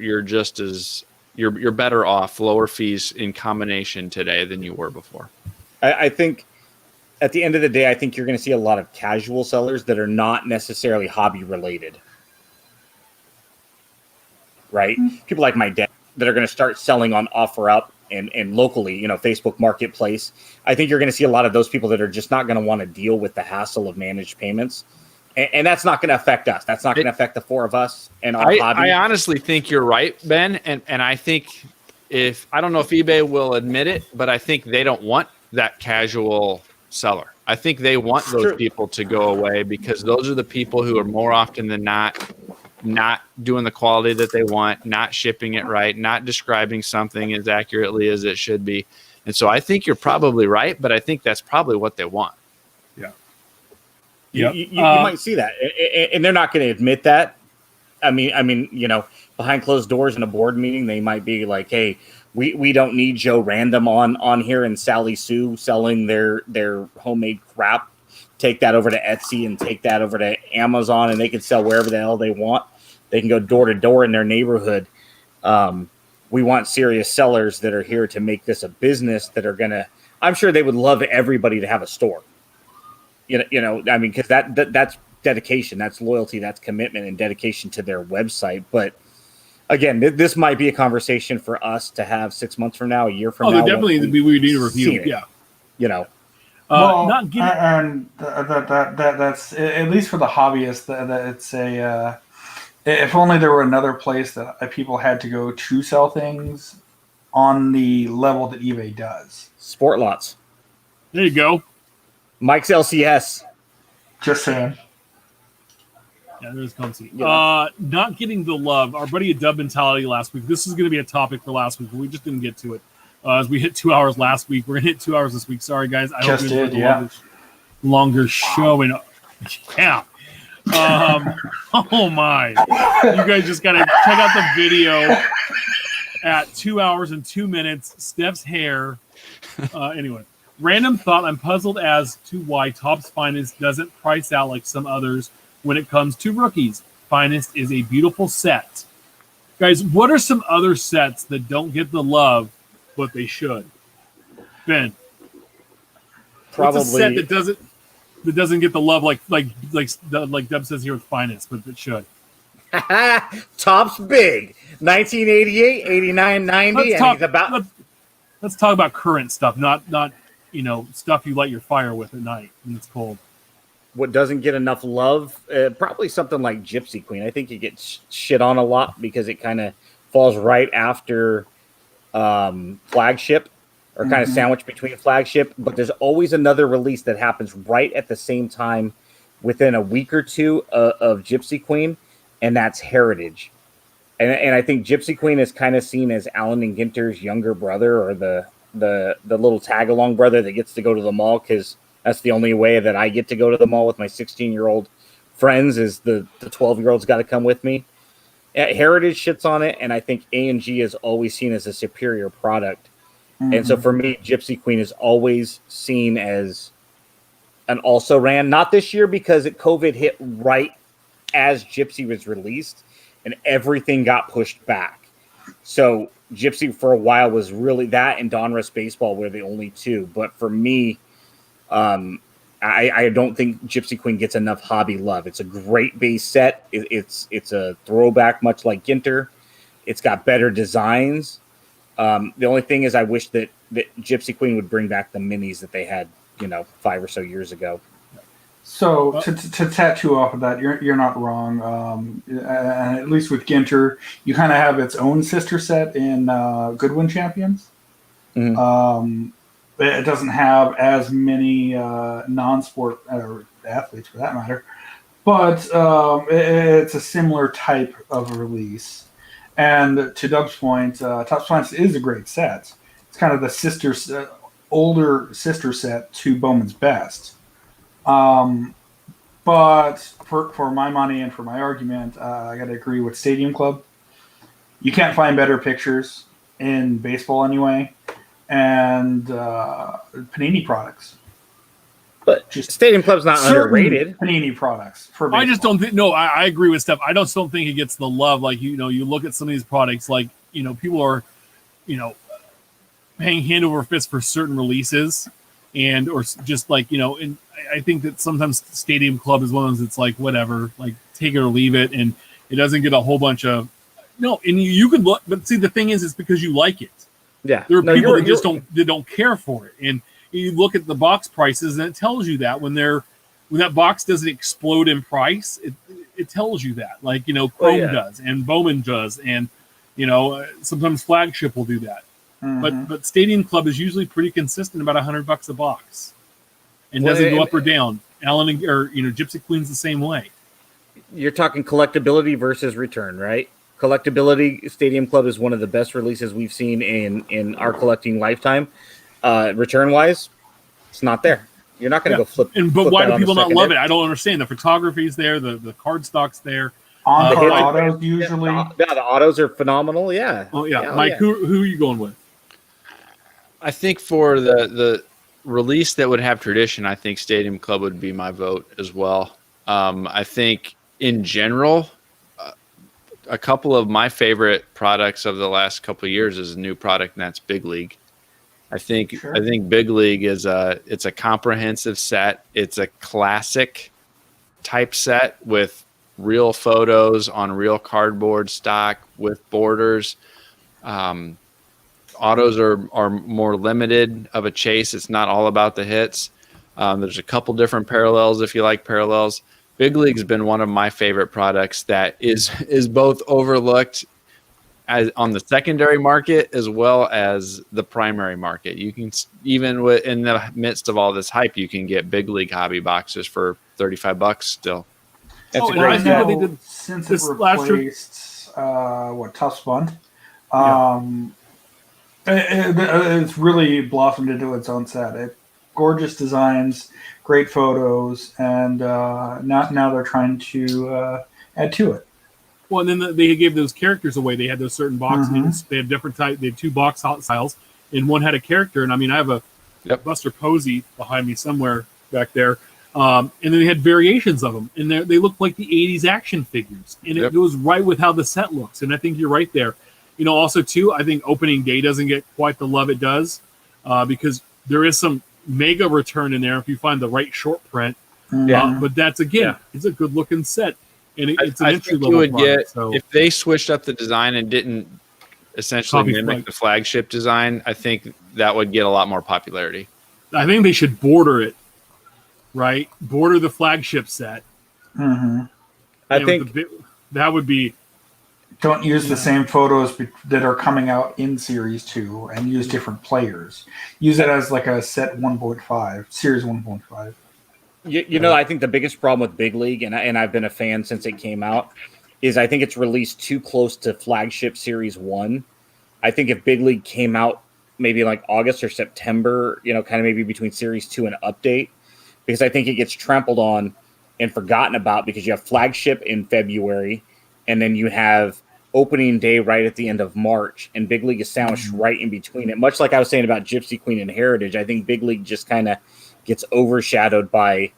better off, lower fees in combination today than you were before. I think at the end of the day, I think you're going to see a lot of casual sellers that are not necessarily hobby related. Right? People like my dad that are going to start selling on OfferUp and locally, Facebook Marketplace. I think you're going to see a lot of those people that are just not going to want to deal with the hassle of managed payments. And that's not going to affect us. That's not going to affect the four of us and our hobby. I honestly think you're right, Ben. And I think I don't know if eBay will admit it, but I think they don't want that casual seller. I think they want those people to go away, because those are the people who are more often than not doing the quality that they want, not shipping it right, not describing something as accurately as it should be. And so I think you're probably right, but I think that's probably what they want. Yeah. You might see that, and they're not going to admit that. I mean, behind closed doors in a board meeting, they might be like, "Hey, we don't need Joe Random on here and Sally Sue selling their homemade crap. Take that over to Etsy and take that over to Amazon, and they can sell wherever the hell they want. They can go door to door in their neighborhood. We want serious sellers that are here to make this a business that are gonna. I'm sure they would love everybody to have a store. Because that's dedication, that's loyalty, that's commitment and dedication to their website. But again, this might be a conversation for us to have 6 months from now, a year from now. Definitely we need a review. Well, not getting, and that's at least for the hobbyist. That it's a if only there were another place that people had to go to sell things on the level that eBay does. Sportlots. There you go. Mike's LCS. Just saying. Yeah, there's Comsy. Not getting the love. Our buddy had dub mentality last week. This is going to be a topic for last week, but we just didn't get to it. As we hit 2 hours last week, we're going to hit 2 hours this week. Sorry, guys. I hope you enjoyed the longer show. And yeah. Oh my. You guys just got to check out the video at 2 hours and 2 minutes. Steph's hair. Anyway. Random thought, I'm puzzled as to why Topps Finest doesn't price out like some others when it comes to rookies. Finest is a beautiful set. Guys, what are some other sets that don't get the love, but they should? Ben. Probably what's a set that doesn't get the love like Dub says here with Finest, but it should. Topps big. 1988, 89, 90. Let's talk about current stuff, not stuff you light your fire with at night when it's cold. What doesn't get enough love? Probably something like Gypsy Queen. I think it gets shit on a lot because it kind of falls right after Flagship, or kind of sandwiched between Flagship. But there's always another release that happens right at the same time within a week or two of Gypsy Queen, and that's Heritage. And I think Gypsy Queen is kind of seen as Alan and Ginter's younger brother, or the little tag-along brother that gets to go to the mall, because that's the only way that I get to go to the mall with my 16-year-old friends, is the 12-year-old's got to come with me. Heritage shits on it, and I think A&G is always seen as a superior product. And so for me, Gypsy Queen is always seen as an also-ran. Not this year, because COVID hit right as Gypsy was released, and everything got pushed back. So Gypsy for a while was really that, and Donruss Baseball were the only two. But for me, I don't think Gypsy Queen gets enough hobby love. It's a great base set. It's a throwback, much like Ginter. It's got better designs. The only thing is, I wish that Gypsy Queen would bring back the minis that they had, 5 or so years ago. So to tattoo off of that, you're not wrong. And at least with Ginter, you kind of have its own sister set in Goodwin Champions. It doesn't have as many non-sport athletes, for that matter, but it's a similar type of release. And to Doug's point, Topps Finest is a great set. It's kind of the older sister set to Bowman's Best. But for my money and for my argument, I got to agree with Stadium Club. You can't find better pictures in baseball anyway, and Panini products. But Stadium Club's not underrated. Panini products for baseball. I just don't think. No, I agree with Steph. I just don't think it gets the love. Like you look at some of these products, like people are, paying hand over fist for certain releases, or just like and I think that sometimes Stadium Club is one of those that's like whatever, like take it or leave it, and it doesn't get a whole bunch of and you could look, but see the thing is, it's because you like it. Yeah, There are people that just don't care for it, and you look at the box prices, and it tells you that when that box doesn't explode in price, it tells you that. Like, Chrome does, and Bowman does, and sometimes Flagship will do that. But Stadium Club is usually pretty consistent, about $100 a box, and doesn't go up or down. Gypsy Queen's the same way. You're talking collectability versus return, right? Collectability, Stadium Club is one of the best releases we've seen in our collecting lifetime. Return-wise, it's not there. You're not going to go flip. But why do people not love it? I don't understand. The photography's there, the card stock's there. On the autos usually. The autos are phenomenal. Yeah. Oh yeah, Mike. Who are you going with? I think for the release that would have tradition, I think Stadium Club would be my vote as well. I think in general, a couple of my favorite products of the last couple of years is a new product, and that's Big League. I think Big League is it's a comprehensive set. It's a classic type set with real photos on real cardboard stock with borders. Autos are more limited of a chase. It's not all about the hits. There's a couple different parallels if you like parallels. Big League's been one of my favorite products that is both overlooked on the secondary market as well as the primary market. You can even in the midst of all this hype, you can get Big League hobby boxes for $35 still. That's a great deal. Since it replaced Tough Spun, it's really blossomed into its own set. Gorgeous designs, great photos, and now they're trying to add to it. Well, and then they gave those characters away. They had those certain boxes. They had different type. They had 2 box styles, and one had a character. And I mean, I have a Buster Posey behind me somewhere back there. And then they had variations of them, and they look like the '80s action figures, and it goes right with how the set looks. And I think you're right there. Also too, I think opening day doesn't get quite the love it does because there is some mega return in there if you find the right short print. But that's it's a good looking set, and it's an entry level product. If they switched up the design and didn't essentially mimic the Flagship design, I think that would get a lot more popularity. I think they should border it. Right, border the Flagship set. I think that would be. Don't use the same photos that are coming out in Series 2 and use different players. Use it as like a set 1.5, Series 1.5. I think the biggest problem with Big League, and I've been a fan since it came out, is I think it's released too close to Flagship Series 1. I think if Big League came out maybe like August or September, kind of maybe between Series 2 and Update, because I think it gets trampled on and forgotten about because you have Flagship in February, and then you have opening day right at the end of March, and Big League is sandwiched right in between it. Much like I was saying about Gypsy Queen and Heritage, I think Big League just kind of gets overshadowed by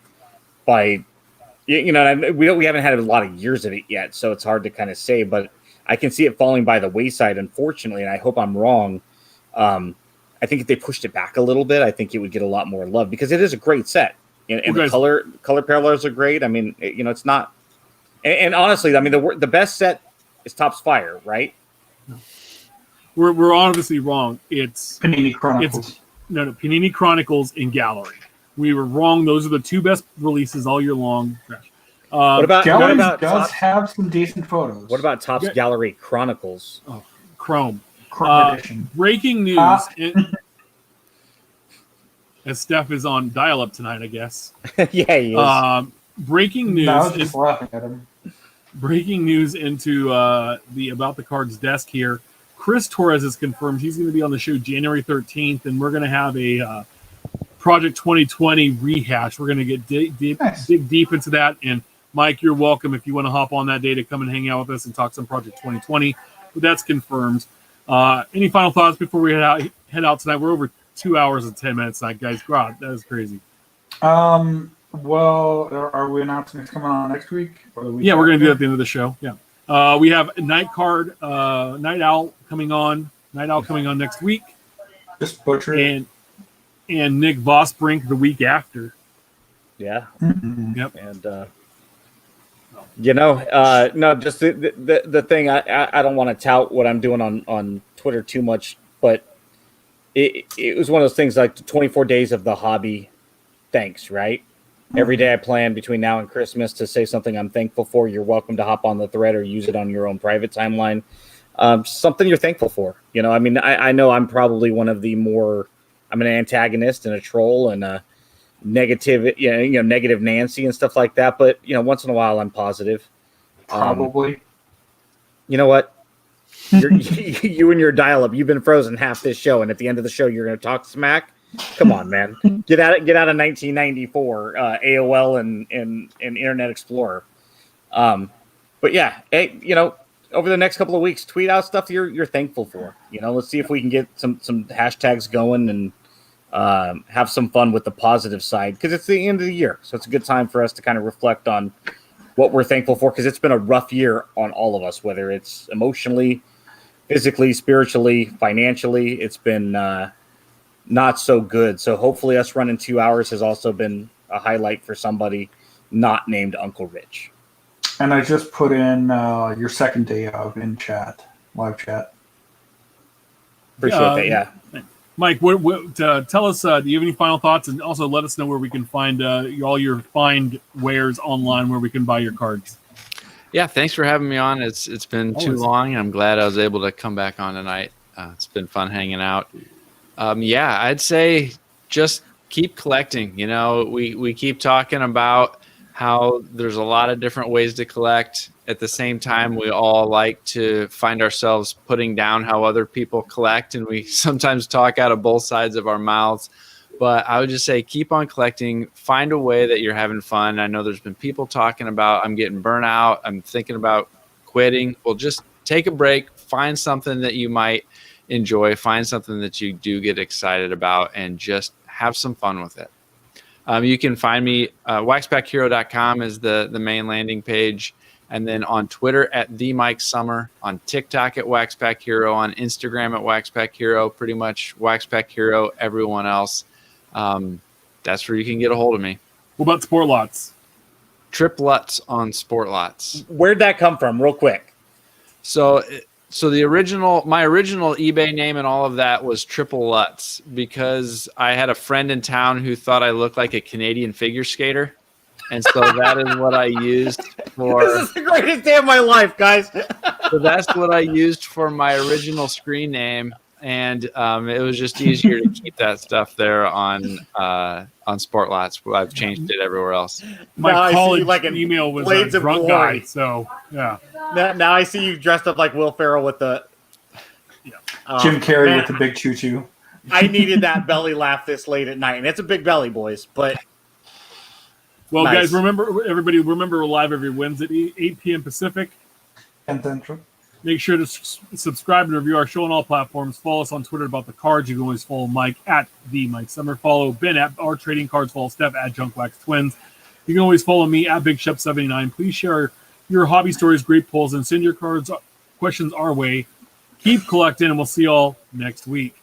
we haven't had a lot of years of it yet, so it's hard to kind of say, but I can see it falling by the wayside, unfortunately, and I hope I'm wrong. I think if they pushed it back a little bit, I think it would get a lot more love because it is a great set. And the color parallels are great. I mean, it's not. And honestly, I mean, the best set is Topps Fire, right? We're obviously wrong. It's Panini Chronicles. Panini Chronicles and Gallery. We were wrong. Those are the 2 best releases all year long. What about does have some decent photos. What about Topps Gallery Chronicles? Oh, Chrome edition. Breaking news. As Steph is on dial-up tonight, I guess. Yeah, he is. Breaking news. No, I was just laughing at him. Breaking news into the About the Cards desk here. Chris Torres has confirmed he's going to be on the show January 13th, and we're going to have a Project 2020 rehash. We're going to get dig deep into that. And Mike, you're welcome if you want to hop on that day to come and hang out with us and talk some Project 2020. But that's confirmed. Any final thoughts before we head out tonight? We're over 2 hours and 10 minutes tonight, guys. God, that is crazy. Well, are we announcing it's coming on next week? Or the week we're going to do it at the end of the show. Yeah. We have Night Owl coming on. Night Owl coming on next week. Just butcher it. And Nick Vosbrink the week after. Yeah. Mm-hmm. Yep. And no, just the thing. I don't want to tout what I'm doing on Twitter too much, but it was one of those things like the 24 days of the hobby. Thanks, right? Every day I plan between now and Christmas to say something I'm thankful for. You're welcome to hop on the thread or use it on your own private timeline. Something you're thankful for. I mean, I know I'm probably one of the more, I'm an antagonist and a troll and a negative, negative Nancy and stuff like that. But, once in a while I'm positive. Probably. You know what? You and your dial-up, you've been frozen half this show, and at the end of the show, you're going to talk smack. Come on, man, get out of 1994 AOL and Internet Explorer. But yeah, hey, over the next couple of weeks, tweet out stuff you're thankful for. Let's see if we can get some hashtags going and have some fun with the positive side, because it's the end of the year, so it's a good time for us to kind of reflect on what we're thankful for, because it's been a rough year on all of us, whether it's emotionally, physically, spiritually, financially. It's been not so good. So hopefully us running 2 hours has also been a highlight for somebody not named Uncle Rich. And I just put in your second day of in chat, live chat. Appreciate that, yeah. Mike, tell us, do you have any final thoughts? And also let us know where we can find all your find wares online, where we can buy your cards. Yeah, thanks for having me on. It's been too long. I'm glad I was able to come back on tonight. It's been fun hanging out. Yeah, I'd say just keep collecting. We keep talking about how there's a lot of different ways to collect. At the same time, we all like to find ourselves putting down how other people collect, and we sometimes talk out of both sides of our mouths. But I would just say keep on collecting. Find a way that you're having fun. I know there's been people talking about, I'm getting burnt out, I'm thinking about quitting. Well, just take a break. Find something that you might enjoy. Find something that you do get excited about, and just have some fun with it. You can find me, waxpackhero.com is the main landing page. And then on Twitter at the Mike Sommer, on TikTok at Waxpack Hero, on Instagram at Waxpack Hero, pretty much Waxpack Hero, everyone else. That's where you can get a hold of me. What about Sportlots? Triplets on Sportlots. Where'd that come from, real quick? So my original eBay name and all of that was Triple Lutz, because I had a friend in town who thought I looked like a Canadian figure skater. And so that is what I used for. This is the greatest day of my life, guys. So that's what I used for my original screen name, and it was just easier to keep that stuff there on Sportlots. I've changed it everywhere else. My college email was a drunk guy, so yeah. Now I see you dressed up like Will Ferrell with the Jim Carrey with the big choo-choo. I needed that belly laugh this late at night, and it's a big belly, boys, but. Well, Nice. guys, everybody remember we're live every Wednesday at 8 p.m. Pacific. And Central. Make sure to subscribe and review our show on all platforms. Follow us on Twitter about the cards. You can always follow Mike at the Mike Sommer. Follow Ben at our trading cards. Follow Steph at Junkwax Twins. You can always follow me at Big Shep 79. Please share your hobby stories, great polls, and send your questions our way. Keep collecting, and we'll see y'all next week.